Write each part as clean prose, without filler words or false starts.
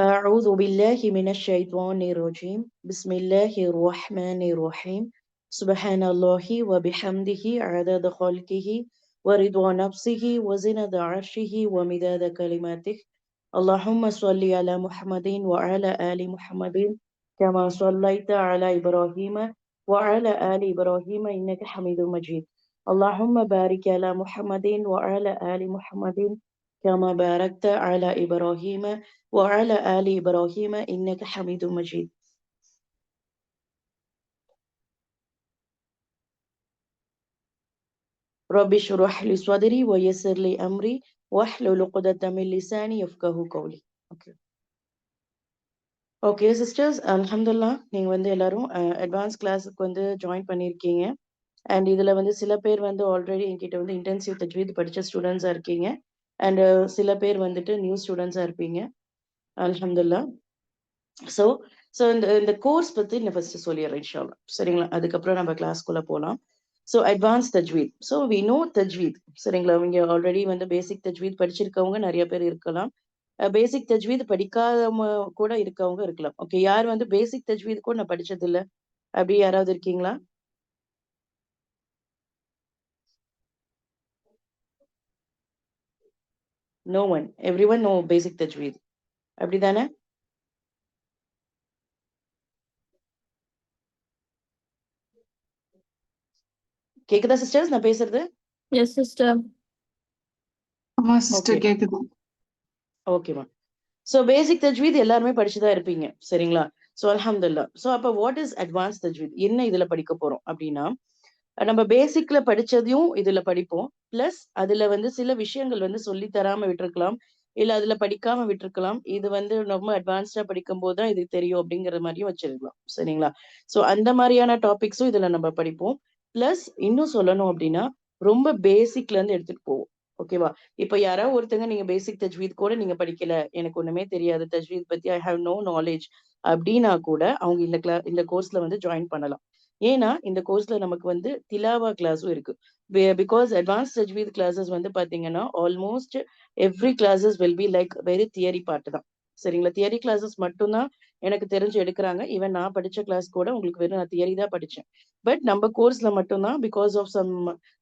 أعوذ بالله من الشيطان الرجيم بسم الله الرحمن الرحيم سبحان الله وبحمده عدد خلقه ورضا نفسه وزنة عرشه ومداد كلماته اللهم صل على محمد وعلى آل محمد كما صليت على إبراهيم وعلى آل إبراهيم إنك حميد مجيد اللهم بارك على محمد وعلى آل محمد كما باركت على إبراهيم وعلى آل إبراهيم إنك حميد مجيد رب اشرح لي صدري ويسر لي أمري واحلل عقدة من لساني يفقهوا قولي. Okay sisters, அல்ஹம்துலில்லாஹ் நீங்கள் வந்து எல்லாரும் அட்வான்ஸ் கிளாஸுக்கு வந்து ஜாயின் பண்ணியிருக்கீங்க. அண்ட் இதில் வந்து சில பேர் வந்து ஆல்ரெடி என்கிட்ட வந்து இன்டென்சிவ் தஜ்வீத் படித்த ஸ்டூடெண்ட்ஸாக இருக்கீங்க. அண்ட் சில பேர் வந்துட்டு நியூ ஸ்டூடெண்ட்ஸாக இருப்பீங்க. அல்ஹம்துலில்லாஹ். ஸோ இந்த கோர்ஸ் பற்றி நான் ஃபர்ஸ்ட் சொல்லிடுறேன் இன்ஷா அல்லாஹ். சரிங்களா? அதுக்கப்புறம் நம்ம கிளாஸ்க்குள்ளே போகலாம். ஸோ அட்வான்ஸ் தஜ்வீத். ஸோ வி நோ தஜ்வீத். சரிங்களா? இங்கே ஆல்ரெடி வந்து பேசிக் தஜ்வீத் படிச்சிருக்கவங்க நிறைய பேர் இருக்கலாம். பேசிக் தஜ்வீத் படிக்காதவங்க கூட இருக்கவங்க இருக்கலாம். ஓகே, யார் வந்து பேசிக் தஜ்வீத் கூட நான் படிச்சது இல்லை அப்படி யாராவது இருக்கீங்களா? No one, everyone know basic தஜ்வீத், அப்படிதானே? கேக்குதா சிஸ்டர்ஸ் நான் பேசுறது? Yes sister. ஆமா சிஸ்டர், கேக்குது. ஓகேமா. ஸோ பேசிக் தஜ்வீத் எல்லாருமே படிச்சுதான் இருப்பீங்க. சரிங்களா? ஸோ அல்ஹம்துலில்லாஹ். ஸோ அப்போ வாட் இஸ் அட்வான்ஸ் தஜ்வீத்? என்ன இதுல படிக்க போறோம் அப்படின்னா, நம்ம பேசிக்ல படிச்சதையும் இதுல படிப்போம். பிளஸ் அதுல வந்து சில விஷயங்கள் வந்து சொல்லி தராம விட்டுருக்கலாம், இல்ல அதுல படிக்காம விட்டுருக்கலாம். இது வந்து ரொம்ப அட்வான்ஸ்டா படிக்கும் போதுதான் இது தெரியும் அப்படிங்கிற மாதிரியும் வச்சிருக்கலாம். சரிங்களா? ஸோ அந்த மாதிரியான டாபிக்ஸும் இதுல நம்ம படிப்போம். பிளஸ் இன்னும் சொல்லணும் அப்படின்னா ரொம்ப பேசிக்ல இருந்து எடுத்துட்டு போவோம். ஓகேவா? இப்ப யாராவது ஒருத்தங்க நீங்க பேசிக் தஜ்வீத் கூட நீங்க படிக்கல, எனக்கு ஒண்ணுமே தெரியாது தஜ்வீத் பத்தி, ஐ ஹாவ் நோ நாலேஜ் அப்படின்னா கூட அவங்க இந்த கோர்ஸ்ல வந்து ஜாயின் பண்ணலாம். ஏன்னா இந்த கோர்ஸ்ல நமக்கு வந்து திலாவா கிளாஸும் இருக்கு. பிகாஸ் அட்வான்ஸ் தஜ்வீத் கிளாஸஸ் வந்து பாத்தீங்கன்னா almost every classes will be like very theory part தான். சரிங்களா? தியரி கிளாஸஸ் மட்டும்தான் எனக்கு தெரிஞ்சு எடுக்கிறாங்க. ஈவன் நான் படிச்ச கிளாஸ் கூட உங்களுக்கு வெறும் நான் தியரி தான் படிச்சேன். பட் நம்ம கோர்ஸ்ல மட்டும்தான் பிகாஸ் ஆஃப் சம்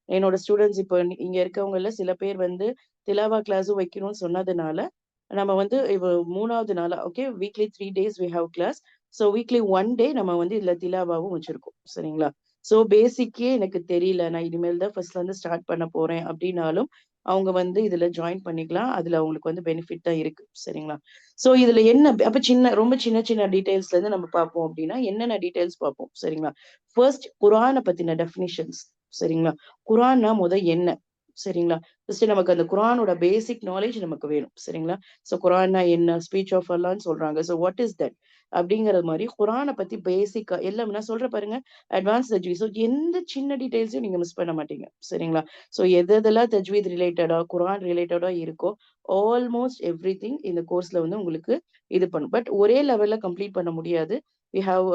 என்னோட ஸ்டூடெண்ட்ஸ் இப்போ இங்க இருக்கவங்கல சில பேர் வந்து திலாவா கிளாஸும் வைக்கணும்னு சொன்னதுனால நம்ம வந்து இப்போ 3வது நாளா okay weekly 3 days we have class. So weekly 1 day நம்ம வந்து இதுல திலாவாவும் வச்சிருக்கோம். சரிங்களா? ஸோ பேசிக்கே எனக்கு தெரியல, நான் இனிமேல் தான் ஃபர்ஸ்ட்ல இருந்து ஸ்டார்ட் பண்ண போறேன் அப்படின்னாலும் அவங்க வந்து இதுல ஜாயின் பண்ணிக்கலாம். அதுல அவங்களுக்கு வந்து பெனிஃபிட் தான் இருக்கு. சரிங்களா? ஸோ இதுல என்ன அப்ப ரொம்ப சின்ன சின்ன டீடைல்ஸ்ல இருந்து நம்ம பார்ப்போம் அப்படின்னா என்னென்ன டீடைல்ஸ் பார்ப்போம். சரிங்களா? ஃபர்ஸ்ட் குரானை பத்தின டெஃபினிஷன்ஸ். சரிங்களா? குரான்னா என்ன? சரிங்களா? ஃபர்ஸ்ட் நமக்கு அந்த குரானோட பேசிக் நாலேஜ் நமக்கு வேணும். சரிங்களா? ஸோ குரான்னா என்ன, ஸ்பீச் ஆஃப் அல்லான்னு சொல்றாங்க. ஸோ வாட் இஸ் தட் அப்படிங்கிற மாதிரி குரானை பத்தி பேசிக்கா எல்லாம் நான் சொல்ற பாருங்க. அட்வான்ஸ் தஜ்வீத். ஸோ எந்த சின்ன டீடைல்ஸையும் நீங்க மிஸ் பண்ண மாட்டீங்க. சரிங்களா? ஸோ எதெல்லாம் தஜ்வீத் ரிலேட்டடா குரான் ரிலேட்டடா இருக்கோ ஆல்மோஸ்ட் எவ்ரி திங் இந்த கோர்ஸ்ல வந்து உங்களுக்கு இது பண்ணும். பட் ஒரே லெவல்ல கம்ப்ளீட் பண்ண முடியாது. We have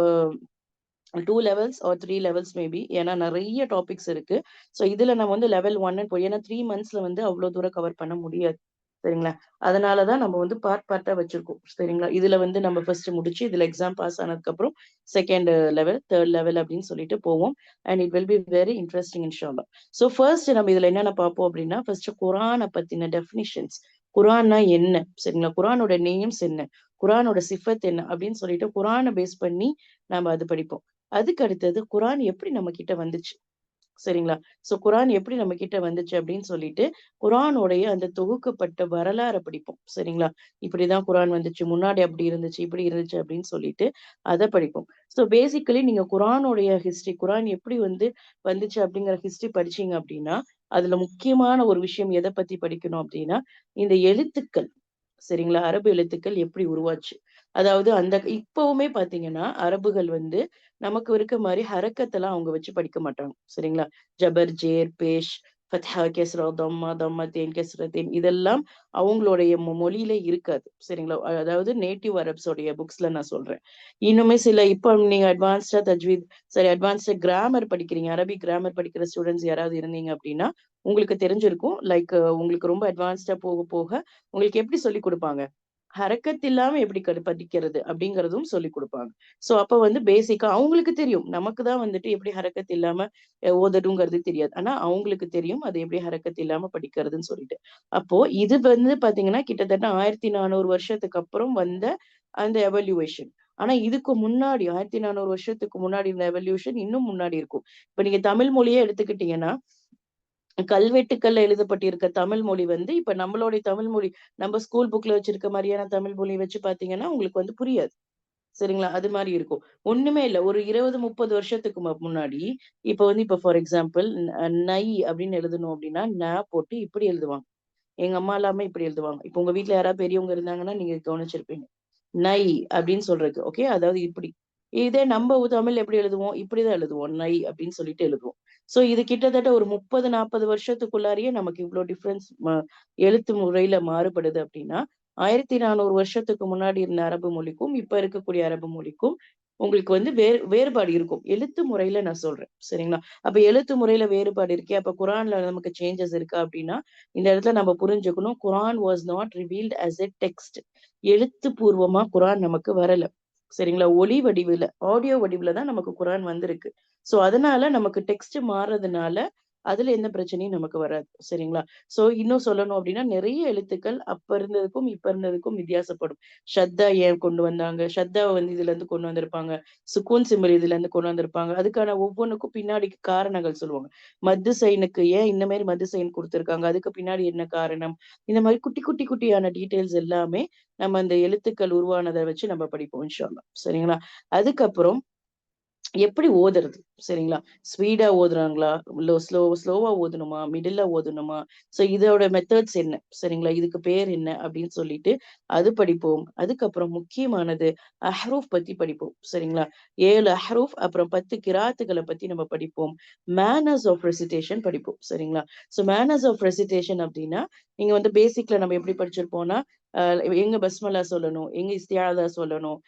2 levels or 3 levels maybe. ஏன்னா நிறைய டாபிக்ஸ் இருக்கு. ஸோ இதுல நம்ம வந்து லெவல் 1 போய் ஏன்னா 3 monthsல வந்து அவ்வளவு தூரம் கவர் பண்ண முடியாது. சரிங்களா? அதனாலதான் நம்ம வந்து பார்ட்டா வச்சிருக்கோம். சரிங்களா? இதுல வந்து நம்ம ஃபர்ஸ்ட் முடிச்சு இதுல எக்ஸாம் பாஸ் ஆனதுக்கு அப்புறம் செகண்ட் லெவல், தேர்ட் லெவல் அப்படின்னு சொல்லிட்டு போவோம். And it will be very interesting இன்ஷால்லா. ஸோ ஃபர்ஸ்ட் நம்ம இதுல என்னென்ன பார்ப்போம் அப்படின்னா ஃபர்ஸ்ட் குரானை பத்தின டெஃபினிஷன்ஸ். குரான்னா என்ன? சரிங்களா? குரானோட நேம்ஸ் என்ன, குரானோட சிஃபத் என்ன அப்படின்னு சொல்லிட்டு குரானை பேஸ் பண்ணி நம்ம அது படிப்போம். அதுக்கு அடுத்தது குரான் எப்படி நம்ம கிட்ட வந்துச்சு. சரிங்களா? சோ குரான் எப்படி நம்ம கிட்ட வந்துச்சு அப்படின்னு சொல்லிட்டு குரானோடைய அந்த தொகுக்கப்பட்ட வரலாறை படிப்போம். சரிங்களா? இப்படிதான் குரான் வந்துச்சு, முன்னாடி அப்படி இருந்துச்சு, இப்படி இருந்துச்சு அப்படின்னு சொல்லிட்டு அதை படிப்போம். ஸோ பேசிக்கலி நீங்க குரானோடைய ஹிஸ்டரி, குரான் எப்படி வந்துச்சு அப்படிங்கிற ஹிஸ்டரி படிச்சீங்க அப்படின்னா அதுல முக்கியமான ஒரு விஷயம் எதை பத்தி படிக்கணும் அப்படின்னா இந்த எழுத்துக்கள். சரிங்களா? அரபு எழுத்துக்கள் எப்படி உருவாச்சு. அதாவது அந்த இப்பவுமே பாத்தீங்கன்னா அரபுகள் வந்து நமக்கு இருக்க மாதிரி ஹரக்கத்தெல்லாம் அவங்க வச்சு படிக்க மாட்டாங்க. சரிங்களா? ஜபர், ஜேர், பேஷ், ஃபத்ஹா, கெஸ்ரா, தம்மா, தம்மத்தேன், கெஸ்ரத்தேன் இதெல்லாம் அவங்களுடைய மொழியிலே இருக்காது. சரிங்களா? அதாவது நேட்டிவ் அரப்ஸோடைய புக்ஸ்ல நான் சொல்றேன். இன்னுமே சில இப்போ நீங்க அட்வான்ஸ்டா தஜ்வீத் சரி அட்வான்ஸ்டா கிராமர் படிக்கிறீங்க, அரபிக் கிராமர் படிக்கிற ஸ்டூடெண்ட்ஸ் யாராவது இருந்தீங்க அப்படின்னா உங்களுக்கு தெரிஞ்சிருக்கும். லைக் உங்களுக்கு ரொம்ப அட்வான்ஸ்டா போக போக உங்களுக்கு எப்படி சொல்லி கொடுப்பாங்க, ஹரக்கத் இல்லாம எப்படி படிக்கிறது அப்படிங்கறதும் சொல்லி கொடுப்பாங்க. சோ அப்ப வந்து பேசிக்கா அவங்களுக்கு தெரியும். நமக்கு தான் வந்துட்டு எப்படி ஹரக்கத் இல்லாம ஓதணுங்கிறது தெரியாது. ஆனா அவங்களுக்கு தெரியும் அது எப்படி ஹரக்கத் இல்லாம படிக்கிறதுன்னு சொல்லிட்டு. அப்போ இது வந்து பாத்தீங்கன்னா கிட்டத்தட்ட 1400 வருஷத்துக்கு அப்புறம் வந்த அந்த எவல்யூவேஷன். ஆனா இதுக்கு முன்னாடி 1400 வருஷத்துக்கு முன்னாடி இந்த எவல்யூஷன் இன்னும் முன்னாடி இருக்கும். இப்ப நீங்க தமிழ் மொழியே எடுத்துக்கிட்டீங்கன்னா கல்வெட்டுக்கள்ல எழுதப்பட்டிருக்க தமிழ் மொழி வந்து இப்ப நம்மளுடைய தமிழ் மொழி நம்ம ஸ்கூல் புக்ல வச்சிருக்க மாதிரியான தமிழ் மொழி வச்சு பாத்தீங்கன்னா உங்களுக்கு வந்து புரியாது. சரிங்களா? அது மாரி இருக்கும். ஒண்ணுமே இல்ல. ஒரு 20, 30 வருஷத்துக்கு முன்னாடி, இப்ப வந்து இப்ப ஃபார் எக்ஸாம்பிள் நை அப்படின்னு எழுதணும் அப்படின்னா, போட்டு இப்படி எழுதுவாங்க. எங்க அம்மா எல்லாமே இப்படி எழுதுவாங்க. இப்ப உங்க வீட்ல யாராவது பெரியவங்க இருந்தாங்கன்னா, நீங்க கவனிச்சிருப்பீங்க. நை அப்படின்னு சொல்றது. ஓகே. அதாவது இப்படி. இதே நம்ம தமிழ்ல எப்படி எழுதுவோம்? இப்படிதான் எழுதுவோம். நை அப்படின்னு சொல்லிட்டு எழுதுவோம். சோ இது கிட்டத்தட்ட ஒரு 30, 40 வருஷத்துக்குள்ளாரையே நமக்கு இவ்ளோ டிஃபரன்ஸ் எழுத்து முறையில மாறுபடுது அப்படின்னா, 1400 வருஷத்துக்கு முன்னாடி இருந்த அரபு மொழிக்கும், இப்ப இருக்கக்கூடிய அரபு மொழிக்கும் உங்களுக்கு வந்து வேறுபாடு இருக்கும். எழுத்து முறையில நான் சொல்றேன். சரிங்களா? அப்ப எழுத்து முறையில வேறுபாடு இருக்கே, அப்ப குரான்ல நமக்கு சேஞ்சஸ் இருக்கா அப்படின்னா, இந்த இடத்துல நம்ம புரிஞ்சுக்கணும். Quran was not revealed as a text. எழுத்துப்பூர்வமா குரான் நமக்கு வரல. சரிங்களா? ஒலி வடிவில, ஆடியோ வடிவில தான் நமக்கு குரான் வந்திருக்கு. சோ அதனால நமக்கு டெக்ஸ்ட் மாறுறதுனால, அதுல எந்த பிரச்சனையும் நமக்கு வராது. சரிங்களா? சோ இன்னும் சொல்லணும் அப்டின்னா, நெறைய எழுத்துக்கள் அப்ப இருந்ததுக்கும், இப்ப இருந்ததுக்கும் வித்தியாசப்படும். ஷத்தா ஏன் கொண்டு வந்தாங்க? ஷத்தாவ வந்து இதுலருந்து கொண்டு வந்திருப்பாங்க. சுக்கூன் சிம்பல் இதுலருந்து கொண்டு வந்திருப்பாங்க. அதுக்கான ஒவ்வொன்னுக்கும் பின்னாடி காரணங்கள் சொல்லுவாங்க. மத்து சைனுக்கு ஏன் இந்த மாரி மத்து சைன் குடுத்திருக்காங்க? அதுக்கு பின்னாடி என்ன காரணம்? இந்த மாரி குட்டியான டீட்டெயில்ஸ் எல்லாமே நம்ம அந்த எழுத்துக்கள் உருவானத வச்சு நம்ம படிப்போம் இன்ஷா அல்லாஹ். சரிங்களா? அதுக்கப்புறம் எப்படி ஓதுறது? சரிங்களா? ஸ்பீடா ஓதுறாங்களா? ஸ்லோவா ஓதணுமா? மிடில்ல ஓதணுமா? சோ இதோட மெத்தட்ஸ் என்ன? சரிங்களா? இதுக்கு பேர் என்ன? அப்படின்னு சொல்லிட்டு அது படிப்போம். அதுக்கப்புறம் முக்கியமானது அஹ்ரூஃப் பத்தி படிப்போம். சரிங்களா? 7 அஹ்ரூஃப் அப்புறம் 10 கிராத்துகள பத்தி நம்ம படிப்போம். மேனர்ஸ் ஆஃப் ரெசிடேஷன் படிப்போம். சரிங்களா? சோ மேனர்ஸ் ஆஃப் ரெசிடேஷன் அப்படின்னா, நீங்க வந்து பேசிக்ல நம்ம எப்படி படிச்சிருப்போம்னா, எங்க பஸ்மலா சொல்லணும்? எங்க இஸ்தியாஸா சொல்லணும்?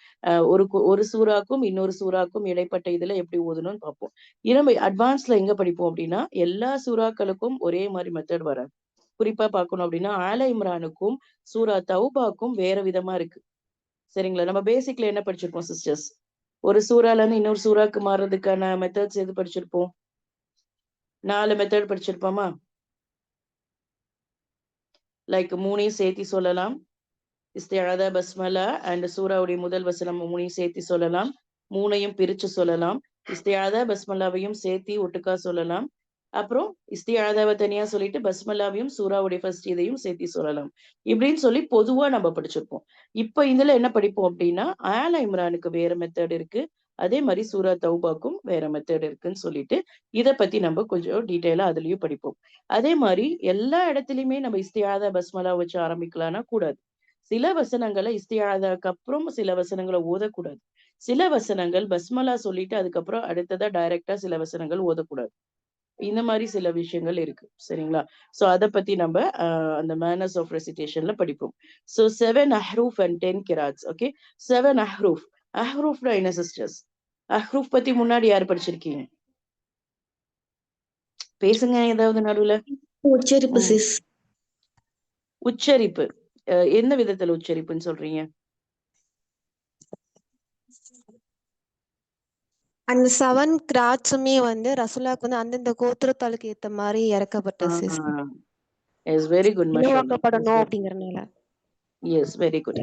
ஒரு சூறாக்கும் இன்னொரு சூறாக்கும் இடைப்பட்ட இதுல எப்படி ஓதணும்னு பார்ப்போம். நம்ம அட்வான்ஸ்ல எங்க படிப்போம் அப்படின்னா, எல்லா சூறாக்களுக்கும் ஒரே மாரி மெத்தட் வராது. குறிப்பா பார்க்கணும் அப்படின்னா, ஆல இம்ரானுக்கும், சூரா தௌபாக்கும் வேற விதமா இருக்கு. சரிங்களா? நம்ம பேசிக்ல என்ன படிச்சிருப்போம் சிஸ்டர்ஸ்? ஒரு சூறால இருந்து இன்னொரு சூறாக்கு மாறுறதுக்கான மெத்தட்ஸ் எது படிச்சிருப்போம்? 4 மெத்தட் படிச்சிருப்போமா? லைக் 3யும் சேர்த்தி சொல்லலாம். இஸ்திஅதா, பஸ்மலா அண்ட் சூராவுடைய முதல் வசனம் 3யும் சேர்த்து சொல்லலாம். 3யும் பிரிச்சு சொல்லலாம். இஸ்திஅதா, பஸ்மலாவையும் சேர்த்து ஒட்டுக்கா சொல்லலாம். அப்புறம் இஸ்திஅதாவ தனியா சொல்லிட்டு பஸ்மலாவையும் சூராவுடைய ஃபர்ஸ்ட் இதையும் சேர்த்து சொல்லலாம். இப்படின்னு சொல்லி பொதுவா நம்ம படிச்சிருப்போம். இப்ப இதுல என்ன படிப்போம் அப்படின்னா, ஆல இம்ரானுக்கு வேற மெத்தட் இருக்கு. அதே மாதிரி சூரா தௌபாக்கும் வேற மெத்தட் இருக்குன்னு சொல்லிட்டு, இத பத்தி நம்ம கொஞ்சம் டீட்டெயிலா அதுலயும் படிப்போம். அதே மாதிரி எல்லா இடத்துலயுமே நம்ம இஸ்திஅதா, பஸ்மலா வச்சு ஆரம்பிக்கலாம்னா கூடாது. சில வசனங்கள இஸ்தியாதாக்கு அப்புறம் சில வசனங்கள ஓதக்கூடாது. சில வசனங்கள் பஸ்மலா சொல்லிட்டு அதுக்கப்புறம் அடுத்ததா டைரக்ட்டா சில வசனங்கள் ஓதக்கூடாது. இந்த மாரி சில விஷயங்கள் இருக்கு. சரிங்களா? சோ அத பத்தி நம்ப அந்த மேனர்ஸ் ஆஃப் ரெசிடேஷன்ல படிப்போம். சோ 7 அஹ்ரூஃப் அண்ட் 10 கிராத்ஸ். ஓகே. 7 அஹ்ரூஃப். அஹ்ரூஃப்னா என்ன சிஸ்டர்ஸ்? அஹ்ரூஃப் பத்தி முன்னாடி யாரு படிச்சிருக்கீங்க? பேசுங்க ஏதாவது நடுவுல. உச்சரிப்பு ம். சிஸ். உச்சரிப்பு. எந்த விதத்துல உச்சரிப்புன்னு சொல்றீங்க? அந்த 7 கிராட்ஸுமே வந்து ரசூலுல்லாஹ்க்கு வந்து அந்தந்த கோத்திரத்தாளுக்கு ஏத்த மாதிரி இறக்கப்பட்ட சிஸ். எஸ் வெரி குட் மாஷாஅல்லாஹ். இனவாக்கப்படணும் அப்படிங்கறதுனால. Yes very good.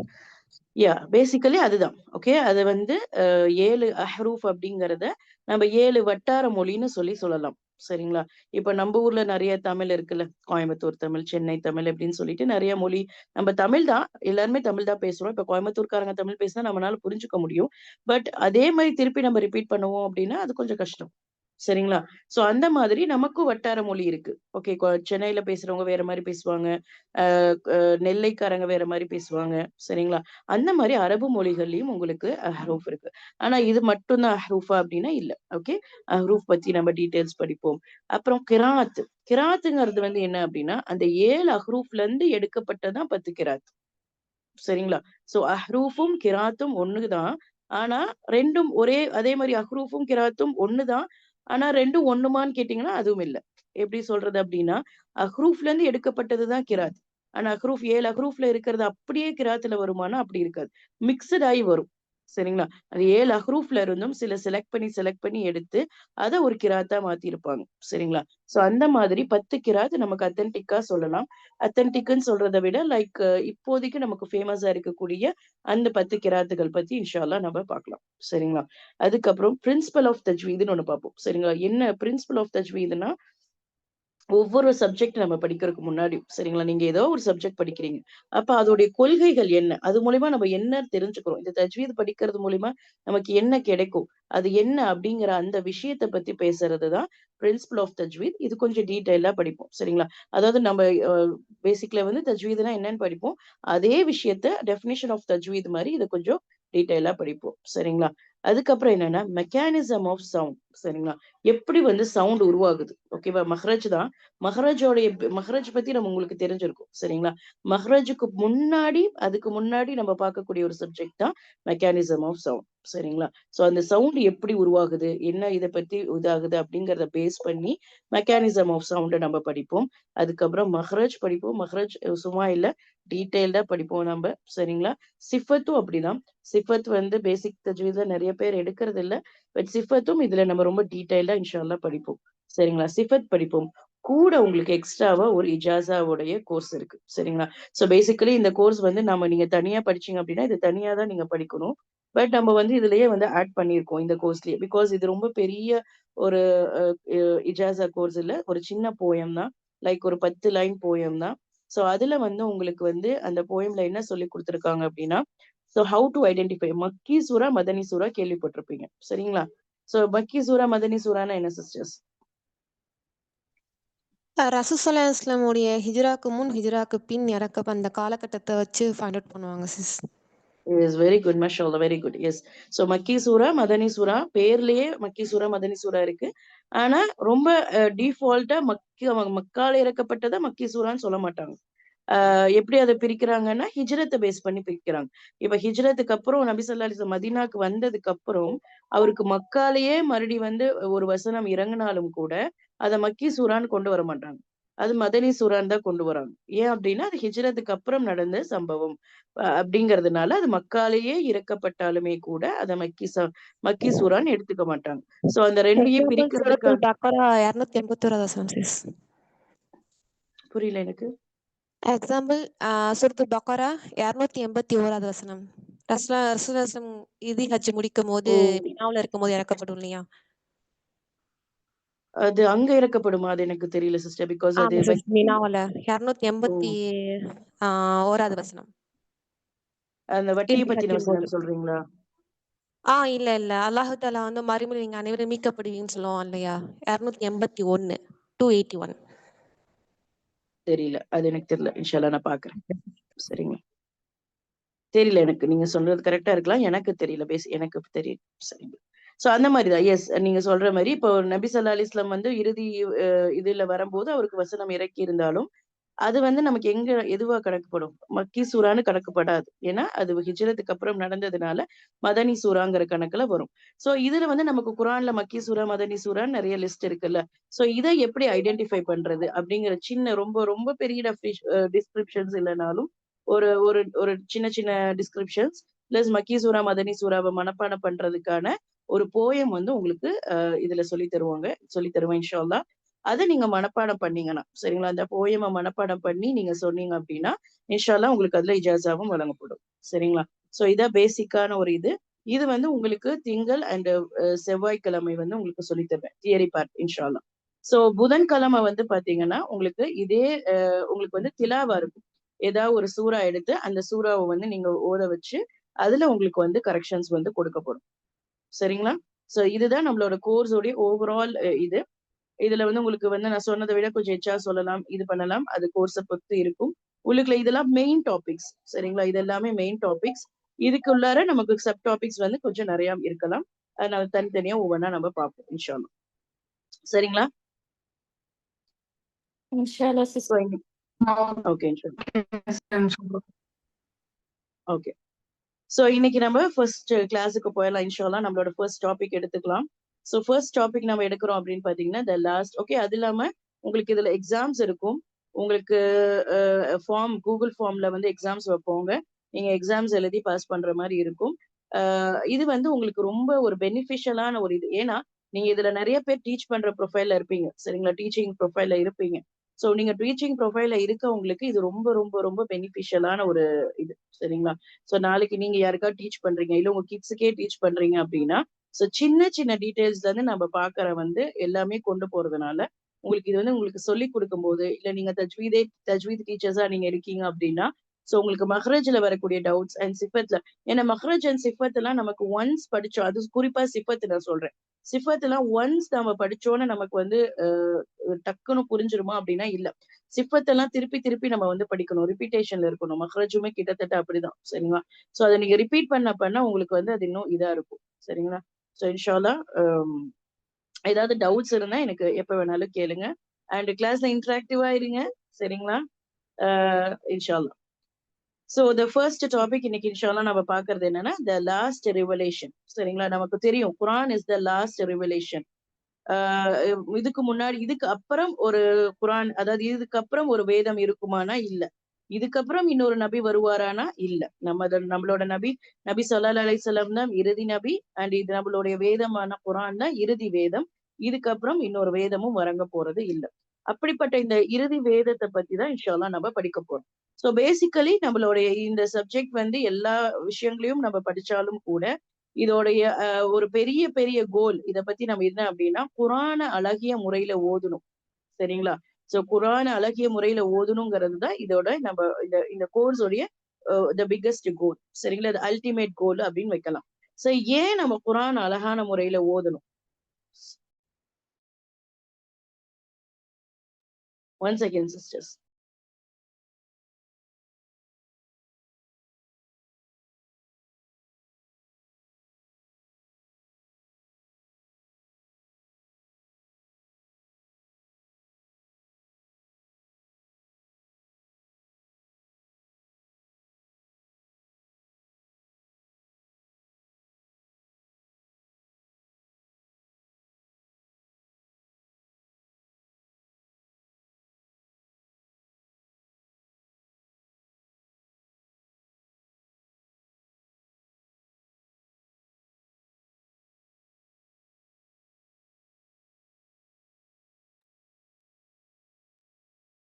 பேசிக்கலி அதுதான். ஓகே. அது வந்து 7 அஹ்ரூஃப் அப்படிங்கிறத நம்ம 7 வட்டார மொழின்னு சொல்லலாம். சரிங்களா? இப்ப நம்ம ஊர்ல நெறைய தமிழ் இருக்குல்ல. கோயம்புத்தூர் தமிழ், சென்னை தமிழ் அப்படின்னு சொல்லிட்டு நெறைய மொழி. நம்ம தமிழ் தான். எல்லாருமே தமிழ் தான் பேசுறோம். இப்ப கோயம்புத்தூர்காரங்க தமிழ் பேசினா நம்மனால புரிஞ்சுக்க முடியும். பட் அதே மாரி திருப்பி நம்ம ரிப்பீட் பண்ணுவோம் அப்படின்னா, அது கொஞ்சம் கஷ்டம். சரிங்களா? சோ அந்த மாதிரி நமக்கும் வட்டார மொழி இருக்கு. ஓகே. சென்னையில பேசுறவங்க வேற மாரி பேசுவாங்க. அ அ நெல்லைக்காரங்க வேற மாரி பேசுவாங்க. சரிங்களா? அந்த மாரி அரபு மொழிகள்லயும் உங்களுக்கு அஹ்ரூஃப் இருக்கு. ஆனா இது மட்டும் தான் அஹ்ரூஃபா அப்டின்னா இல்ல. ஓகே. அஹ்ரூஃப் பத்தி நம்ம டீட்டெயில்ஸ் படிப்போம். அப்புறம் கிராத். கிராத்துங்கிறது வந்து என்ன அப்டின்னா, அந்த 7 அஹ்ரூஃப்ல இருந்து எடுக்கப்பட்டது தான் 10 கிராத். சரிங்களா? சோ அஹ்ரூஃபும், கிராத்தும் ஒண்ணு தான். ஆனா 2ம் அதே மாரி அஹ்ரூஃபும், கிராத்தும் ஒண்ணு தான். ஆனா 2ம் ஒண்ணுமான்னு கேட்டீங்கன்னா, அதுவும் இல்ல. எப்படி சொல்றது அப்டின்னா, அஹ்ரூஃப்ல இருந்து எடுக்கப்பட்டது தான் கிராத். ஆனா அஹ்ரூஃப் 7 அஹ்ரூஃப்ல இருக்கிறது அப்படியே கிராத்துல வருமானா அப்படி இருக்காது. மிக்ஸ்ட் ஆகி வரும். சரிங்களா? அது 7 அஹ்ரூஃப்ல இருந்தும் சில செலக்ட் பண்ணி எடுத்து அத ஒரு கிராத்தா மாத்திருப்பாங்க. சரிங்களா? சோ அந்த மாதிரி 10 கிராத் நமக்கு அத்தென்டிக்கா சொல்லலாம். அத்தென்டிக்ன்னு சொல்றத விட லைக் இப்போதைக்கு நமக்கு ஃபேமஸா இருக்கக்கூடிய அந்த 10 கிராத்துகள் பத்தி இன்ஷா அல்லாஹ் நம்ம பார்க்கலாம். சரிங்களா? அதுக்கப்புறம் பிரின்சிபல் ஆஃப் தஜ்வீதுன்னு ஒண்ணு பார்ப்போம். சரிங்களா? என்ன பிரின்சிபல் ஆஃப் தஜ்வீதுன்னா, ஒவ்வொரு சப்ஜெக்ட் நம்ம படிக்கிறதுக்கு முன்னாடி சரிங்களா? நீங்க ஏதோ ஒரு சப்ஜெக்ட் படிக்கிறீங்க. அப்ப அதோடைய கொள்கைகள் என்ன? அது மூலியமா நம்ம என்ன தெரிஞ்சுக்கிறோம்? இந்த தஜ்வீத் படிக்கிறது மூலியமா நமக்கு என்ன கிடைக்கும்? அது என்ன அப்படிங்கிற அந்த விஷயத்த பத்தி பேசுறது தான் பிரின்சிபல் ஆஃப் தஜ்வீத். இது கொஞ்சம் டீட்டெயிலா படிப்போம். சரிங்களா? அதாவது நம்ம பேசிக்ல வந்து தஜ்வீத்னா என்னன்னு படிப்போம். அதே விஷயத்த டெஃபினிஷன் ஆஃப் தஜ்வீத் மாரி இத கொஞ்சம் டீட்டெயிலா படிப்போம். சரிங்களா? அதுக்கப்புறம் என்னன்னா மெக்கானிசம் ஆஃப் சவுண்ட். சரிங்களா? எப்படி வந்து சவுண்ட் உருவாகுது? ஓகேவா? மஹ்ரஜ் தான். மஹ்ரஜ் பத்தி நம்ம உங்களுக்கு தெரிஞ்சிருக்கும். சரிங்களா? அதுக்கு முன்னாடி நம்ம பார்க்கக்கூடிய ஒரு சப்ஜெக்ட் தான் மெக்கானிசம் ஆஃப் சவுண்ட். சரிங்களா? சோ அந்த சவுண்ட் எப்படி உருவாகுது? என்ன இத பத்தி இதாகுது அப்படிங்கிறத பேஸ் பண்ணி மெக்கானிசம் ஆஃப் சவுண்ட நம்ம படிப்போம். அதுக்கப்புறம் மஹ்ரஜ் படிப்போம். மஹ்ரஜ் சும்மா இல்ல, டீட்டெயில்டா படிப்போம் நம்ப. சரிங்களா? சிஃபத்தும் அப்படிதான். சிஃபத் வந்து பேசிக் தஜ்வீத்ல நெறைய பேர் எடுக்கிறது இல்ல. பட் சிஃபத்தும் இதுல நம்ம ரொம்ப டீட்டெயில்டா இன்ஷா அல்லாஹ் படிப்போம். சரிங்களா? சிஃபத் படிப்போம். கூட உங்களுக்கு எக்ஸ்ட்ராவா ஒரு இஜாஸாவுடைய கோர்ஸ் இருக்கு. சரிங்களா? சோ பேசிக்கலி இந்த கோர்ஸ் வந்து நீங்க தனியா படிச்சீங்க அப்படின்னா, இது தனியா தான் நீங்க படிக்கணும். பட் நம்ம வந்து இதுலயே வந்து ஆட் பண்ணியிருக்கோம் இந்த கோர்ஸ்லயே. பிகாஸ் இது ரொம்ப பெரிய ஒரு அ அ இஜாஸா கோர்ஸ் இல்ல. ஒரு சின்ன போயம் தான். லைக் ஒரு 10 லைன் போயம் தான். சோ அதுல வந்து உங்களுக்கு வந்து அந்த போயம்ல என்ன சொல்லிக் குடுத்துருக்காங்க அப்படின்னா, சோ ஹவ் டு ஐடென்டிஃபை மக்கி சூரா, மதனி சூரா கேள்விப்பட்டிருப்பீங்க. சரிங்களா? சோ மக்கி சூரா, மதனி சூரான்னா என்ன சிஸ்டர்ஸ்? ரசூல் ஸல்லல்லாஹு அலைஹி வஸல்லம் உடைய ஹிஜ்ராக்கு முன், ஹிஜ்ராக்கு பின் அந்த காலகட்டத்த வச்சு ஃபைண்ட் அவுட் பண்ணுவாங்க சிஸ். Is very good. மாஷாஅல்லாஹ். Very good. எஸ். சோ மக்கி சூரா, மதனி சூரா பேர்லயே மக்கி சூரா, மதனி சூரா இருக்கு. ஆனா ரொம்ப டிஃபால்ட்டா மக்கால இறக்கப்பட்டத மக்கி சூரான்னு சொல்ல மாட்டாங்க. எப்படி அத பிரிக்கிறாங்கன்னா, ஹிஜ்ரத்த பேஸ் பண்ணி பிரிக்கிறாங்க. இப்ப ஹிஜ்ரத்துக்கு அப்புறம் நபி ஸல்லல்லாஹு அலைஹி வஸல்லம் மதீனாக்கு வந்ததுக்கு அப்புறம், அவருக்கு மக்காலயே மறுபடி வந்து ஒரு வசனம் இறங்குனாலும் கூட, அத மக்கி சூரான்னு கொண்டு வர மாட்டாங்க. அது மதனி சூரான்னு தான் கொண்டு வராங்க. ஏன் அப்டின்னா, அது ஹிஜ்ரத்துக்கு அப்புறம் நடந்த சம்பவம். அப்படிங்கிறதுனால அது மக்காலயே இறக்கப்பட்டாலுமே கூட, அத மக்கி சூரான்னு எடுத்துக்க மாட்டாங்க. சோ அந்த 2யும் எக்ஸாம்பிள் பிரிக்கிறதுக்கா சூரத்துல் பக்கரா 281வது வசனம் சிஸ். புரியல எனக்கு. எக்ஸாம்பிள் சூரத்துல் பக்கரா 281வது வசனம். ரசூலுல்லாஹி இறுதி ஹஜ் முடிக்கும்போது ஓ! மினாவுல இருக்கும்போது இறக்கப்படும் இல்லையா? அது அங்க இறக்கப்படுமா? அது எனக்கு தெரியல சிஸ்டர். பிகாஸ் அது ஆமா சிஸ். வக்கி மினாவுல ஓ! 281வது வசனம். அந்த வட்டிய இறுதி பத்தின ஹஜ்ஜின் போது. வசனம் சொல்றீங்களா? இல்ல, இல்ல. அல்லாஹ் தஆலா வந்து மறுமையில நீங்க அனைவரும் மீட்கப்படுவீங்கன்னு சொல்லுவான் இல்லையா? 281, 281. தெரியல. அது எனக்கு தெரியல. இன்ஷா அல்லாஹ் நான் பார்க்குறேன். சரிங்களா? தெரியல எனக்கு. நீங்க சொல்றது கரெக்ட்டா இருக்கலாம். எனக்கு தெரியல. எனக்கு தெரியல. சரிங்க. சோ அந்த மாரி தான். எஸ். நீங்க சொல்ற மாரி இப்போ நபி ஸல்லல்லாஹு அலைஹி வஸல்லம் வந்து இறுதி அ இதுல வரும்போது அவருக்கு வசனம் இறக்கி இருந்தாலும், அது வந்து நமக்கு எதுவா கணக்குப்படும்? மக்கி சூரான்னு கணக்குப்படாது. ஏன்னா, அது ஹிஜ்ரத்துக்கு அப்புறம் நடந்ததுனால, மதனி சூராங்கிற கணக்குல வரும். சோ இதுல வந்து நமக்கு குர்ஆன்ல மக்கி சூரா, மதனி சூரான்னு நெறைய லிஸ்ட் இருக்குல்ல. சோ இத எப்படி ஐடென்டிஃபை பண்றது? அப்படிங்கிற சின்ன ரொம்ப ரொம்ப பெரிய டிஸ்கிரிப்ஷன்ஸ் இல்லனாலும், ஒரு ஒரு ஒரு சின்ன சின்ன டிஸ்கிரிப்ஷன்ஸ் பிளஸ் மக்கி சூரா, மதனி சூராவ மனப்பாடம் பண்றதுக்கான ஒரு போயம் வந்து உங்களுக்கு இதுல சொல்லி தருவேன் இன்ஷா அல்லாஹ். அத நீங்க மனப்பாடம் பண்ணீங்கன்னா, சரிங்களா? அந்த போயம மனப்பாடம் பண்ணி நீங்க சொன்னீங்க அப்டின்னா, இன்ஷா அல்லாஹ் உங்களுக்கு அதுல இஜாஸாவும் வழங்கப்படும். சரிங்களா? சோ இதான் பேசிக்கான ஒரு இது. இது வந்து உங்களுக்கு திங்கள் அண்ட் செவ்வாய்க்கிழமை வந்து உங்களுக்கு சொல்லி தருவேன். தியரி பார்ட் இன்ஷா அல்லாஹ். சோ புதன்கிழமை வந்து பாத்தீங்கன்னா, உங்களுக்கு இதே உங்களுக்கு வந்து திலாவா இருக்கும். ஏதாவது ஒரு சூறா எடுத்து, அந்த சூறாவ வந்து நீங்க ஓத வச்சு, அதுல உங்களுக்கு வந்து கரெக்ஷன்ஸ் வந்து கொடுக்கப்படும். சரிங்களா? சோ இதுதான் நம்மளோட கோர்ஸோடைய ஓவரால் இது. இதுல வந்து உங்களுக்கு வந்து நான் சொன்னத விட கொஞ்சம் எச்சா சொல்லலாம். இது பண்ணலாம். அது கோர்ஸ பொறுத்து இருக்கும். உள்ளுக்குள்ள இதெல்லாம் மெயின் டாபிக்ஸ். சரிங்களா? இது எல்லாமே மெயின் டாபிக்ஸ். இதுக்குள்ளார நமக்கு சப் டாபிக்ஸ் வந்து கொஞ்சம் நெறைய இருக்கலாம். அதனால தனித்தனியா ஒவ்வொன்னா நம்ம பார்ப்போம். இன்ஷா அல்லாஹ். சரிங்களா? இன்ஷால்லா சோ சிஸ்டர். ஓகே. இன்ஷா அல்லாஹ். ஓகே. சோ இன்னைக்கு நம்ம ஃபர்ஸ்ட் கிளாஸுக்கு போயிடலாம் இன்ஷா அல்லாஹ். நம்மளோட ஃபர்ஸ்ட் டாபிக் எடுத்துக்கலாம். சோ ஃபர்ஸ்ட் டாபிக் நம்ம எடுக்கிறோம் அப்படின்னு பாத்தீங்கன்னா, ஓகே அது இல்லாம உங்களுக்கு இதுல எக்ஸாம்ஸ் இருக்கும். உங்களுக்கு ஃபார்ம் கூகுள் ஃபார்ம்ல வந்து எக்ஸாம்ஸ் வைப்போங்க. நீங்க எக்ஸாம்ஸ் எழுதி பாஸ் பண்ற மாதிரி இருக்கும். இது வந்து உங்களுக்கு ரொம்ப ஒரு பெனிஃபிஷியலான ஒரு இது. ஏன்னா நீங்க இதுல நிறைய பேர் டீச் பண்ற ப்ரொஃபைல்ல இருப்பீங்க, சரிங்களா? டீச்சிங் ப்ரொஃபைல்ல இருப்பீங்க. ஸோ நீங்க டீச்சிங் ப்ரொஃபைல்ல இருக்கவங்களுக்கு இது ரொம்ப ரொம்ப ரொம்ப பெனிஃபிஷியலான ஒரு இது, சரிங்களா? ஸோ நாளைக்கு நீங்க யாருக்காவது டீச் பண்றீங்க, இல்ல உங்க கிட்ஸுக்கே டீச் பண்றீங்க அப்படின்னா, ஸோ சின்ன சின்ன டீடைல்ஸ்ல இருந்து நம்ம பாக்குற வந்து எல்லாமே கொண்டு போறதுனால உங்களுக்கு இது வந்து உங்களுக்கு சொல்லி கொடுக்கும்போது, இல்ல நீங்க தஜ்வீத் டீச்சர்ஸா நீங்க இருக்கீங்க அப்படின்னா, ஸோ உங்களுக்கு மஹ்ரஜ்ல வரக்கூடிய டவுட்ஸ் அண்ட் சிஃபத்ல, ஏன்னா மஹ்ரஜ் அண்ட் சிஃபத் எல்லாம் நமக்கு ஒன்ஸ் படிச்சோம். அது குறிப்பா சிஃபத் நான் சொல்றேன். சிஃபத் எல்லாம் ஒன்ஸ் நம்ம படிச்சோன்னு நமக்கு வந்து டக்குன்னு புரிஞ்சிருமா அப்படின்னா இல்ல. சிஃபத் எல்லாம் திருப்பி திருப்பி நம்ம வந்து படிக்கணும், ரிப்பீட்டேஷன்ல இருக்கணும். மஹ்ரஜுமே கிட்டத்தட்ட அப்படிதான், சரிங்களா? ஸோ அதை நீங்க ரிப்பீட் பண்ண உங்களுக்கு வந்து அது இன்னும் இதா இருக்கும், சரிங்களா? ஸோ இன்ஷா அல்லாஹ் ஏதாவது டவுட்ஸ் இருந்தா எனக்கு எப்ப வேணாலும் கேளுங்க. அண்ட் கிளாஸ்ல இன்டராக்டிவா இருங்க, சரிங்களா? இன்ஷா அல்லாஹ். ஸோ த ஃபர்ஸ்ட் டாபிக் இன்னைக்கு இன்ஷா அல்லாஹ் நம்ம பாக்குறது என்னன்னா த லாஸ்ட் ரிவலேஷன், சரிங்களா? நமக்கு தெரியும் குர்ஆன் இஸ் த லாஸ்ட் ரிவலேஷன். இதுக்கு முன்னாடி இதுக்கு அப்புறம் ஒரு குர்ஆன், அதாவது இதுக்கு அப்புறம் ஒரு வேதம் இருக்குமானா இல்ல. இதுக்கப்புறம் இன்னொரு நபி வருவாரானா இல்ல. நம்மளோட நபி ஸல்லல்லாஹு அலைஹி வஸல்லம் தான் இறுதி நபி. அண்ட் இது நம்மளுடைய வேதமான குர்ஆன் தான் இறுதி வேதம். இதுக்கப்புறம் இன்னொரு வேதமும் வழங்க போறது இல்ல. அப்படிப்பட்ட இந்த இறுதி வேதத்தை பத்தி தான் இன்ஷா அல்லாஹ் நம்ம படிக்க போறோம். ஸோ பேசிக்கலி நம்மளுடைய இந்த சப்ஜெக்ட் வந்து எல்லா விஷயங்களையும் நம்ம படிச்சாலும் கூட இதோடைய ஒரு பெரிய பெரிய கோல் இத பத்தி நம்ம என்ன அப்படின்னா குர்ஆன அழகிய முறையில ஓதணும், சரிங்களா? சோ குர்ஆன அழகிய முறையில ஓதணுங்கிறது தான் இதோட நம்ம இந்த இந்த கோர்ஸோடைய த பிக்கஸ்ட் கோல், சரிங்களா? இது அல்டிமேட் கோல் அப்படின்னு வைக்கலாம். சோ ஏன் நம்ம குர்ஆன் அழகான முறையில ஓதணும்? One second sisters.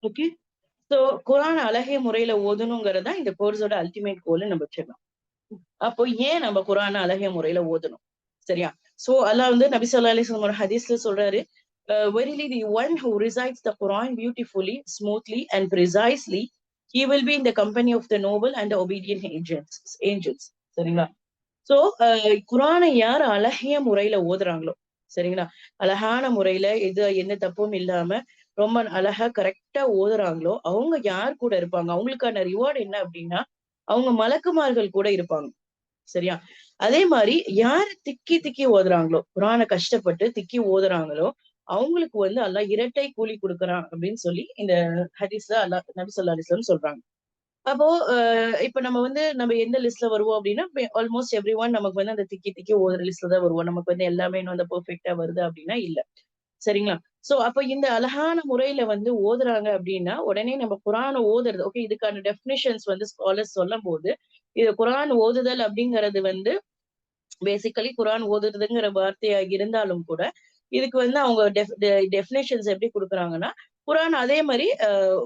Okay, so Quran அழகிய முறையில ஓதணுங்கிறது தான் இந்த கோர்ஸோட அல்டிமேட் கோல்னு நம்ம வச்சிடலாம். அப்போ ஏன் நம்ம குர்ஆனை அழகிய முறையில ஓதணும், சரியா? சோ அல்லாஹ் வந்து நபி ஸல்லல்லாஹு அலைஹி வஸல்லம் ஹதீஸ்ல சொல்றாரு, verily the one who recites the Quran beautifully, smoothly and precisely, he will be in the company of the noble and the obedient angels, சரிங்களா? சோ குர்ஆனை யார் அழகிய முறையில ஓதுறாங்களோ, சரிங்களா? அழகான முறையில எந்த தப்பும் இல்லாம ரொம்ப அழகா கரெக்டா ஓதுறாங்களோ அவங்க யார் கூட இருப்பாங்க, அவங்களுக்கான ரிவார்டு என்ன அப்படின்னா அவங்க மலக்குமார்கள் கூட இருப்பாங்க, சரியா? அதே மாதிரி யாரு திக்கி திக்கி ஓதுறாங்களோ, குர்ஆனை கஷ்டப்பட்டு திக்கி ஓதுறாங்களோ அவங்களுக்கு வந்து அல்லாஹ் இரட்டை கூலி கொடுக்கறான் அப்படின்னு சொல்லி இந்த ஹதீஸ்ல அல்லாஹ் நபி ஸல்லல்லாஹு அலைஹி வஸல்லம் சொல்றாங்க. அப்போ இப்ப நம்ம எந்த லிஸ்ட்ல வருவோம் அப்படின்னா ஆல்மோஸ்ட் எவ்ரி ஒன் நமக்கு வந்து அந்த திக்கி திக்கி ஓதுற லிஸ்ட்ல தான் வருவோம். நமக்கு வந்து எல்லாமே இன்னும் அந்த பெர்ஃபெக்ட்டா வருது அப்படின்னா இல்ல, சரிங்களா? சோ அப்ப இந்த அழகான முறையில வந்து ஓதுறாங்க அப்படின்னா உடனே நம்ம குர்ஆனை ஓதுறது, ஓகே, இதுக்கான டெஃபினிஷன்ஸ் வந்து ஸ்காலர்ஸ் சொல்லும் போது இது குர்ஆன் ஓதுதல் அப்படிங்கிறது வந்து பேசிக்கலி குர்ஆன் ஓதுறதுங்கிற வார்த்தையா இருந்தாலும் கூட இதுக்கு வந்து அவங்க டெஃபினேஷன்ஸ் எப்படி கொடுக்குறாங்கன்னா குர்ஆன் அதே மாதிரி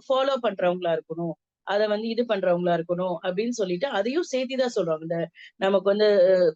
ஃபாலோ பண்றவங்களா இருக்கணும், அதை வந்து இது பண்றவங்களா இருக்கணும் அப்படின்னு சொல்லிட்டு அதையும் சேர்த்திதான் சொல்றாங்க. இந்த நமக்கு வந்து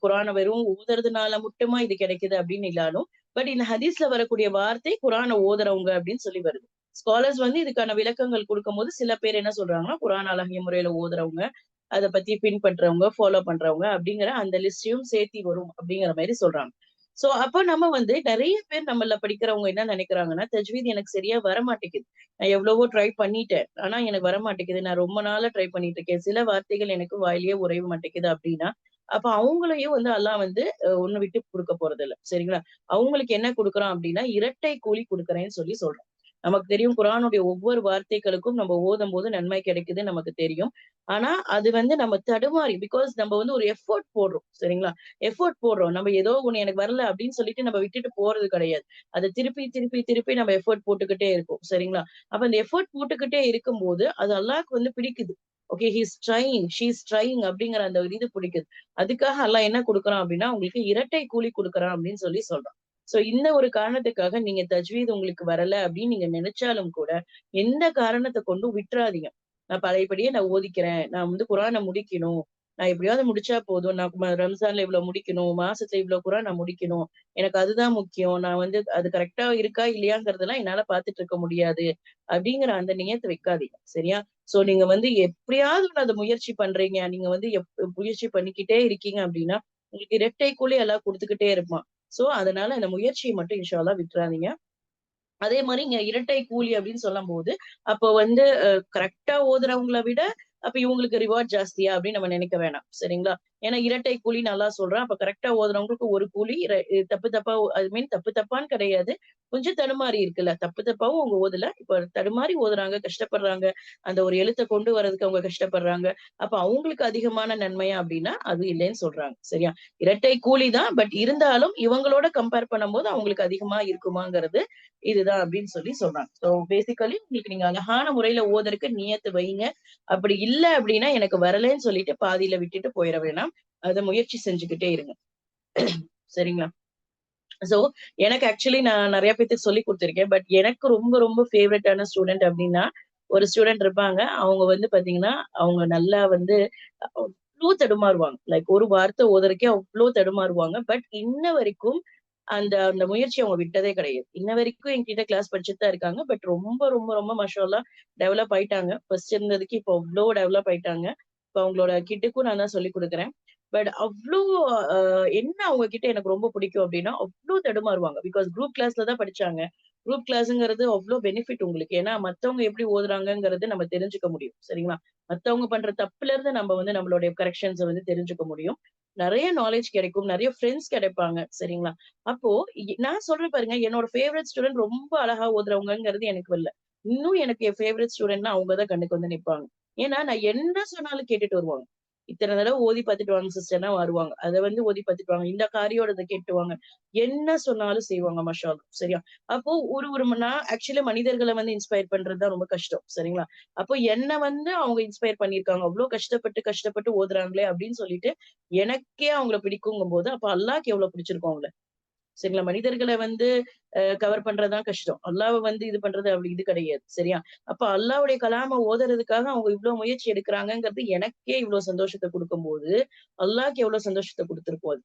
குர்ஆனை வெறும் ஓதுறதுனால மட்டுமா இது கிடைக்குது அப்படின்னு இல்லாலும், பட் இந்த ஹதீஸ்ல வரக்கூடிய வார்த்தை குர்ஆனை ஓதுறவங்க அப்படின்னு சொல்லி வருது. ஸ்காலர்ஸ் வந்து இதுக்கான விளக்கங்கள் கொடுக்கும் போது சில பேர் என்ன சொல்றாங்கன்னா குர்ஆன் அழகிய முறையில ஓதுறவங்க, அதை பத்தி பின்பற்றவங்க, ஃபாலோ பண்றவங்க அப்படிங்கிற அந்த லிஸ்டையும் சேர்த்தி வரும் அப்படிங்கிற மாதிரி சொல்றாங்க. சோ அப்போ நம்ம வந்து நிறைய பேர் நம்மள படிக்கிறவங்க என்ன நினைக்கிறாங்கன்னா தஜ்வீத் எனக்கு சரியா வர மாட்டேங்குது, நான் எவ்வளவோ ட்ரை பண்ணிட்டேன் ஆனா எனக்கு வர மாட்டேங்குது, நான் ரொம்ப நாளா ட்ரை பண்ணிட்டு இருக்கேன், சில வார்த்தைகள் எனக்கு வாயிலேயே உரைய மாட்டேங்குது அப்படின்னா அப்ப அவங்களையும் வந்து அல்லாஹ் வந்து ஒண்ணு விட்டு கொடுக்க போறது இல்ல, சரிங்களா? அவங்களுக்கு என்ன கொடுக்குறான் அப்படின்னா இரட்டை கூலி கொடுக்குறேன்னு சொல்லி சொல்றான். நமக்கு தெரியும் குர்ஆனுடைய ஒவ்வொரு வார்த்தைகளுக்கும் நம்ம ஓதும் போது நன்மை கிடைக்குது நமக்கு தெரியும். ஆனா அது வந்து நம்ம தடுமாறி பிகாஸ் நம்ம வந்து ஒரு எஃபோர்ட் போடுறோம் சரிங்களா? எஃபோர்ட் போடுறோம். நம்ம ஏதோ ஒண்ணு எனக்கு வரல அப்படின்னு சொல்லிட்டு நம்ம விட்டுட்டு போறது கிடையாது. அத திருப்பி திருப்பி திருப்பி நம்ம எஃபோர்ட் போட்டுக்கிட்டே இருக்கோம் சரிங்களா? அப்ப அந்த எஃபோர்ட் போட்டுக்கிட்டே இருக்கும்போது அது அல்லாஹ்க்கு வந்து பிடிக்குது. Okay he is trying, she is trying அப்படிங்கிற அந்த ஒரு இது பிடிக்குது. அதுக்காக அல்லாஹ் என்ன குடுக்குறான் அப்படின்னா, உங்களுக்கு இரட்டை கூலி குடுக்குறான் அப்படின்னு சொல்லி சொல்றான். சோ இந்த ஒரு காரணத்துக்காக நீங்க தஜ்வீத் உங்களுக்கு வரல அப்படின்னு நீங்க நினைச்சாலும் கூட, எந்த காரணத்த கொண்டும் விட்டுறாதீங்க. நான் பழையபடியே நான் ஓதிக்கிறேன். நான் வந்து குர்ஆன முடிக்கணும். நான் எப்படியாவது முடிச்சா போதும். நான் ரம்ஜான்ல இவ்வளவு முடிக்கணும். மாசத்துல இவ்வளவு குர்ஆன் நான் முடிக்கணும். எனக்கு அதுதான் முக்கியம். நான் வந்து அது கரெக்ட்டா இருக்கா இல்லையாங்கிறதெல்லாம் என்னால பார்த்துட்டு இருக்க முடியாது. அப்படிங்கிற அந்த நியத்த வைக்காதீங்க. சரியா? சோ நீங்க வந்து எப்படியாவது ஒண்ணு அத முயற்சி பண்றீங்க. நீங்க வந்து முயற்சி பண்ணிக்கிட்டே இருக்கீங்க அப்படின்னா, உங்களுக்கு இரட்டை கூலி எல்லாம் குடுத்துக்கிட்டே இருப்பான். சோ அதனால அந்த முயற்சிய மட்டும் இன்ஷா அல்லாஹ் விட்டுறாதீங்க. அதே மாரி இங்க இரட்டை கூலி அப்படின்னு சொல்லும்போது, அப்போ வந்து கரெக்ட்டா ஓதுறவங்கள விட, அப்ப இவங்களுக்கு ரிவார்ட் ஜாஸ்தியா அப்படின்னு நம்ம நினைக்க வேணாம். சரிங்களா? ஏன்னா இரட்டை கூலின்னு அல்லாஹ் சொல்றான். அப்ப கரெக்ட்டா ஓதுறவங்களுக்கு ஒரு கூலி, தப்பு தப்பா ஐ மீன் தப்பு தப்பான்னு கிடையாது. கொஞ்சம் தடுமாறி இருக்குல்ல. தப்பு தப்பாவும் அவங்க ஓதல. இப்ப தடுமாறி ஓதுறாங்க, கஷ்டப்படுறாங்க. அந்த ஒரு எழுத்த கொண்டு வரதுக்கு அவங்க கஷ்டப்படுறாங்க. அப்ப அவங்களுக்கு அதிகமான நன்மையா அப்படின்னா, அது இல்லைன்னு சொல்றாங்க. சரியா? இரட்டை கூலி தான். பட் இருந்தாலும் இவங்களோட கம்பேர் பண்ணும்போது அவங்களுக்கு அதிகமா இருக்குமாங்கிறது இதுதான் அப்படின்னு சொல்லி சொல்றாங்க. சோ பேசிக்கலி உங்களுக்கு நீங்க அழகான முறையில ஓதறக்கு நியத்து வைங்க. அப்படி இல்ல அப்படின்னா எனக்கு வரலைன்னு சொல்லிட்டு பாதியில விட்டுட்டு போயிற வேணாம். அத முயற்சி செஞ்சுக்கிட்டே இருங்க. சரிங்களா? சோ எனக்கு ஆக்சுவலி நான் நெறைய பேத்துக்கு சொல்லிக் குடுத்திருக்கேன். பட் எனக்கு ரொம்ப ரொம்ப ஃபேவரைட்டான ஸ்டூடண்ட் அப்படின்னா, ஒரு ஸ்டூடண்ட் இருப்பாங்க. அவங்க வந்து பாத்தீங்கன்னா, அவங்க நல்லா வந்து அவ்ளோ தடுமாறுவாங்க. லைக் ஒரு வார்த்தை ஓதுறதுக்கே அவ்ளோ தடுமாறுவாங்க. பட் இன்ன வரைக்கும் அந்த அந்த முயற்சிய அவங்க விட்டதே கிடையாது. இன்ன வரைக்கும் என்கிட்ட கிளாஸ் படிச்சுட்டு தான் இருக்காங்க. பட் ரொம்ப ரொம்ப ரொம்ப மாஷா அல்லாஹ் டெவலப் ஆயிட்டாங்க. ஃபர்ஸ்ட் இருந்ததுக்கு இப்போ அவ்ளோ டெவலப் ஆயிட்டாங்க. இப்ப அவங்களோட கிட்டுக்கும் நான் தான் சொல்லிக் குடுக்குறேன். பட் அவ்ளோ அ என்ன அவங்க கிட்ட எனக்கு ரொம்ப பிடிக்கும் அப்டின்னா, அவ்ளோ தடுமாறுவாங்க. பிகாஸ் குரூப் கிளாஸ்ல தான் படிச்சாங்க. குரூப் கிளாஸ்ங்கிறது அவ்ளோ பெனிஃபிட் உங்களுக்கு. ஏன்னா மத்தவங்க எப்படி ஓதுறாங்கங்கிறது நம்ம தெரிஞ்சுக்க முடியும். சரிங்களா? மத்தவங்க பண்ற தப்புல இருந்து நம்ம வந்து நம்மளுடைய கரெக்ஷன்ஸ வந்து தெரிஞ்சுக்க முடியும். நெறைய நாலேட்ஜ் கிடைக்கும். நெறைய ஃப்ரெண்ட்ஸ் கிடைப்பாங்க. சரிங்களா? அப்போ நான் சொல்றேன் பாருங்க, என்னோட ஃபேவரைட் ஸ்டூடண்ட் ரொம்ப அழகா ஓதுறவங்கங்கிறது எனக்கு இல்ல. இன்னும் எனக்கு என் ஃபேவரைட் ஸ்டூடண்ட்னா அவங்க தான் கண்ணுக்கு வந்து நிப்பாங்க. ஏன்னா, நான் என்ன சொன்னாலும் கேட்டுட்டு வருவாங்க. இத்தன தடவ ஓதி பார்த்துட்டு வாங்க சிஸ்டர்ன்னா வருவாங்க. அத வந்து ஓதி பார்த்துட்டு வாங்க. இந்த காரியோடத கேட்டுவாங்க. என்ன சொன்னாலும் செய்வாங்க மாஷா அல்லாஹ். சரியா? அப்போ ஒரு ஒரு நான் ஆக்சுவலி மனிதர்கள வந்து இன்ஸ்பயர் பண்றது தான் ரொம்ப கஷ்டம். சரிங்களா? அப்போ என்ன வந்து அவங்க இன்ஸ்பயர் பண்ணியிருக்காங்க. அவ்ளோ கஷ்டப்பட்டு கஷ்டப்பட்டு ஓதுறாங்களே அப்படின்னு சொல்லிட்டு, எனக்கே அவங்கள பிடிக்குங்கும்போது, அப்ப அல்லாஹ்க்கு எவ்வளவு பிடிச்சிருக்கும் அவங்கள. சரிங்களா? மனிதர்கள வந்து கவர் பண்றது தான் கஷ்டம். அல்லாஹ்வ வந்து இது பண்றது அப்படி இது கிடையாது. சரியா? அப்ப அல்லாஹ்வுடைய கலாம ஓதுறதுக்காக அவங்க இவ்ளோ முயற்சி எடுக்குறாங்கங்கிறது எனக்கே இவ்ளோ சந்தோஷத்த குடுக்கும்போது, அல்லாஹ்க்கு எவ்ளோ சந்தோஷத்த குடுத்திருக்கும் அது.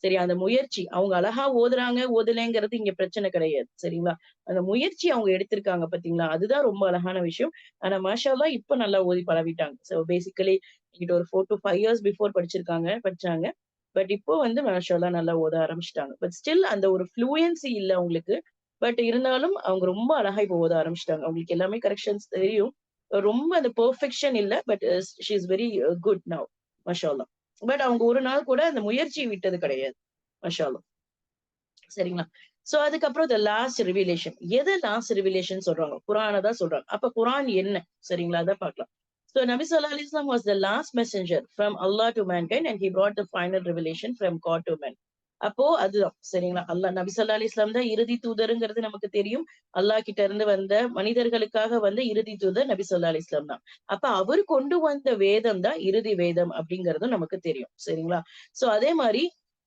சரியா? அந்த முயற்சி அவங்க அழகா ஓதுறாங்க, ஓதலைங்கிறது இங்க பிரச்சனை கிடையாது. சரிங்களா? அந்த முயற்சி அவங்க எடுத்திருக்காங்க பார்த்தீங்களா? அதுதான் ரொம்ப அழகான விஷயம். ஆனா மாஷா அல்லாஹ் இப்ப நல்லா ஓதி பழகிட்டாங்க. சோ பேசிக்கலி என்கிட்ட ஒரு 4 to 5 இயர்ஸ் பிஃபோர் படிச்சாங்க. பட் இப்போ வந்து மாஷா அல்லாஹ் நல்லா ஓத ஆரம்பிச்சுட்டாங்க. பட் ஸ்டில் அந்த ஒரு ஃப்ளூயன்சி இல்ல அவங்களுக்கு. பட் இருந்தாலும் அவங்க ரொம்ப அழகா இப்போ ஓத ஆரம்பிச்சுட்டாங்க. அவங்களுக்கு எல்லாமே கரெக்ஷன்ஸ் தெரியும். ரொம்ப அந்த பெர்ஃபெக்ஷன் இல்ல. But she is very good now. Masha Allah. But அவங்க ஒரு நாள் கூட அந்த முயற்சி விட்டது கிடையாது. மாஷா அல்லாஹ். சரிங்களா? சோ அதுக்கப்புறம் லாஸ்ட் ரிவிலேஷன். எது லாஸ்ட் ரிவிலேஷன் சொல்றாங்க? குர்ஆன தான் சொல்றாங்க. அப்ப குர்ஆன் என்ன? சரிங்களா? அத பார்க்கலாம். So Nabi Sallallahu Alaihi Wasallam was the last messenger from Allah to mankind and he brought the final revelation from God to man. அப்போ அதுதான் சரிங்களா? நபி ஸல்லல்லாஹு அலைஹி வஸல்லம் தான் இறுதி தூதர்ங்கிறது நமக்கு தெரியும். அல்லாஹ் கிட்ட இருந்து வந்த மனிதர்களுக்காக வந்த இறுதி தூதர் நபி ஸல்லல்லாஹு அலைஹி வஸல்லம் தான். அப்ப அவர் கொண்டு வந்த வேதம் தான் இறுதி வேதம் அப்படிங்கிறதும் நமக்கு தெரியும். சரிங்களா? சோ அதே மாரி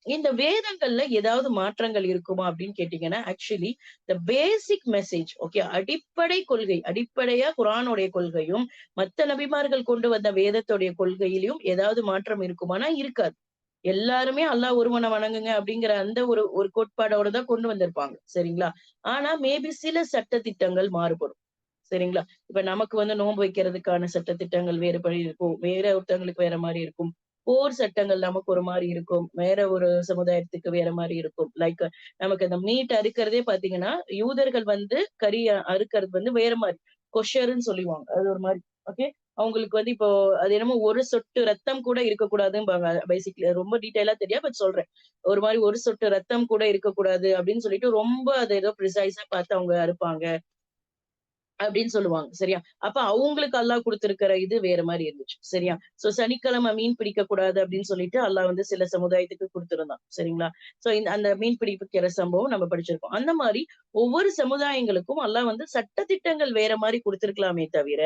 இந்த வேதங்கள்ல ஏதாவது மாற்றங்கள் இருக்குமா அப்படின்னு கேட்டீங்கன்னா, actually the basic message okay அடிப்படை கொள்கை, அடிப்படையா குர்ஆனுடைய கொள்கையும், மத்த நபிமார்கள் கொண்டு வந்த வேதத்துடைய கொள்கையிலும் ஏதாவது மாற்றம் இருக்குமானா இருக்காது. எல்லாருமே அல்லாஹ் ஒருவன வணங்குங்க அப்படிங்கிற அந்த ஒரு ஒரு கோட்பாடோட தான் கொண்டு வந்திருப்பாங்க. சரிங்களா? ஆனா மேபி சில சட்ட திட்டங்கள் மாறுபடும். சரிங்களா? இப்ப நமக்கு வந்து நோன்பு வைக்கிறதுக்கான சட்ட திட்டங்கள் வேறுபடி இருக்கும். வேற ஒருத்தவங்களுக்கு வேற மாரி இருக்கும். போர் சட்டங்கள் நமக்கு ஒரு மாரி இருக்கும். வேற ஒரு சமுதாயத்துக்கு வேற மாரி இருக்கும். லைக் நமக்கு அந்த மீட் அறுக்கிறதே பார்த்தீங்கன்னா, யூதர்கள் வந்து கறி அறுக்கிறது வந்து வேற மாரி. கொஷர்ன்னு சொல்லுவாங்க. அது ஒரு மாரி. ஓகே. அவங்களுக்கு வந்து இப்போ அது என்னமோ ஒரு சொட்டு ரத்தம் கூட இருக்கக்கூடாதும்பாங்க. பேசிக்கலி ரொம்ப டீட்டெயிலா தெரியாது. பட் சொல்றேன். ஒரு மாரி ஒரு சொட்டு ரத்தம் கூட இருக்கக்கூடாது அப்படின்னு சொல்லிட்டு ரொம்ப அத ஏதோ ப்ரிசைஸா பார்த்து அவங்க அறுப்பாங்க. அப்படின்னு சொல்லுவாங்க. சரியா? அப்ப அவங்களுக்கு அல்லாஹ் குடுத்திருக்கிற இது வேற மாரி இருந்துச்சு. சரியா? சோ சனிக்கிழமை மீன் பிடிக்கக் கூடாது அப்படின்னு சொல்லிட்டு அல்லாஹ் வந்து சில சமுதாயத்துக்கு குடுத்திருந்தான். சரிங்களா? சோ அந்த மீன் பிடிக்கிற சம்பவம் நம்ம படிச்சிருக்கோம். அந்த மாரி ஒவ்வொரு சமுதாயங்களுக்கும் அல்லாஹ் வந்து சட்டதிட்டங்கள் வேற மாரி குடுத்திருக்கலாமே தவிர,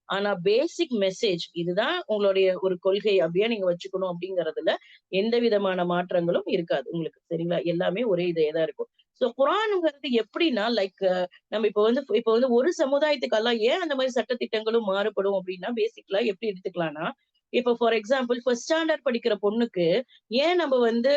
ஆனா பேசிக் மெசேஜ் இதுதான் உங்களுடைய ஒரு கொள்கை அப்படியே நீங்க வச்சுக்கணும் அப்படிங்கறதுல எந்த விதமான மாற்றங்களும் இருக்காது உங்களுக்கு. சரிங்களா? எல்லாமே ஒரே இதே தான் இருக்கும். சோ குர்ஆன்ங்கிறது எப்படின்னா லைக் நம்ம இப்ப வந்து ஒரு சமுதாயத்துக்கு அல்லாஹ் ஏன் அந்த மாரி சட்டதிட்டங்களும் மாறுபடும் அப்படின்னா, பேசிக்கலா எப்படி எடுத்துக்கலாம்னா, இப்ப ஃபார் எக்ஸாம்பிள் ஃபர்ஸ்ட் ஸ்டாண்டர்ட் படிக்கிற பொண்ணுக்கு ஏன் நம்ம வந்து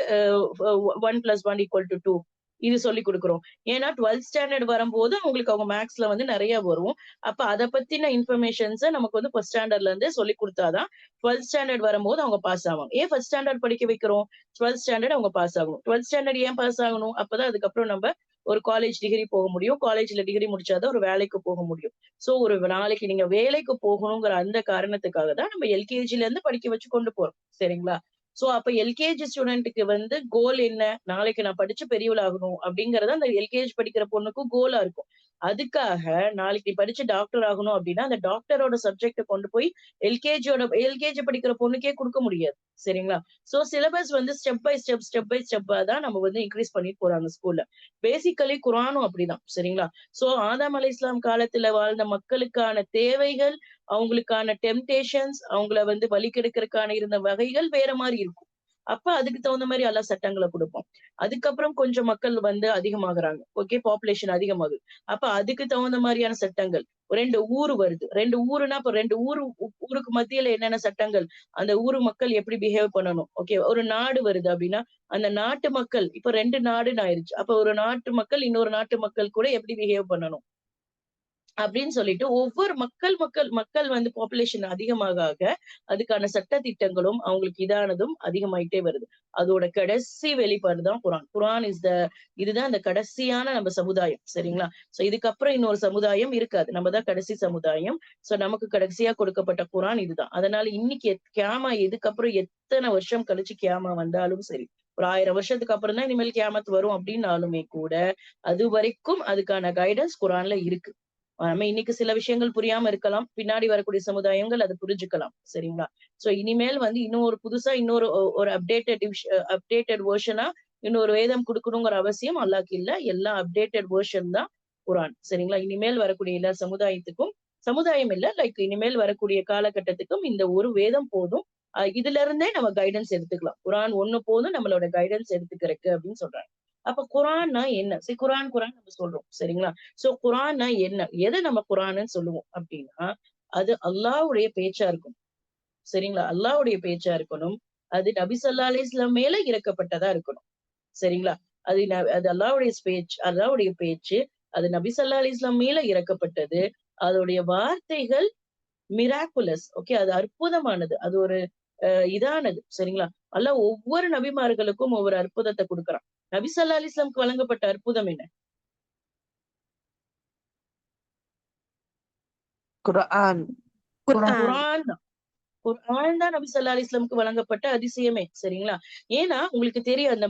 1+1 = 2 இது சொல்லிக் குடுக்குறோம். ஏன்னா 12th ஸ்டாண்டர்ட் வரும்போது அவங்களுக்கு அவங்க மேத்ஸ்ல வந்து நெறைய வரும். அப்ப அத பத்தின இன்ஃபர்மேஷன்ஸ நமக்கு வந்து ஃபர்ஸ்ட் ஸ்டாண்டர்ட்ல இருந்தே சொல்லிக் குடுத்தா தான் 12th ஸ்டாண்டர்ட் வரும்போது அவங்க பாஸ் ஆவாங்க. ஏன் ஃபர்ஸ்ட் ஸ்டாண்டர்ட் படிக்க வைக்கிறோம்? 12th ஸ்டாண்டர்ட் அவங்க பாஸ் ஆகணும். 12th ஸ்டாண்டர்ட் ஏன் பாஸ் ஆகணும்? அப்பதான் அதுக்கப்புறம் நம்ப ஒரு காலேஜ் டிகிரி போக முடியும். காலேஜ்ல டிகிரி முடிச்சாதான் ஒரு வேலைக்கு போக முடியும். சோ ஒரு நாளைக்கு நீங்க வேலைக்கு போகணுங்கிற அந்த காரணத்துக்காக தான் நம்ம எல்கேஜில இருந்து படிக்க வச்சு கொண்டு போறோம். சரிங்களா? சோ அப்ப எல்கேஜி ஸ்டூடெண்ட்க்கு வந்து கோல் என்ன? நாளைக்கு நான் படிச்சு பெரியவளாகணும் அப்படிங்கிறது அந்த எல்கேஜி படிக்கிற பொண்ணுக்கும் கோலா இருக்கும். அதுக்காக நாளைக்கு நீ படிச்சு டாக்டர் ஆகணும் அப்படின்னா, அந்த டாக்டரோட சப்ஜெக்ட்ட கொண்டு போய் எல்கேஜி படிக்கிற பொண்ணுக்கே குடுக்க முடியாது. சரிங்களா? சோ சிலபஸ் வந்து ஸ்டெப் பை ஸ்டெப்பா தான் நம்ம வந்து இன்கிரீஸ் பண்ணிட்டு போறாங்க ஸ்கூல்ல. பேசிக்கலி குர்ஆனும் அப்படிதான். சரிங்களா? சோ ஆதம் அலைஹிஸ்ஸலாம் காலத்துல வாழ்ந்த மக்களுக்கான தேவைகள், அவங்களுக்கான டெம்ப்டேஷன்ஸ், அவங்கள வந்து வழி கெடுக்கறதுக்கான இருந்த வகைகள் வேற மாரி இருக்கும். அப்ப அதுக்கு தகுந்த மாரி அல்லாஹ் சட்டங்கள குடுப்பான். அதுக்கப்புறம் கொஞ்சம் மக்கள் வந்து அதிகமாகுறாங்க. ஓகே பாப்புலேஷன் அதிகமாகுது. அப்ப அதுக்கு தகுந்த மாரியான சட்டங்கள். 2 ஊர் வருது. 2 ஊருன்னா அப்ப 2 ஊருக்கு மத்தியில என்னென்ன சட்டங்கள்? அந்த ஊர் மக்கள் எப்படி பிஹேவ் பண்ணணும்? ஓகே ஒரு நாடு வருது அப்படின்னா, அந்த நாட்டு மக்கள் இப்ப 2 நாடுன்னு ஆயிருச்சு. அப்ப ஒரு நாட்டு மக்கள் இன்னொரு நாட்டு மக்கள் கூட எப்படி பிஹேவ் பண்ணணும்? அப்படின்னு சொல்லிட்டு ஒவ்வொரு மக்கள் வந்து பாப்புலேஷன் அதுக்கான சட்ட திட்டங்களும் அவங்களுக்கு இதானதும் அதிகமாயிட்டே வருது. அதோட கடைசி வெளிப்பாடு தான் குர்ஆன். குர்ஆன் இதுதான் அந்த கடைசியான நம்ம சமுதாயம். சரிங்களா? சோ இதுக்கப்புறம் இன்னொரு சமுதாயம் இருக்காது. நம்ம தான் கடைசி சமுதாயம். சோ நமக்கு கடைசியா கொடுக்கப்பட்ட குர்ஆன் இதுதான். அதனால இன்னைக்கு கியாமா இதுக்கப்புறம் எத்தன வருஷம் கழிச்சு கியாமா வந்தாலும் சரி, ஒரு 1000 வருஷத்துக்கு அப்புறம் தான் இனிமேல் கியாமத் வரும் அப்படின்னாலுமே கூட, அதுவரைக்கும் அதுக்கான கைடன்ஸ் குர்ஆன்ல இருக்கு. நம்ம இன்னைக்கு சில விஷயங்கள் புரியாம இருக்கலாம். பின்னாடி வரக்கூடிய சமுதாயங்கள் அத புரிஞ்சுக்கலாம். சரிங்களா? சோ இனிமேல் வந்து இன்னும் ஒரு புதுசா இன்னொரு ஒரு அப்டேட்டட் வெர்ஷனா இன்னொரு வேதம் குடுக்கணுங்கிற அவசியம் அல்லாஹ்க்கு இல்ல. எல்லாம் அப்டேட்டட் வெர்ஷன் தான் குர்ஆன். சரிங்களா? இனிமேல் வரக்கூடிய எல்லா சமுதாயத்துக்கும் சமுதாயம் இல்ல லைக் இனிமேல் வரக்கூடிய காலகட்டத்துக்கும் இந்த ஒரு வேதம் போதும். இதுல இருந்தே நம்ம கைடன்ஸ் எடுத்துக்கலாம். குர்ஆன் 1 போதும் நம்மளோட கைடன்ஸ் எடுத்துக்கிறதுக்கு அப்படின்னு சொல்றாங்க. அப்ப குர்ஆன்னா என்ன? குர்ஆன் நம்ம சொல்றோம். சரிங்களா? சோ குர்ஆன்னா என்ன? எத நம்ம குர்ஆன்னு சொல்லுவோம் அப்டின்னா, அது அல்லாஹ்வுடைய பேச்சா இருக்கும். சரிங்களா? அல்லாஹ்வுடைய பேச்சா இருக்கணும். அது நபி ஸல்லல்லாஹு அலைஹி வஸல்லம் மேல இறக்கப்பட்டதா இருக்கணும். சரிங்களா? அது அல்லாஹ்வுடைய பேச்சு. அது நபி ஸல்லல்லாஹு அலைஹி வஸல்லம் மேல இறக்கப்பட்டது. அதோடைய வார்த்தைகள் மிராக்குலஸ். ஓகே. அது அற்புதமானது. அது ஒரு இதானது. சரிங்களா? அல்லாஹ் ஒவ்வொரு நபிமார்களுக்கும் ஒவ்வொரு அற்புதத்த குடுக்குறான். நபி ஸல்லல்லாஹு அலைஹி வஸல்லம்க்கு வழங்கப்பட்ட அற்புதம் என்ன? குர்ஆன். குர்ஆன். குர்ஆன் தான். குர்ஆன் தான் நபி ஸல்லல்லாஹு அலைஹி வஸல்லம்க்கு வழங்கப்பட்ட அதிசயமே. சரிங்களா? ஏன்னா, உங்களுக்கு தெரியும் அந்த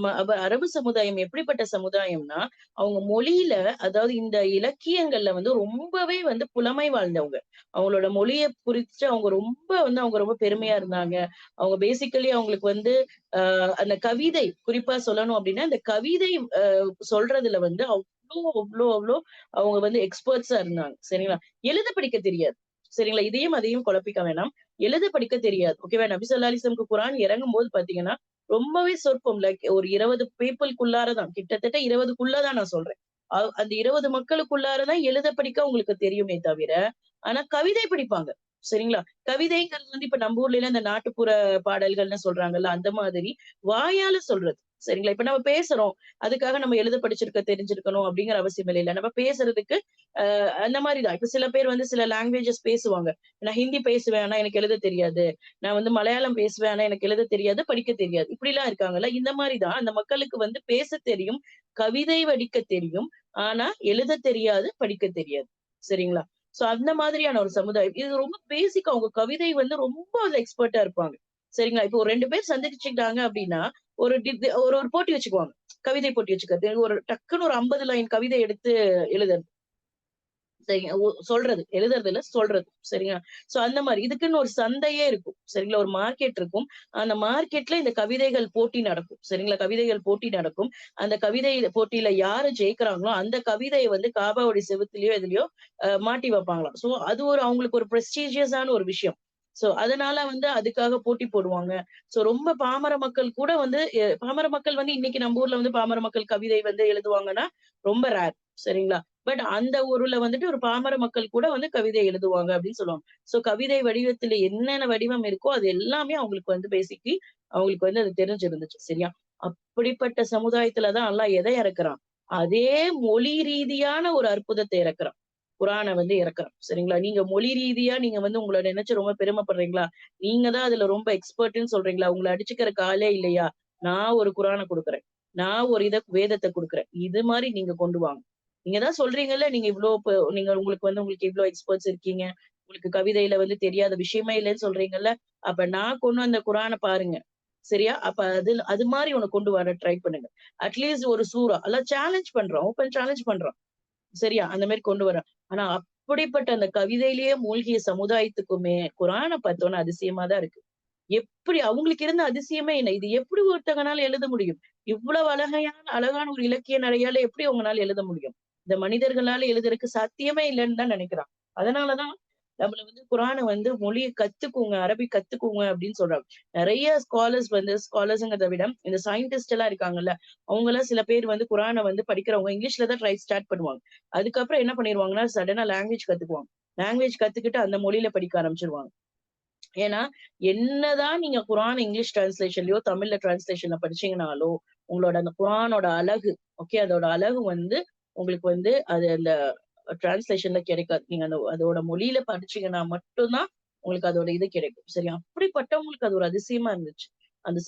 அரபு சமுதாயம் எப்படிப்பட்ட சமுதாயம்னா, அவங்க மொழியில அதாவது இந்த இலக்கியங்கள்ல வந்து ரொம்பவே வந்து புலமை வாழ்ந்தவங்க. அவங்களோட மொழிய குறிச்சு அவங்க ரொம்ப பெருமையா இருந்தாங்க. அவங்க பேசிக்கலி அவங்களுக்கு வந்து அந்த கவிதை குறிப்பா சொல்லணும் அப்படின்னா, அந்த கவிதை சொல்றதுல வந்து அவ்ளோ அவங்க வந்து எக்ஸ்பர்ட்ஸா இருந்தாங்க. சரிங்களா? எழுத படிக்க தெரியாது. சரிங்களா? இதையும் அதையும் குழப்பிக்க வேணாம். எழுத படிக்க தெரியாது. ஓகேவா? நபி ஸல்லல்லாஹு அலைஹி வஸல்லம் குர்ஆன் இறங்கும்போது பார்த்தீங்கன்னா, ரொம்பவே சொற்பம். லைக் ஒரு 20 பீப்பிள்குள்ளார தான். கிட்டத்தட்ட 20க்குள்ள தான் நான் சொல்றேன். அந்த 20 மக்களுக்குள்ளார தான் எழுத படிக்க அவங்களுக்கு தெரியுமே தவிர, ஆனா கவிதை படிப்பாங்க. சரிங்களா? கவிதைங்கிறது வந்து இப்ப நம்ம ஊர்ல எல்லாம் இந்த நாட்டுப்புற பாடல்கள்னு சொல்றாங்கல்ல, அந்த மாதிரி வாயால சொல்றது. சரிங்களா? இப்ப நம்ம பேசுறோம். அதுக்காக நம்ம எழுத படிச்சிருக்க தெரிஞ்சிருக்கணும் அப்படிங்கிற அவசியம் இல்ல. நம்ம பேசுறதுக்கு அந்த மாரி தான். இப்ப சில பேர் வந்து சில லாங்குவேஜஸ் பேசுவாங்க. நான் ஹிந்தி பேசுவேன். ஆனா எனக்கு எழுத தெரியாது. நான் வந்து மலையாளம் பேசுவேன். ஆனா எனக்கு எழுத தெரியாது, படிக்க தெரியாது. இப்படிலாம் இருக்காங்கல்ல. இந்த மாரி தான் அந்த மக்களுக்கு வந்து பேசத் தெரியும், கவிதை வடிக்க தெரியும். ஆனா எழுத தெரியாது, படிக்க தெரியாது. சரிங்களா? சோ அந்த மாதிரியான ஒரு சமுதாயம். இது ரொம்ப பேசிக்கா அவங்க கவிதை வந்து ரொம்ப அதுல எக்ஸ்பர்ட்டா இருப்பாங்க. சரிங்களா? இப்போ ஒரு 2 பேர் சந்திச்சுக்கிட்டாங்க அப்படின்னா, ஒரு ஒரு போட்டி வச்சுக்குவாங்க. கவிதை போட்டி வச்சுக்கிறது. ஒரு டக்குன்னு ஒரு 50 லைன் கவிதை எடுத்து எழுதுறது. சரிங்க. சொல்றது. எழுதுறது இல்ல, சொல்றது. சரிங்களா? சோ அந்த மாரி இதுக்குன்னு ஒரு சந்தையே இருக்கும். சரிங்களா? ஒரு மார்க்கெட் இருக்கும். அந்த மார்க்கெட்ல இந்த கவிதைகள் போட்டி நடக்கும். சரிங்களா? கவிதைகள் போட்டி நடக்கும். அந்த கவிதை போட்டியில யாரு ஜெயிக்கிறாங்களோ, அந்த கவிதைய வந்து காபாவுடைய செவுத்துலயோ, எதுலயோ மாட்டி வைப்பாங்களாம். சோ அது ஒரு அவங்களுக்கு ஒரு பிரஸ்டீஜியஸான ஒரு விஷயம். சோ அதனால வந்து அதுக்காக போட்டி போடுவாங்க. சோ ரொம்ப பாமர மக்கள் கூட வந்து பாமர மக்கள் வந்து இன்னைக்கு நம்ம ஊர்ல வந்து பாமர மக்கள் கவிதை வந்து எழுதுவாங்கன்னா, ரொம்ப ரேர். சரிங்களா? பட் அந்த ஊர்ல வந்துட்டு ஒரு பாமர மக்கள் கூட வந்து கவிதை எழுதுவாங்க அப்படின்னு சொல்லுவாங்க. சோ கவிதை வடிவத்துல என்னென்ன வடிவம் இருக்கோ அது எல்லாமே அவங்களுக்கு வந்து பேசிக்கலி அவங்களுக்கு வந்து அது தெரிஞ்சிருந்துச்சு. சரியா? அப்படிப்பட்ட சமுதாயத்துல தான் அல்லாஹ் எதை இறக்குறான்? அதே மொழி ரீதியான ஒரு அற்புதத்தை இறக்குறான். குரான வந்து இறக்குறான். சரிங்களா? நீங்க மொழி ரீதியா நீங்க வந்து உங்கள நினைச்சு ரொம்ப பெருமைப்படுறீங்களா? நீங்க தான் அதுல ரொம்ப எக்ஸ்பர்ட்ன்னு சொல்றீங்களா? உங்கள அடிச்சுக்கிறக்கு ஆளே இல்லையா? நான் ஒரு குரான குடுக்குறேன். நான் ஒரு வேதத்த குடுக்குறேன். இது மாரி நீங்க கொண்டு வாங்க. நீங்க தான் சொல்றீங்கல்ல, நீங்க இவ்ளோ நீங்க உங்களுக்கு இவ்ளோ எக்ஸ்பர்ட்ஸ் இருக்கீங்க. உங்களுக்கு கவிதையில வந்து தெரியாத விஷயமே இல்லன்னு சொல்றீங்கல்ல. அப்ப நான் கொண்டு வந்த குரான பாருங்க. சரியா? அப்ப அது மாரி ஒண்ணு கொண்டு வர ட்ரை பண்ணுங்க. அட்லீஸ்ட் ஒரு சூரா எல்லாம் சேலஞ்ச் பண்றோம். ஓப்பன் சேலஞ்ச் பண்றோம். சரியா? அந்த மாரி கொண்டு வரேன். ஆனா அப்படிப்பட்ட அந்த கவிதையிலேயே மூழ்கிய சமுதாயத்துக்குமே குரான பார்த்தோனே அதிசயமா தான் இருக்கு. எப்படி அவங்களுக்கு இருந்த அதிசயமே என்ன? இது எப்படி ஒருத்தங்கனால எழுத முடியும்? இவ்வளவு அழகான ஒரு இலக்கிய நடையால எப்படி அவங்கனால எழுத முடியும்? இந்த மனிதர்களால எழுதுறதுக்கு சாத்தியமே இல்லன்னு தான் நினைக்கிறான். அதனால தான் நம்மள வந்து குரான வந்து மொழிய கத்துக்கோங்க, அரபிக் கத்துக்கோங்க அப்படின்னு சொல்றாங்க. நெறைய ஸ்காலர்ஸ்ங்கிறத விட இந்த சயின்டிஸ்ட் எல்லாம் இருக்காங்கல்ல, அவங்கலாம் சில பேர் வந்து குரான வந்து படிக்கிறவங்க இங்கிலீஷ்ல தான் ஸ்டார்ட் பண்ணுவாங்க. அதுக்கப்புறம் என்ன பண்ணிருவாங்கன்னா, சடனா லாங்குவேஜ் கத்துக்குவாங்க. லாங்குவேஜ் கத்துக்கிட்டு அந்த மொழியில படிக்க ஆரம்பிச்சுருவாங்க. ஏன்னா, என்னதான் நீங்க குரான் இங்கிலீஷ் டிரான்ஸ்லேஷன்லயோ, தமிழ்ல டிரான்ஸ்லேஷன்ல படிச்சீங்கனாலும், உங்களோட அந்த குரானோட அழகு, ஓகே அதோட அழகு வந்து உங்களுக்கு வந்து அது அந்த டிரான்ஸ்லேஷன்ல கிடைக்காது. நீங்க அதோட மொழியில படிச்சீங்கன்னா மட்டும் தான் உங்களுக்கு அதோட இது கிடைக்கும். சரி அப்படிப்பட்டவங்களுக்கு அது ஒரு அதிசயமா இருந்துச்சு. அந்த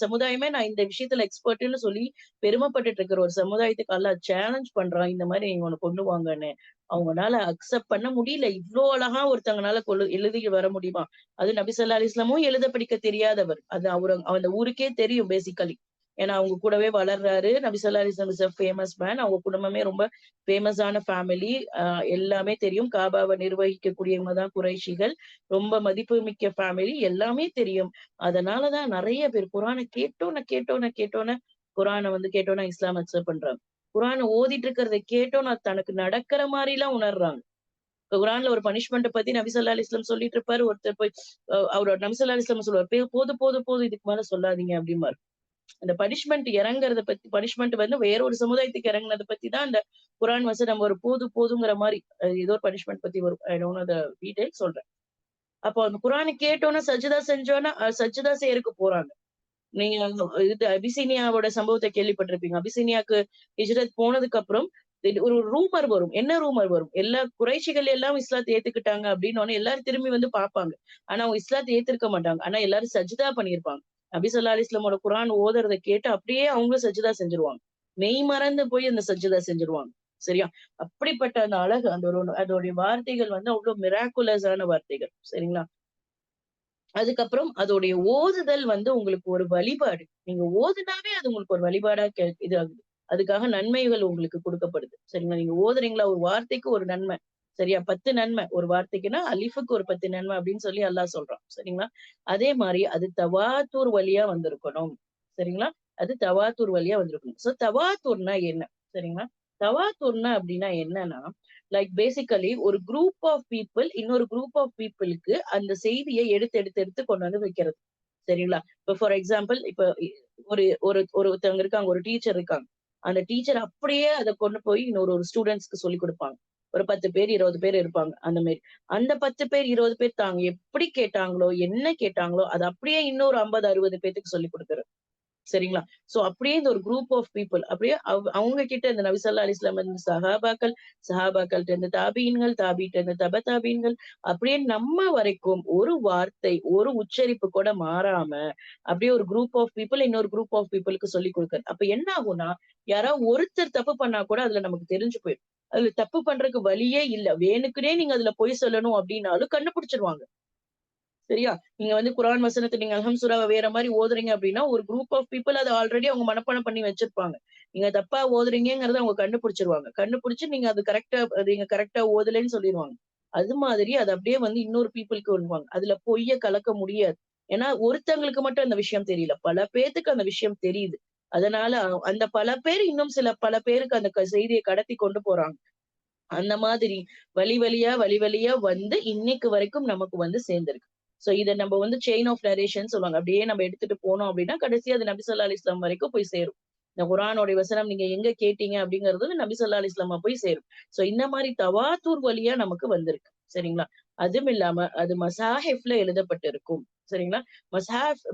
சமுதாயமே நான் இந்த விஷயத்துல எக்ஸ்பர்ட்ன்னு சொல்லி பெருமைப்பட்டுட்டு இருக்கிற ஒரு சமுதாயத்துக்கு அல்லாஹ் சேலஞ்ச் பண்றான். இந்த மாரி நீங்க ஒண்ணு கொண்டு வாங்கன்னு. அவங்கனால அக்செப்ட் பண்ண முடியல. இவ்ளோ அழகா ஒருத்தவங்கனால எழுதி வர முடியுமா? அது நபி ஸல்லல்லாஹு அலைஹி வஸல்லமும் எழுத படிக்க தெரியாதவர். அது அந்த ஊருக்கே தெரியும் பேசிக்கலி. ஏன்னா அவங்க கூடவே வளர்றாரு. நபி ஸல்லல்லாஹு அலைஹி வஸல்லம் இஸ் எ ஃபேமஸ் மேன். அவங்க குடும்பமே ரொம்ப ஃபேமஸான ஃபேமிலி. எல்லாமே தெரியும். காபாவ நிர்வகிக்கக்கூடியவங்க தான் குறைஷிகள். ரொம்ப மதிப்புமிக்க ஃபேமிலி. எல்லாமே தெரியும். அதனால தான் நெறைய பேர் குரான கேட்டோன குரான வந்து கேட்டோன இஸ்லாம் அக்செப்ட் பண்றாங்க. குரான ஓதிட்டு இருக்கிறத கேட்டோன தனக்கு நடக்கிற மாரிலாம் உணர்றாங்க. குரான்ல ஒரு பனிஷ்மென்ட்ட பத்தி நபி ஸல்லல்லாஹு அலைஹி வஸல்லம் சொல்லிட்டு இருப்பாரு. ஒருத்தர் போய் அவரோட நபி ஸல்லல்லாஹு அலைஹி வஸல்லம் சொல்லுவாரு, போதும் இதுக்கு மேல சொல்லாதீங்க" அப்படிம்பாரு. அந்த பனிஷ்மென்ட் வந்து வேற ஒரு சமுதாயத்துக்கு இறங்குனத பத்தி தான் அந்த குரான் வசனம் ஒரு போதுங்கிற மாரி ஏதோ ஒரு பனிஷ்மென்ட் பத்தி வரும். I don't know the detail சொல்றேன். அப்போ அந்த குரான கேட்டோனே சஜ்ஜதா செஞ்சோனே சஜ்ஜதா செய்யறக்கு போறாங்க. நீங்க இது அபிசீனியாவோட சம்பவத்த கேள்விப்பட்டிருப்பீங்க. அபிசீனியாக்கு ஹிஜ்ரத் போனதுக்கு அப்புறம் ஒரு ரூமர் வரும். என்ன ரூமர் வரும்? எல்லா குறைஷிகள் எல்லாம் இஸ்லாத்த ஏத்துக்கிட்டாங்க அப்டின்னோனே எல்லாரும் திரும்பி வந்து பார்ப்பாங்க. ஆனா அவங்க இஸ்லாத்த ஏத்திருக்க மாட்டாங்க. ஆனா எல்லாரும் சஜ்தா பண்ணியிருப்பாங்க. நபி ஸல்லல்லாஹு அலைஹி வஸல்லமோட குர்ஆன் ஓதுறத கேட்டு அப்படியே அவங்களும் சஜ்தா செஞ்சுருவாங்க. மெய் மறந்து போய் அந்த சஜ்தா செஞ்சுருவாங்க. சரியா? அப்படிப்பட்ட அந்த அழகு அதோடைய வார்த்தைகள் வந்து அவ்ளோ மிராக்குலஸான வார்த்தைகள். சரிங்களா? அதுக்கப்புறம் அதோடைய ஓதுதல் வந்து உங்களுக்கு ஒரு வழிபாடு. நீங்க ஓதுனாவே அது உங்களுக்கு ஒரு வழிபாடா இது ஆகுது. அதுக்காக நன்மைகள் உங்களுக்கு குடுக்கப்படுது. சரிங்களா? நீங்க ஓதுறீங்களா ஒரு வார்த்தைக்கு ஒரு நன்மை. சரியா? 10 நன்மை. ஒரு வார்த்தைக்குன்னா அலிஃப்க்கு ஒரு 10 நன்மை அப்படின்னு சொல்லி அல்லாஹ் சொல்றான். சரிங்களா? அதே மாரி அது தவாத்தூர் வழியா வந்திருக்கணும். சரிங்களா? அது தவாத்தூர் வழியா வந்திருக்கணும். சோ தவாத்தூர்னா என்ன? சரிங்களா? தவாத்தூர்னா அப்படின்னா என்னன்னா, லைக் பேசிக்கலி ஒரு குரூப் ஆஃப் பீப்பிள் இன்னொரு குரூப் ஆஃப் பீப்பிள்க்கு அந்த செய்திய எடுத்து கொண்டு வந்து வைக்கிறது. சரிங்களா? இப்ப ஃபார் எக்ஸாம்பிள் இப்ப ஒருத்தவங்க இருக்காங்க. ஒரு டீச்சர் இருக்காங்க. அந்த டீச்சர் அப்படியே அத கொண்டு போய் ஒரு ஸ்டூடண்ட்ஸ்க்கு சொல்லிக் குடுப்பாங்க. ஒரு 10 பேர், 20 பேர் இருப்பாங்க. அந்த மாரி. அந்த 10 பேர், 20 பேர் தாங்க எப்படி கேட்டாங்களோ, என்ன கேட்டாங்களோ, அத அப்படியே இன்னொரு 50, 60 பேத்துக்கு சொல்லிக் குடுக்குறது. சரிங்களா? சோ அப்படியே இந்த ஒரு குரூப் ஆஃப் பீப்பிள் அப்படியே அவங்க கிட்ட இந்த நபி ஸல்லல்லாஹு அலைஹி வஸல்லம் இருந்த சஹாபாக்கள், சஹாபாக்கள்ட்ட இருந்து தாபீன்கள், தாபீட்ட இருந்து தப தாபீன்கள் அப்படியே நம்ம வரைக்கும் ஒரு வார்த்தை, ஒரு உச்சரிப்பு கூட மாறாம அப்படியே ஒரு குரூப் ஆஃப் பீப்பிள் இன்னொரு குரூப் ஆஃப் பீப்பிள்க்கு சொல்லிக் குடுக்குறது. அப்ப என்ன ஆகும்னா, யாராவது ஒருத்தர் தப்பு பண்ணா கூட அதுல நமக்கு தெரிஞ்சு போயிரும். அதுல தப்பு பண்றதுக்கு வழியே இல்ல. வேணுக்குன்னே நீங்க அதுல பொய் சொல்லணும் அப்படின்னாலும் கண்டுபிடிச்சுருவாங்க. சரியா? நீங்க வந்து குர்ஆன் வசனத்தை நீங்க அல்ஹம் சூராவை வேற மாதிரி ஓதுறீங்க அப்படின்னா ஒரு குரூப் ஆஃப் பீப்புள் அதை ஆல்ரெடி அவங்க மனப்பாடம் பண்ணி வச்சிருப்பாங்க. நீங்க தப்பா ஓதுறீங்கிறத அவங்க கண்டுபிடிச்சிருவாங்க. கண்டுபிடிச்சு நீங்க கரெக்டா ஓதலைன்னு சொல்லிடுவாங்க. அது மாதிரி அது அப்படியே வந்து இன்னொரு பீப்புளுக்கு வருவாங்க. அதுல பொய்ய கலக்க முடியாது. ஏன்னா ஒருத்தங்களுக்கு மட்டும் அந்த விஷயம் தெரியல. பல பேத்துக்கு அந்த விஷயம் தெரியுது. அதனால அந்த பல பேர் இன்னும் பல பேருக்கு அந்த செய்தியை கடத்தி கொண்டு போறாங்க. அந்த மாதிரி வழி வழியா வந்து இன்னைக்கு வரைக்கும் நமக்கு வந்து சேர்ந்திருக்கு. சோ இத நம்ம வந்து செயின் ஆஃப் நரேஷன் சொல்லுவாங்க. அப்படியே நம்ம எடுத்துட்டு போனோம் அப்படின்னா கடைசியா அது நபி ஸல்லல்லாஹு அலைஹி வஸல்லம் வரைக்கும் போய் சேரும். இந்த குர்ஆனோட வசனம் நீங்க எங்க கேட்டீங்க அப்படிங்கிறது நபி ஸல்லல்லாஹு அலைஹி வஸல்லம் போய் சேரும். சோ இந்த மாதிரி தவாத்தூர் வழியா நமக்கு வந்திருக்கு. சரிங்களா? அதுவும் இல்லாம அது மசாஹிஃப்ல எழுதப்பட்டிருக்கும். சரிங்களா?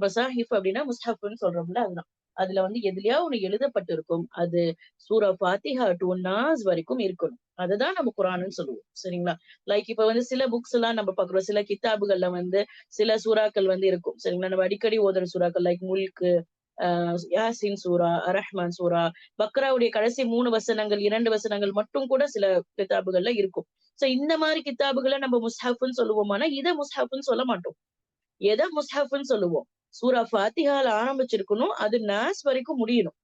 மசாஹிஃப் அப்படின்னா முஸ்ஹப்ன்னு சொல்றோம்ல அதுதான். அதுல வந்து எதுலயா ஒண்ணு எழுதப்பட்டிருக்கும். அது சூரா ஃபாத்திஹா டு நாஸ் வரைக்கும் இருக்கணும். அததான் நம்ம குர்ஆன்னு சொல்லுவோம். சரிங்களா? லைக் இப்ப வந்து சில புக்ஸ் எல்லாம் நம்ம பார்க்கிறோம். சில கித்தாபுகள்ல வந்து சில சூறாக்கள் வந்து இருக்கும். சரிங்களா? நம்ம அடிக்கடி ஓதுற சூறாக்கள் லைக் முல்க், யாசின் சூரா, ரஹ்மான் சூரா, பக்ராவுடைய கடைசி 3 வசனங்கள், 2 வசனங்கள் மட்டும் கூட சில கித்தாபுகள்ல இருக்கும். சோ இந்த மாதிரி கித்தாபுகளை நம்ம முஸ்ஹப்ன்னு சொல்லுவோமானா, இத முஸ்ஹப்ன்னு சொல்ல மாட்டோம். எதை முஸ்ஹப்ன்னு சொல்லுவோம்? சூரா ஃபாத்திஹால ஆரம்பிச்சிருக்கணும். அது நாஸ் வரைக்கும் முடியணும்.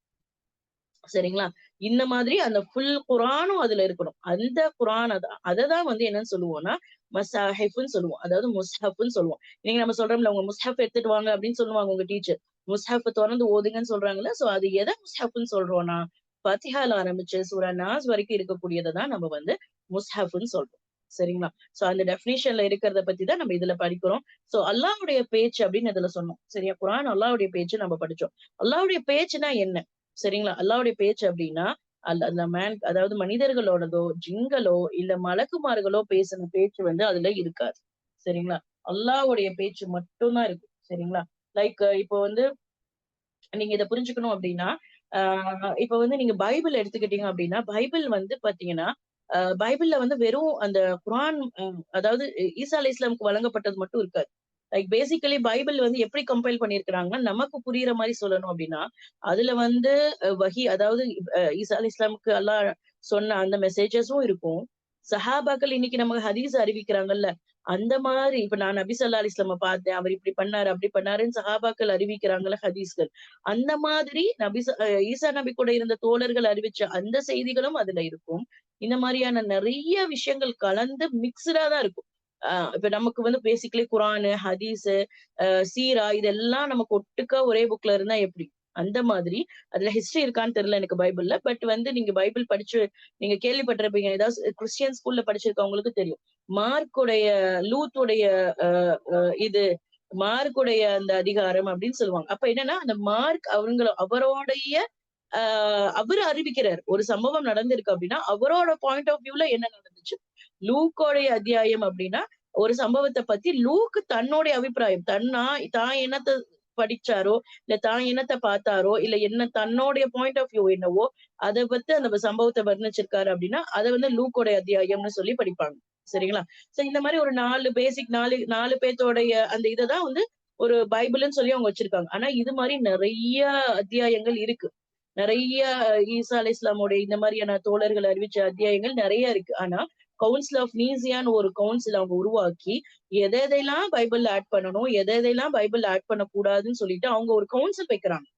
சரிங்களா? இந்த மாதிரி அந்த ஃபுல் குர்ஆனும் அதுல இருக்கணும். அந்த குர்ஆன் அததான் வந்து என்னன்னு சொல்லுவோம்னா, மசாஹிஃப்ன்னு சொல்லுவோம். அதாவது முஸ்ஹப்ன்னு சொல்லுவோம். இன்னைக்கு நம்ம சொல்றோம்ல, உங்க முஸ்ஹப் எடுத்துட்டு வாங்க அப்படின்னு சொல்லுவாங்க உங்க டீச்சர். முஸ்ஹப் தொறந்து ஓதுங்கன்னு சொல்றாங்கல்ல. சோ அது எதை முஸ்ஹப்ன்னு சொல்றோம்னா, ஃபாத்திஹால ஆரம்பிச்சு சூரா நாஸ் வரைக்கும் இருக்கக்கூடியதை தான் நம்ம வந்து முஸ்ஹப்ன்னு சொல்றோம். சரிங்களா? சோ அந்த டெஃபினிஷன்ல இருக்கிறத பத்தி தான் நம்ம இதுல படிக்கிறோம். சோ அல்லாஹ்வுடைய பேச்சு அப்படின்னு இதுல சொன்னோம். சரியா? குர்ஆன் அல்லாஹ்வுடைய பேச்சு நம்ம படிச்சோம். அல்லாஹ்வுடைய பேச்சுனா என்ன? சரிங்களா? அல்லாஹ்வுடைய பேச்சு அப்படின்னா, அந்த அதாவது மனிதர்களோடதோ, ஜின்களோ, இல்ல மலக்குமார்களோ பேசின பேச்சு வந்து அதுல இருக்காது. சரிங்களா? அல்லாஹ்வுடைய பேச்சு மட்டும் தான் இருக்கும். சரிங்களா? லைக் இப்போ வந்து நீங்க இத புரிஞ்சுக்கணும் அப்படின்னா, ஆ இப்ப வந்து நீங்க பைபிள் எடுத்துக்கிட்டீங்க அப்படின்னா, பைபிள் வந்து பாத்தீங்கன்னா, பைபிள்ல வந்து வெறும் அந்த குர்ஆன் அதாவது ஈசா அலைஹிஸ்ஸலாமுக்கு வழங்கப்பட்டது மட்டும் இருக்காது. லைக் பேசிக்கலி பைபிள் வந்து எப்படி கம்பைல் பண்ணியிருக்கிறாங்கன்னா, நமக்கு புரியிற மாரி சொல்லணும் அப்படின்னா, அதுல வந்து வஹி அதாவது ஈசா அலைஹிஸ்ஸலாமுக்கு அல்லாஹ் சொன்ன அந்த மெசேஜஸும் இருக்கும். சஹாபாக்கள் இன்னைக்கு நமக்கு ஹதீஸ் அறிவிக்கிறாங்கல்ல, அந்த மாதிரி இப்ப நான் நபி ஸல்லல்லாஹு அலைஹி வஸல்லம் பார்த்தேன். அவர் இப்படி பண்ணாரு, அப்படி பண்ணாருன்னு சஹாபாக்கள் அறிவிக்கிறாங்கல்ல ஹதீஸ்கள். அந்த மாதிரி ஈசா நபி கூட இருந்த தோழர்கள் அறிவிச்ச அந்த செய்திகளும் அதுல இருக்கும். இந்த மாதிரியான நிறைய விஷயங்கள் கலந்து மிக்ஸ்டா தான் இருக்கும். இப்ப நமக்கு வந்து பேசிக்கலி குர்ஆனு, ஹதீஸு, சீரா இதெல்லாம் நமக்கு ஒட்டுக்கா ஒரே புக்ல இருந்தா எப்படி? அந்த மாதிரி அதுல ஹிஸ்டரி இருக்கான்னு தெரியல எனக்கு பைபிள்ல. பட் வந்து நீங்க பைபிள் படிச்சு நீங்க கேள்விப்பட்டிருப்பீங்க. ஏதாவது கிறிஸ்டியன் ஸ்கூல்ல படிச்சிருக்கவங்களுக்கு தெரியும். மார்க்குடைய லூத்துடைய அ அ இது மார்க்குடைய அந்த அதிகாரம் அப்படின்னு சொல்லுவாங்க. அப்ப என்னன்னா, அந்த மார்க் அவரோடைய அவரு அறிவிக்கிறார். ஒரு சம்பவம் நடந்திருக்கு அப்படின்னா, அவரோட பாயிண்ட் ஆஃப் வியூல என்ன நடந்துச்சு? லூக்கோடைய அத்தியாயம் அப்படின்னா, ஒரு சம்பவத்த பத்தி லூக் தன்னுடைய அபிப்பிராயம். தான் என்னத்த படிச்சாரோ, இல்ல தான் என்னத்த பார்த்தாரோ, இல்ல என்ன தன்னுடைய பாயிண்ட் ஆஃப் வியூ என்னவோ, அத பத்தி அந்த சம்பவத்த வர்ணிச்சிருக்காரு அப்படின்னா, அத வந்து லூக்கோடைய அத்தியாயம்னு சொல்லி படிப்பாங்க. சரிங்களா? சோ இந்த மாரி ஒரு 4 பேசிக் 4 பேத்தோடைய அந்த இததான் வந்து ஒரு பைபிள்ன்னு சொல்லி அவங்க வச்சிருக்காங்க. ஆனா இது மாரி நெறைய அத்தியாயங்கள் இருக்கு. நெறைய ஈசா அலைஹிஸ்ஸலாமுடைய இந்த மாதிரியான தோழர்கள் அறிவிச்ச அத்தியாயங்கள் நெறைய இருக்கு. ஆனா, கவுன்சில் ஆஃப் நீசியான்னு ஒரு கவுன்சில் அவங்க உருவாக்கி, எதெல்லாம் பைபிள்ல ஆட் பண்ணணும், எதெல்லாம் பைபிள்ல ஆட் பண்ணக்கூடாதுன்னு சொல்லிட்டு அவங்க ஒரு கவுன்சில் வைக்கிறாங்க.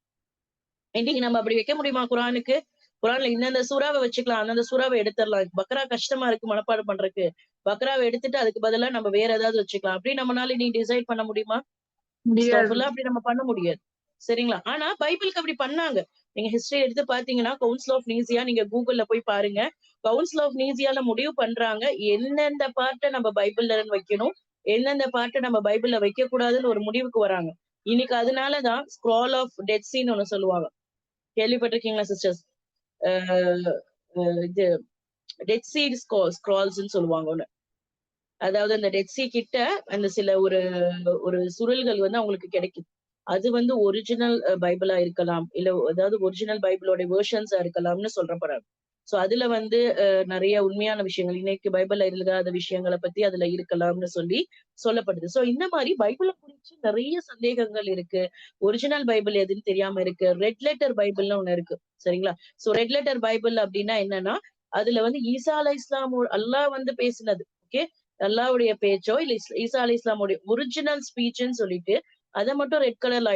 இன்னைக்கு நம்ம அப்படி வைக்க முடியுமா குர்ஆனுக்கு? குர்ஆன்ல இந்தந்த சூறாவ வச்சுக்கலாம். அந்தந்த சூறாவ எடுத்துறலாம். பக்ரா கஷ்டமா இருக்கு மனப்பாடம் பண்றதுக்கு. பக்ராவ எடுத்துட்டு அதுக்கு பதிலா நம்ம வேற ஏதாவது வச்சுக்கலாம். அப்படி நம்மனால இன்னைக்கு டிசைட் பண்ண முடியுமா? முடியாது. அஸ்தக்ஃபிருல்லாஹ் அப்படி நம்ம பண்ண முடியாது. சரிங்களா? ஆனா பைபிளுக்கு அப்படி பண்ணாங்க. நீங்க ஹிஸ்டரி எடுத்து பார்த்தீங்கன்னா, கவுன்சில் ஆஃப் நீசியா நீங்க கூகுள்ல போய் பாருங்க. கவுன்சில் ஆஃப் நீசியால முடிவு பண்றாங்க. எந்தெந்த பார்ட்ட நம்ம பைபிள்ல வைக்கணும், எந்தெந்த பார்ட்ட நம்ம பைபிள்ல வைக்கக்கூடாதுன்னு ஒரு முடிவுக்கு வராங்க. இன்னைக்கு அதனால தான் ஸ்க்ரால் ஆஃப் டெட் சீன்னு ஒண்ணு சொல்லுவாங்க. கேள்விப்பட்டிருக்கீங்களா சிஸ்டர்ஸ்? அ அ இது டெட் சீ ஸ்க்ரால்ஸ்ன்னு சொல்லுவாங்க ஒண்ணு. அதாவது அந்த டெட் சீ கிட்ட அந்த சில ஒரு ஒரு சுருள்கள் வந்து அவங்களுக்கு கிடைக்குது. அது வந்து ஒரிஜினல் பைபிளா இருக்கலாம். இல்ல அதாவது ஒரிஜினல் பைபிளோட வெர்ஷன்ஸா இருக்கலாம்னு சொல்லப்படுறாங்க. சோ அதுல வந்து நெறைய உண்மையான விஷயங்கள், இன்னைக்கு பைபிள்ல இல்லாத விஷயங்கள பத்தி அதுல இருக்கலாம்னு சொல்லி சொல்லப்படுது. சோ இந்த மாரி பைபிள குறிச்சு நெறைய சந்தேகங்கள் இருக்கு. ஒரிஜினல் பைபிள் எதுன்னு தெரியாம இருக்கு. ரெட் லெட்டர் பைபிள்னு ஒண்ணு இருக்கு. சரிங்களா? சோ ரெட் லெட்டர் பைபிள் அப்டின்னா என்னன்னா, அதுல வந்து ஈசா அலைஹிஸ்ஸலாம் அல்லாஹ் வந்து பேசினது. ஓகே. அல்லாவுடைய பேச்சோ இல்ல ஈசா அலி இஸ்லாமுடைய ஒரிஜினல் ஸ்பீச்ன்னு சொல்லிட்டு அதை மட்டும் ரெட் கலர்ல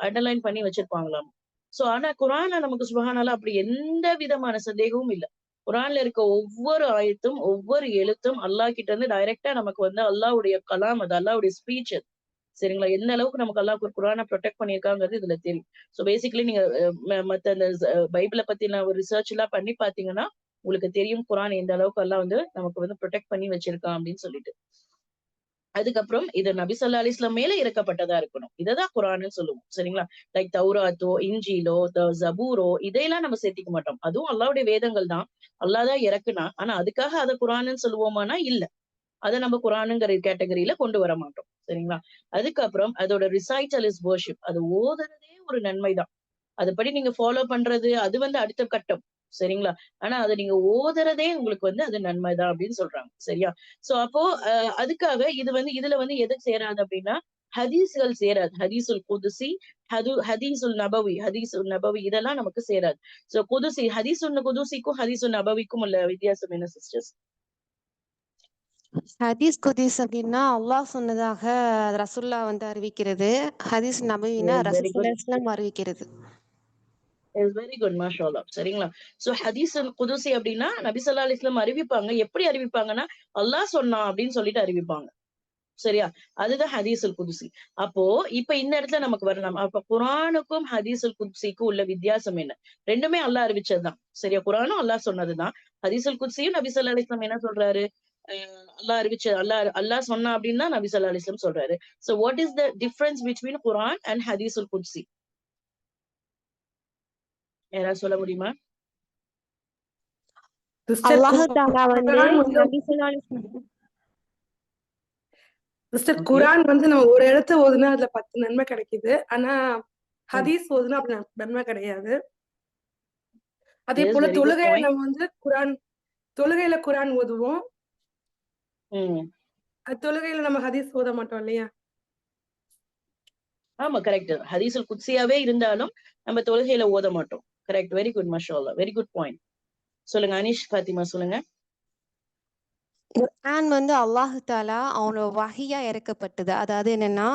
அண்டர்லைன் பண்ணி வச்சிருப்பாங்களாம். சோ ஆனா குரான்ல நமக்கு சுபஹானல்லாஹ் அப்படி எந்த விதமான சந்தேகமும் இல்ல. குரான்ல இருக்க ஒவ்வொரு ஆயத்தும் ஒவ்வொரு எழுத்தும் அல்லாஹ் கிட்ட இருந்து டைரக்டா நமக்கு வந்து அல்லாவுடைய கலாம், அது அல்லாவுடைய ஸ்பீச். சரிங்களா? எந்த அளவுக்கு நமக்கு அல்லாஹ் குர்ஆன ப்ரொடெக்ட் பண்ணியிருக்காங்கிறது இதுல தெரியும். சோ பேசிக்கலி நீங்க மத்த அந்த பைபிள பத்தின ஒரு ரிசர்ச் எல்லாம் பண்ணி பாத்தீங்கன்னா உங்களுக்கு தெரியும் குர்ஆன் எந்த அளவுக்கு அல்லாஹ் வந்து நமக்கு வந்து ப்ரொடெக்ட் பண்ணி வச்சிருக்கான் அப்படின்னு சொல்லிட்டு. அதுக்கப்புறம் இது நபி ஸல்லல்லாஹு அலைஹி வஸல்லம் மேல இறக்கப்பட்டதா இருக்கணும். இததான் குர்ஆன்னு சொல்லுவோம். சரிங்களா? லைக் தௌராத்தோ, இன்ஜீலோ, ஜபூரோ இதையெல்லாம் நம்ம சேர்த்திக்க மாட்டோம். அதுவும் அல்லாஹ்வுடைய வேதங்கள் தான். அல்லாஹ் தான் இறக்குனா. ஆனா அதுக்காக அதை குர்ஆன்னு சொல்லுவோமானா இல்ல. அதை நம்ம குர்ஆனுங்கிற கேட்டகரியில கொண்டு வர மாட்டோம். சரிங்களா? அதுக்கப்புறம் அதோட ரிசைட்டல் இஸ் வர்ஷிப். அது ஓதுறதே ஒரு நன்மைதான். அதுபடி நீங்க ஃபாலோ பண்றது அது வந்து அடுத்த கட்டம். சரிங்களா? ஆனா அதை நீங்க ஓதுறதே உங்களுக்கு வந்து அது நன்மைதான் அப்படின்னு சொல்றாங்க. சரியா? சோ அப்போ அதுக்காக இது வந்து இதுல வந்து எது சேராது அப்படின்னா ஹதீஸ்கள் சேராது. ஹதீசுல் குதுசி, ஹதீசுல் நபவி இதெல்லாம் நமக்கு சேராது. சோ குதுசி ஹதீசுல் குதுசிக்கும் ஹதீசுல் நபவிக்கும் உள்ள வித்தியாசம் என்ன சிஸ்டர்ஸ்? ஹதீஸ் குதீஸ் அப்படின்னா அல்லாஹ் சொன்னதாக ரசூல்லா வந்து அறிவிக்கிறது. ஹதீஸ் நபவினா வெரி குட். ரசூலுல்லாஹ் அறிவிக்கிறது. வெரி குட் மாஷாஅல்லாஹ். சரிங்களா? சோ ஹதீஸுல் குதுசி அப்படின்னா நபி ஸல்லல்லாஹு அலைஹி வஸல்லம் அறிவிப்பாங்க. எப்படி அறிவிப்பாங்கன்னா அல்லாஹ் சொன்னான் அப்படின்னு சொல்லிட்டு அறிவிப்பாங்க. சரியா? அதுதான் ஹதீஸுல் குதுசி. அப்போ இப்ப இந்த இடத்துல நமக்கு வரலாம். அப்ப குர்ஆனுக்கும் ஹதீஸுல் குத்ஸிக்கும் உள்ள வித்தியாசம் என்ன? ரெண்டுமே அல்லாஹ் அறிவிச்சதுதான். சரியா? குர்ஆனும் அல்லாஹ் சொன்னதுதான். ஹதீஸுல் குத்ஸியும் நபி ஸல்லல்லாஹு அலைஹி வஸல்லம் என்ன சொல்றாரு? அல்லாஹ் அல்லாஹ் சொன்னா அப்படின்னு தான் நபி ஸல்லல்லாஹு அலைஹி வஸல்லம் சொல்றாரு. So what is the difference between Quran and ஹதீஸுல் குத்ஸி? யாராவது சொல்ல முடியுமா? சிஸ்டர் அல்லாஹ் தஆலா வந்து குர்ஆன் வந்து நபி ஸல்லல்லாஹு அலைஹி வஸல்லம் சிஸ்டர் ஓகே. குர்ஆன் வந்து நம்ம ஒரு இடத்த ஓதுனா அதுல 10 நன்மை கிடைக்குது. ஆனா ம். ஹதீஸ் ஓதுனா அப்படி நன்மை கிடையாது. அதே எஸ் போல வெரி குட் தொழுகையில பாயிண்ட். நம்ம வந்து தொழுகையில குர்ஆன் ஓதுவோம். ம். தொழுகையில நம்ம ஹதீஸ் ஓத மாட்டோம் இல்லையா? ஆமா கரெக்ட். ஹதீஸுல் குத்ஸியாவே இருந்தாலும் நம்ம தொழுகையில ஓத மாட்டோம். கரெக்ட். வெரி குட் மாஷாஅல்லாஹ். Very good point. சொல்லுங்க அனீஷ் ஃபாத்திமா சொல்லுங்க. குர்ஆன் வந்து அல்லாஹ் தஆலா அவனோட வஹியா இறக்கப்பட்டது. அதாவது என்னன்னா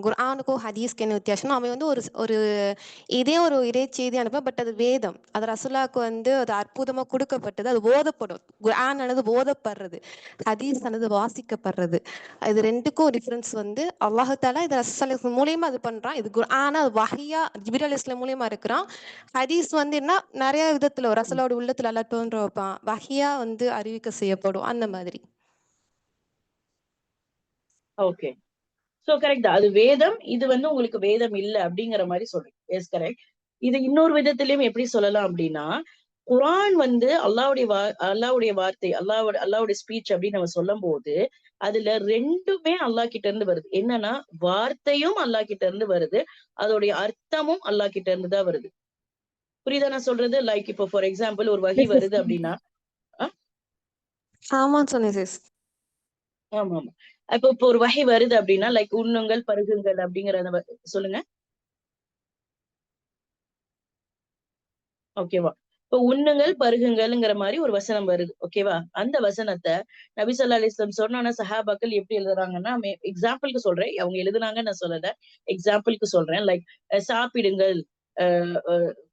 குர்ஆனுக்கும் ஹதீஸ்க்கு என்ன வித்தியாசம்னா அவன் வந்து ஒரு இதே ஒரு இறைச்செய்தி அனுப்ப பட் அது வேதம். அது ரசூலுல்லாஹ்க்கு வந்து அது அற்புதமா கொடுக்கப்பட்டது. அது ஓதப்படும். குர்ஆன் ஆனது ஓதப்படுறது. ஹதீஸ் ஆனது வாசிக்கப்படுறது. இது ரெண்டுக்கும் டிஃபரன்ஸ் வந்து அல்லாஹ் தஆலா இது ரசூலுல்லாஹ் மூலியமா அது பண்றான். இது குர்ஆன அது வஹியா ஜிப்ரீல் அலைஹிஸ்ஸலாம் மூலியமா இருக்கிறான். ஹதீஸ் வந்து என்ன நிறைய விதத்துல ரசூலோட உள்ளத்துல அல்லாஹ் தோன்ற வைப்பான். வஹியா வந்து அறிவிக்க செய்யப்படும் அந்த மாதிரி. ஓகே. சோ கரெக்ட் தான். அது வேதம். இது வந்து உங்களுக்கு வேதம் இல்ல அப்படிங்கிற மாதிரி சொல்றீங்க. Yes correct. இது இன்னொரு விதத்திலயும் எப்படி சொல்லலாம் அப்படின்னா குர்ஆன் வந்து அல்லாஹ்வுடைய வார்த்தை, அல்லாஹ்வுடைய ஸ்பீச் அப்படின்னு நம்ம சொல்லும் போது அதுல ரெண்டுமே அல்லாஹ் கிட்ட இருந்து வருது. என்னன்னா வார்த்தையும் அல்லாஹ் கிட்ட இருந்து வருது. அதோடைய அர்த்தமும் அல்லாஹ் கிட்ட இருந்து தான் வருது. புரியுதா நான் சொல்றது? லைக் இப்போ ஃபார் எக்ஸாம்பிள் ஒரு வஹி வருது அப்படின்னா ஆமான்னு சொன்னேன் சிஸ். ஆமா ஆமா. இப்போ ஒரு வஹி வருது அப்படின்னா லைக் உண்ணுங்கள் பருகுங்கள் அப்படிங்கிற சொல்லுங்க. ஓகேவா? இப்போ உண்ணுங்கள் பருகுங்கள்ங்கிற மாதிரி ஒரு வசனம் வருது. ஓகேவா? அந்த வசனத்தை நபி ஸல்லல்லாஹு அலைஹி வஸல்லம் சொன்னோன்னா சஹாபாக்கள் எப்படி எழுதுறாங்கன்னா எக்ஸாம்பிளுக்கு சொல்றேன். அவங்க எழுதுனாங்கன்னு நான் சொல்லல. எக்ஸாம்பிளுக்கு சொல்றேன். லைக் சாப்பிடுங்கள்,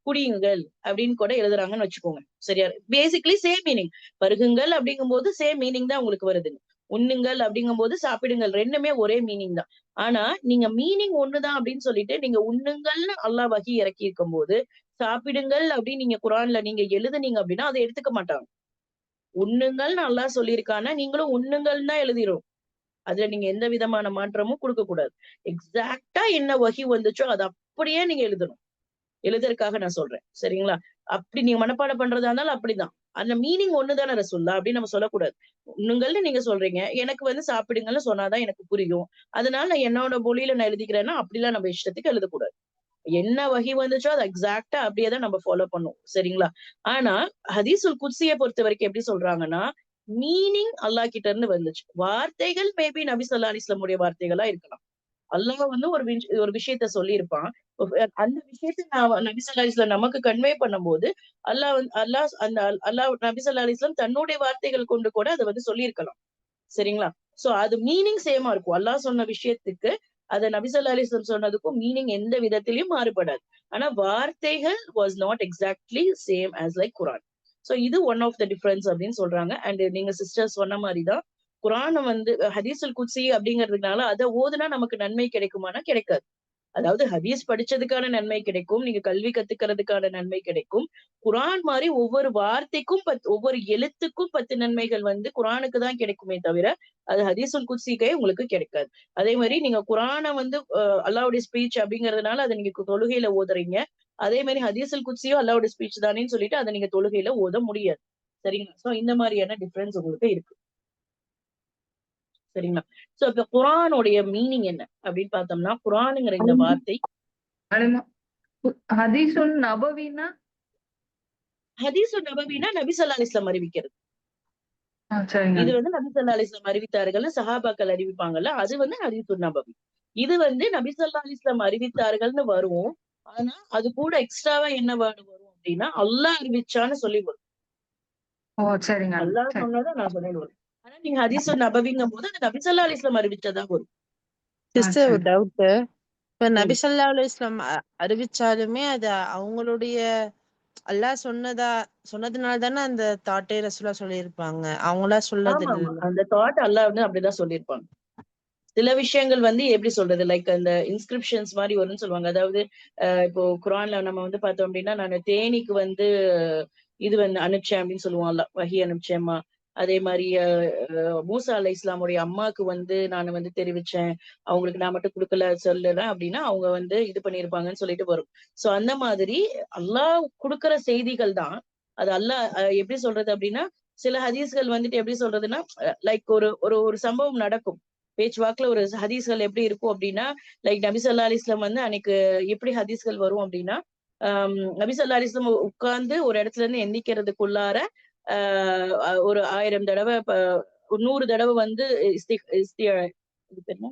குடியுங்கள் அப்படின்னு கூட எழுதுறாங்கன்னு வச்சுக்கோங்க. சரியா? Basically same meaning. பருகுங்கள் அப்படிங்கும்போது சேம் மீனிங் தான் உங்களுக்கு வருது. உண்ணுங்கள் அப்படிங்கும்போது சாப்பிடுங்கள் ரெண்டுமே ஒரே மீனிங் தான். ஆனா நீங்க மீனிங் ஒண்ணுதான் அப்படின்னு சொல்லிட்டு நீங்க உண்ணுங்கள்னு அல்லாஹ் வஹி இறக்கி இருக்கும் போது சாப்பிடுங்கள் அப்படின்னு நீங்க குர்ஆன்ல நீங்க எழுதுனீங்க அப்படின்னா அதை எடுத்துக்க மாட்டாங்க. உண்ணுங்கள்னு அல்லாஹ் சொல்லியிருக்கான்னா நீங்களும் உண்ணுங்கள்னு தான் எழுதிரும். அதுல நீங்க எந்த விதமான மாற்றமும் கொடுக்க கூடாது. எக்ஸாக்ட்டா என்ன வஹி வந்துச்சோ அதை அப்படியே நீங்க எழுதணும். எழுதுறதுக்காக நான் சொல்றேன். சரிங்களா? அப்படி நீங்க மனப்பாடம் பண்றதா இருந்தாலும் அப்படிதான். அந்த மீனிங் ஒண்ணுதானே ரசூல்லா அப்படின்னு நம்ம சொல்லக்கூடாது. உண்ணுங்கள்னு நீங்க சொல்றீங்க. எனக்கு வந்து சாப்பிடுங்கள்னு சொன்னாதான் எனக்கு புரியும். அதனால நான் என்னோட மொழியில நான் எழுதிக்கிறேன்னா அப்படிலாம் நம்ம இஷ்டத்துக்கு எழுதக்கூடாது. என்ன வஹி வந்துச்சோ அது எக்ஸாக்ட்டா அப்படியே தான் நம்ம ஃபாலோ பண்ணுவோம். சரிங்களா? ஆனா ஹதீஸுல் குத்ஸிய பொறுத்தவரைக்கும் எப்படி சொல்றாங்கன்னா, மீனிங் அல்லாஹ் கிட்ட இருந்து வந்துச்சு. வார்த்தைகள் மேபி நபி ஸல்லல்லாஹு அலைஹி வஸல்லம் உடைய வார்த்தைகளா இருக்கலாம். அல்லாஹ் வந்து ஒரு விஷயத்த சொல்லியிருப்பான். அந்த விஷயத்த நபி ஸல்லல்லாஹு அலைஹி வஸல்லம் நமக்கு கன்வே பண்ணும்போது, அல்லாஹ் நபி ஸல்லல்லாஹு அலைஹி வஸல்லம் தன்னுடைய வார்த்தைகள் கொண்டு கூட அத வந்து சொல்லியிருக்கலாம். சரிங்களா? சோ அது மீனிங் சேமா இருக்கும். அல்லாஹ் சொன்ன விஷயத்துக்கு அத நபி ஸல்லல்லாஹு அலைஹி வஸல்லம் சொன்னதுக்கும் மீனிங் எந்த விதத்திலயும் மாறுபடாது. ஆனா வார்த்தைகள் was not exactly same as like Quran. So இது ஒன் ஆஃப் த டிஃபரன்ஸ் அப்படின்னு சொல்றாங்க. அண்ட் நீங்க சிஸ்டர் சொன்ன மாதிரிதான் குரானை வந்து ஹதீஸுல் குத்ஸி அப்படிங்கிறதுனால அதை ஓதுனா நமக்கு நன்மை கிடைக்குமானா கிடைக்காது. அதாவது ஹதீஸ் படிச்சதுக்கான நன்மை கிடைக்கும், நீங்க கல்வி கத்துக்கிறதுக்கான நன்மை கிடைக்கும். குரான் மாதிரி ஒவ்வொரு வார்த்தைக்கும் ஒவ்வொரு எழுத்துக்கும் 10 நன்மைகள் வந்து குரானுக்கு தான் கிடைக்குமே தவிர அது ஹதீஸுல் குத்ஸிக்கே உங்களுக்கு கிடைக்காது. அதே மாதிரி நீங்க குரானை வந்து அல்லாஹ்வுடைய ஸ்பீச் அப்படிங்கறதுனால அதை நீங்க தொழுகையில ஓதுறீங்க. அதே மாதிரி ஹதீஸுல் குத்ஸியும் அல்லாஹ்வுடைய ஸ்பீச் தானேன்னு சொல்லிட்டு அதை நீங்க தொழுகையில ஓத முடியாது. சரிங்களா? சோ இந்த மாதிரியான டிஃபரன்ஸ் உங்களுக்கு இருக்கு. சரிங்களா? சோ இப்ப குரானுடைய மீனிங் என்ன அப்படின்னு பார்த்தோம்னா, குரானுங்கிற இந்த வார்த்தை ஹதீஸுன் நபவின்னா ஹதீஸுன் நபவினா நபி ஸல்லல்லாஹு அலைஹி வஸல்லம் அறிவிக்கிறது. சரிங்க. இது வந்து நபி ஸல்லல்லாஹு அலைஹி வஸல்லம் அறிவித்தார்கள்னு சஹாபாக்கள் அறிவிப்பாங்கல்ல, அது வந்து ஹதீஸுன் நபவி. இது வந்து நபி ஸல்லல்லாஹு அலைஹி வஸல்லம் அறிவித்தார்கள்னு வரும். ஆனா அது கூட எக்ஸ்ட்ராவா என்ன வேர்டு வரும் அப்படின்னா அல்லாஹ் அறிவிச்சான்னு சொல்லி வரும். ஓ சரிங்க. அல்லாஹ் சொன்னதை நான் சொல்லிடுவேன். ஆனா நீங்க ஹதீஸுன் நபவிங்கும் போது அது நபி ஸல்லல்லாஹு அலைஹி வஸல்லம் அறிவிச்சதா வரும். சிஸ்டர் ஒரு டவுட். இப்ப நபி ம். ஸல்லல்லாஹு அலைஹி வஸல்லம் அறிவிச்சாலுமே அது அவங்களுடைய அல்லாஹ் சொன்னதுனால தானே அந்த தாட்டே ரசூலா சொல்லியிருப்பாங்க. அவங்களா சொல்லது ஆமா, ஆமா. இல்ல. அந்த தாட் அல்லாஹ் வந்து அப்படிதான் சொல்லியிருப்பாங்க. சில விஷயங்கள் வந்து எப்படி சொல்றது, லைக் அந்த இன்ஸ்கிரிப்ஷன்ஸ் மாதிரி வரும்னு சொல்லுவாங்க. அதாவது இப்போ குரான்ல நம்ம வந்து பார்த்தோம் அப்படின்னா, நான் தேனிக்கு வந்து இது வந்து அனுப்பிச்சேன் அப்படின்னு சொல்லுவான்ல, வஹி அனுப்பிச்சேம்மா. அதே மாதிரி மூசா அலை இஸ்லாமுடைய அம்மாவுக்கு வந்து நான் வந்து தெரிவிச்சேன், அவங்களுக்கு நான் மட்டும் கொடுக்கல சொல்லல அப்படின்னா அவங்க வந்து இது பண்ணியிருப்பாங்கன்னு சொல்லிட்டு வரும். சோ அந்த மாதிரி அல்லாஹ் கொடுக்கிற செய்திகள் தான் அது. அல்லாஹ் எப்படி சொல்றது அப்படின்னா, சில ஹதீஸ்கள் வந்துட்டு எப்படி சொல்றதுன்னா, லைக் ஒரு ஒரு ஒரு சம்பவம் நடக்கும். பேச்சுவாக்குல ஒரு ஹதீஸ்கள் எப்படி இருக்கும் அப்படின்னா, லைக் நபி ஸல்லல்லாஹு அலைஹி வஸல்லம் வந்து அன்னைக்கு எப்படி ஹதீஸ்கள் வரும் அப்படின்னா, நபி ஸல்லல்லாஹு அலைஹி வஸல்லம் உட்கார்ந்து ஒரு இடத்துல இருந்து எந்திக்கிறதுக்குள்ளார ஒரு 1000 தடவை 100 தடவை வந்து இது பேர் என்ன?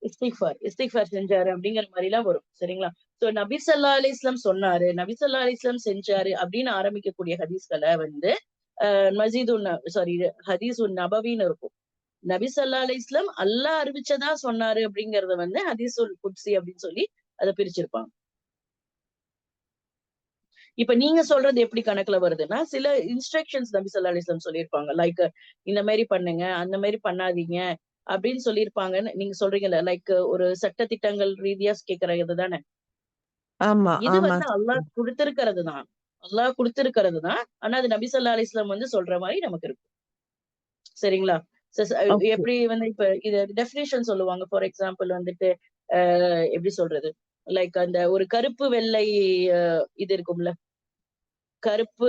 இஸ்திக்ஃபார் செஞ்சாரு அப்படிங்கிற மாதிரி எல்லாம் வரும். சரிங்களா? சோ நபி ஸல்லல்லாஹு அலைஹி வஸல்லம் சொன்னாரு, நபி ஸல்லல்லாஹு அலைஹி வஸல்லம் செஞ்சாரு அப்படின்னு ஆரம்பிக்கக்கூடிய ஹதீஸ்களை வந்து ஹதீஸுன் நபவின்னு இருக்கும். நபி ஸல்லல்லாஹு அலைஹி வஸல்லம் அல்லாஹ் அறிவிச்சதா சொன்னாரு அப்படிங்கறத வந்து ஹதீஸுல் குத்ஸி அப்படின்னு சொல்லி அதை பிரிச்சிருப்பாங்க. இப்ப நீங்க சொல்றது எப்படி கணக்குல வருதுன்னா, சில இன்ஸ்ட்ரக்ஷன்ஸ் நபி ஸல்லல்லாஹு அலைஹி வஸல்லம் சொல்லியிருப்பாங்க. லைக் இந்த மாதிரி பண்ணுங்க, அந்த மாதிரி பண்ணாதீங்க அப்படின்னு சொல்லியிருப்பாங்கன்னு நீங்க சொல்றீங்கல்ல. லைக் ஒரு சட்ட திட்டங்கள் ரீதியா கேக்குறது தானே. ஆமா இது ஆமா. வந்து அல்லாஹ் கொடுத்திருக்கிறது தான். அல்லாஹ் கொடுத்திருக்கிறது தான். ஆனா அது நபி ஸல்லல்லாஹு அலைஹி வஸல்லம் வந்து சொல்ற மாதிரி நமக்கு இருக்கு. சரிங்களா? ஓகே. எப்படி வந்து இப்ப இது டெஃபினிஷன் சொல்லுவாங்க. ஃபார் எக்ஸாம்பிள் வந்துட்டு எப்படி சொல்றது, லைக் அந்த ஒரு கருப்பு வெள்ளை இது இருக்கும்ல, கருப்பு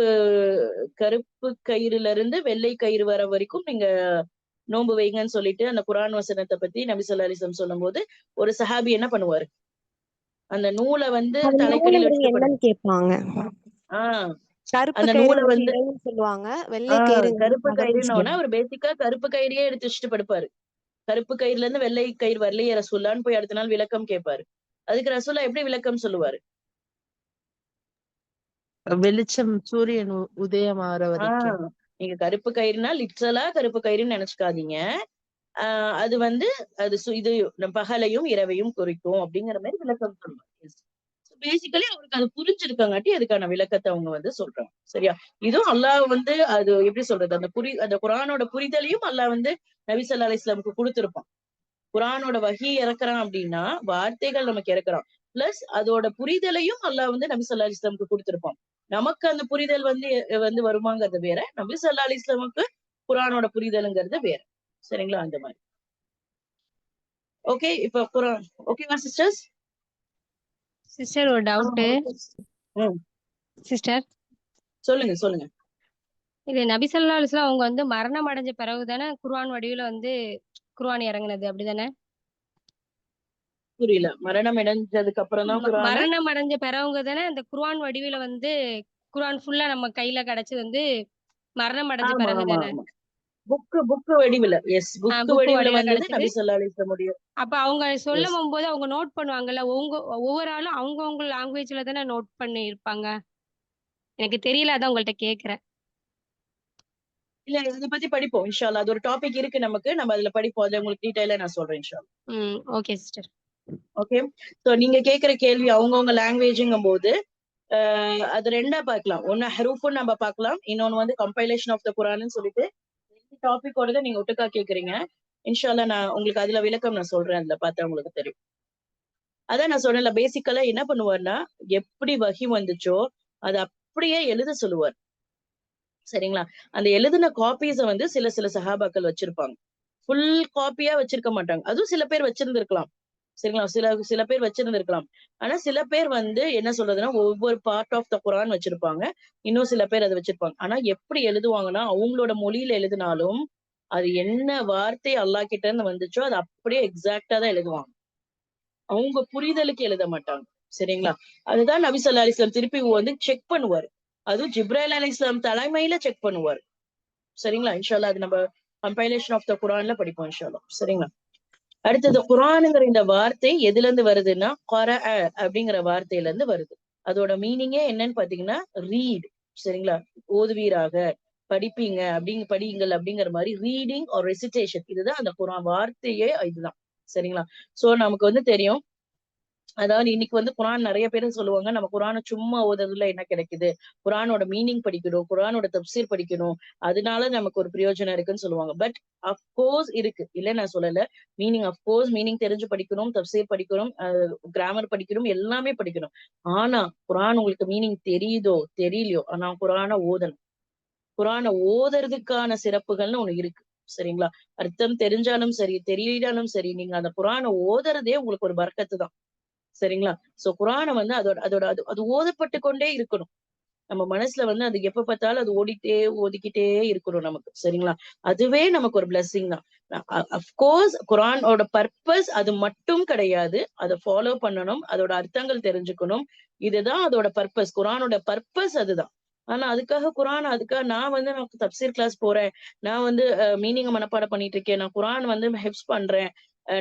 கருப்பு கயிறுல இருந்து வெள்ளை கயிறு வர வரைக்கும் நீங்க நோன்பு வைங்கன்னு சொல்லிட்டு அந்த குர்ஆன் வசனத்தை பத்தி நபி ஸல்லல்லாஹு அலைஹி வஸல்லம் சொல்லும்போது ஒரு சஹாபி என்ன பண்ணுவாரு, அந்த நூலை வந்து அது தலைக்கடியில நூலுங்கிறது வச்சுட்டு என்னன்னு கேட்பாங்க. ஆஹ் கருப்பு அந்த நூலை கயிறுங்கிறது வந்து இரவுன்னு சொல்லுவாங்க, வெள்ளை கயிறுங்கிறது கருப்பு பகல்னு கயிறுன்னோன்னா சொல்லுவாங்க. அவர் பேசிக்கா கருப்பு கயிறையே எடுத்து வச்சுட்டு படுப்பாரு. கருப்பு கயிறுல இருந்து வெள்ளை கயிறு வரலையே ரசூல்லான்னு போய் அடுத்த நாள் விளக்கம் கேட்பாரு. அதுக்கு ரசூல்லா எப்படி விளக்கம் சொல்லுவாரு? வெளிச்சம் சூரியன் உதயமாற வரைக்கும். நீங்க கருப்பு கயிறுனா லிட்ரலா கருப்பு கயிறுன்னு நினைச்சுக்காதீங்க. அது வந்து அது இது பகலையும் இரவையும் குறிக்கும் அப்படிங்கிற மாதிரி விளக்கம் சொல்லுவாங்க. பேசிக்கலி அவருக்கு அது புரிஞ்சிருக்கங்காட்டி அதுக்கான விளக்கத்தை அவங்க வந்து சொல்றாங்க. சரியா? இதுவும் அல்லாஹ் வந்து அது எப்படி சொல்றது, அந்த குர்ஆனோட புரிதலையும் அல்லாஹ் வந்து நபி ஸல்லல்லாஹு அலைஹி வஸல்லமுக்கு கொடுத்திருப்பான். குர்ஆனோட வஹி இறக்குறான் அப்படின்னா வார்த்தைகள் நமக்கு இறக்குறான். பிளஸ் அதோட புரிதலையும் அல்லாஹ் வந்து நபி ஸல்லல்லாஹு அலைஹி வஸல்லமுக்கு கொடுத்திருப்பான். நமக்கு அந்த புரிதல் வந்து வருமாங்கிறது வேற. நபி ஸல்லல்லாஹு அலைஹி வஸல்லமுக்கு குர்ஆனோட புரிதல்ங்கிறது வேற. சரிங்களா? அந்த மாதிரி. ஓகே, இப்ப குர்ஆன் ஓகேவா சிஸ்டர்ஸ்? சிஸ்டர் ஒரு டவுட்டு. சிஸ்டர் சொல்லுங்க சொல்லுங்க. இது நபி ஸல்லல்லாஹு அலைஹி வஸல்லம் அவங்க வந்து மரணம் அடைஞ்ச பிறகு தானே குர்ஆன் வடிவில வந்து குர்ஆன் இறங்குனது, அப்படிதானே? புரியல. மரணம் அடைஞ்சதுக்கு அப்புறம் தான் குர்ஆன மரணம் அடைஞ்ச பிறகு தானே அந்த குர்ஆன் வடிவில வந்து குர்ஆன் ஃபுல்லா நம்ம கையில கிடைச்சது வந்து மரணம் அடைஞ்ச ஆமா பிறகு ஆமா தானே? ஆமா. புக்கு வடிவில. எஸ், புக்கு புக்கு வடிவில வடிவில வந்தது கிடைச்சது. நபி ஸல்லல்லாஹு அலைஹி வஸல்லம். அப்ப அவங்க எஸ். சொல்லும் போது அவங்க நோட் பண்ணுவாங்கல்ல, ஒவ்வொரு ஆளும் அவங்கவங்க லாங்குவேஜ்ல தானே நோட் பண்ணி இருப்பாங்க. எனக்கு தெரியல, அதான் உங்கள்ட்ட கேக்குறேன். இல்ல இதை பத்தி படிப்போம் இன்ஷா அல்லாஹ். அது ஒரு டாபிக் இருக்கு நமக்கு, நம்ம அதுல படிப்போம். அதுல உங்களுக்கு டீடைலா நான் சொல்றேன் இன்ஷா அல்லாஹ். Okay sister. ஓகே. சோ நீங்க கேக்குற கேள்வி அவங்கவுங்க லாங்குவேஜுங்கும் போது அது ரெண்டா பார்க்கலாம். ஒன்னு ஹரூஃபுன்னு நம்ம பார்க்கலாம், இன்னொன்னு வந்து கம்பைலேஷன் ஆஃப் த குரான்னு சொல்லிட்டு டாபிக்கோட நீங்க ஒட்டுக்கா கேக்குறீங்க. இன்ஷா அல்லாஹ் நான் உங்களுக்கு அதுல விளக்கம் நான் சொல்றேன், அதுல பார்த்தா உங்களுக்கு தெரியும். அதான் நான் சொன்னேன்ல, பேசிக்கலா என்ன பண்ணுவார்னா, எப்படி வஹி வந்துச்சோ அதை அப்படியே எழுத சொல்லுவார். சரிங்களா? அந்த எழுதின காப்பீஸ வந்து சில சில சஹாபாக்கள் வச்சிருப்பாங்க. ஃபுல் காப்பியா வச்சிருக்க மாட்டாங்க. அதுவும் சில பேர் வச்சிருந்திருக்கலாம். சரிங்களா? சில பேர் வச்சிருந்திருக்கலாம். ஆனா சில பேர் வந்து என்ன சொல்றதுன்னா, ஒவ்வொரு பார்ட் ஆஃப் த குரான் வச்சிருப்பாங்க. இன்னும் சில பேர் அதை வச்சிருப்பாங்க. ஆனா எப்படி எழுதுவாங்கன்னா, அவங்களோட மொழியில எழுதினாலும் அது என்ன வார்த்தை அல்லாஹ் கிட்ட இருந்து வந்துச்சோ அது அப்படியே எக்ஸாக்டா தான் எழுதுவாங்க. அவங்க புரிதலுக்கு எழுத மாட்டாங்க. சரிங்களா? அதுதான் நபி ஸல்லல்லாஹு அலைஹி வஸல்லம் திருப்பி வந்து செக் பண்ணுவாரு. அதுவும் ஜிப்ரைல் அலைஹிஸ்ஸலாம் தலைமையில செக் பண்ணுவாரு. சரிங்களா? இன்ஷா அல்லாஹ் அது நம்ம கம்பைலேஷன் ஆஃப் த குரான்ல படிப்போம் இன்ஷா அல்லாஹ். சரிங்களா? அடுத்தது குரானுங்கிற இந்த வார்த்தை எதுல இருந்து வருதுன்னா, கரஅ அப்படிங்கிற வார்த்தையில இருந்து வருது. அதோட மீனிங்கே என்னன்னு பாத்தீங்கன்னா ரீட். சரிங்களா? ஓதுவீராக, படிப்பீங்க, படியுங்கள் அப்படிங்கிற மாதிரி ரீடிங் ஆர் ரெசிடேஷன். இதுதான் அந்த குரான் வார்த்தையே இதுதான். சரிங்களா? சோ நமக்கு வந்து தெரியும், அதாவது இன்னைக்கு வந்து குரான் நிறைய பேர் சொல்லுவாங்க, நம்ம குரானை சும்மா ஓதுறதுல என்ன கிடைக்குது, குரானோட மீனிங் படிக்கணும், குரானோட தப்சீர் படிக்கணும், அதனால நமக்கு ஒரு பிரயோஜனம் இருக்குன்னு சொல்லுவாங்க. பட் அஃப்கோர்ஸ் இருக்கு, இல்ல நான் சொல்லல. மீனிங் தெரிஞ்சு படிக்கணும், தப்சீர் படிக்கணும், கிராமர் படிக்கணும், எல்லாமே படிக்கணும். ஆனா குரான் உங்களுக்கு மீனிங் தெரியுதோ தெரியலையோ, ஆனா குரானை ஓதணும். குரானை ஓதுறதுக்கான சிறப்புகள்னு ஒண்ணு இருக்கு. சரிங்களா? அர்த்தம் தெரிஞ்சாலும் சரி, தெரியலாலும் சரி, நீங்க அந்த குரானை ஓதுறதே உங்களுக்கு ஒரு பரக்கத்து தான். சரிங்களா? சோ குரானை வந்து அதோட அதோட அது அது ஓதப்பட்டு கொண்டே இருக்கணும். நம்ம மனசுல வந்து அது எப்ப பார்த்தாலும் அது ஓதிக்கிட்டே இருக்கணும் நமக்கு. சரிங்களா? அதுவே நமக்கு ஒரு பிளெஸிங் தான். அஃப்கோர்ஸ் குரானோட பர்பஸ் அது மட்டும் கிடையாது. அதை ஃபாலோ பண்ணணும், அதோட அர்த்தங்கள் தெரிஞ்சுக்கணும். இதுதான் அதோட பர்பஸ். குரானோட பர்பஸ் அதுதான். ஆனா அதுக்காக நான் தப்சீர் கிளாஸ் போறேன், நான் வந்து மீனிங் மனப்பாடம் பண்ணிட்டு இருக்கேன், நான் குரான் வந்து ஹிஃப்ஸ் பண்றேன்,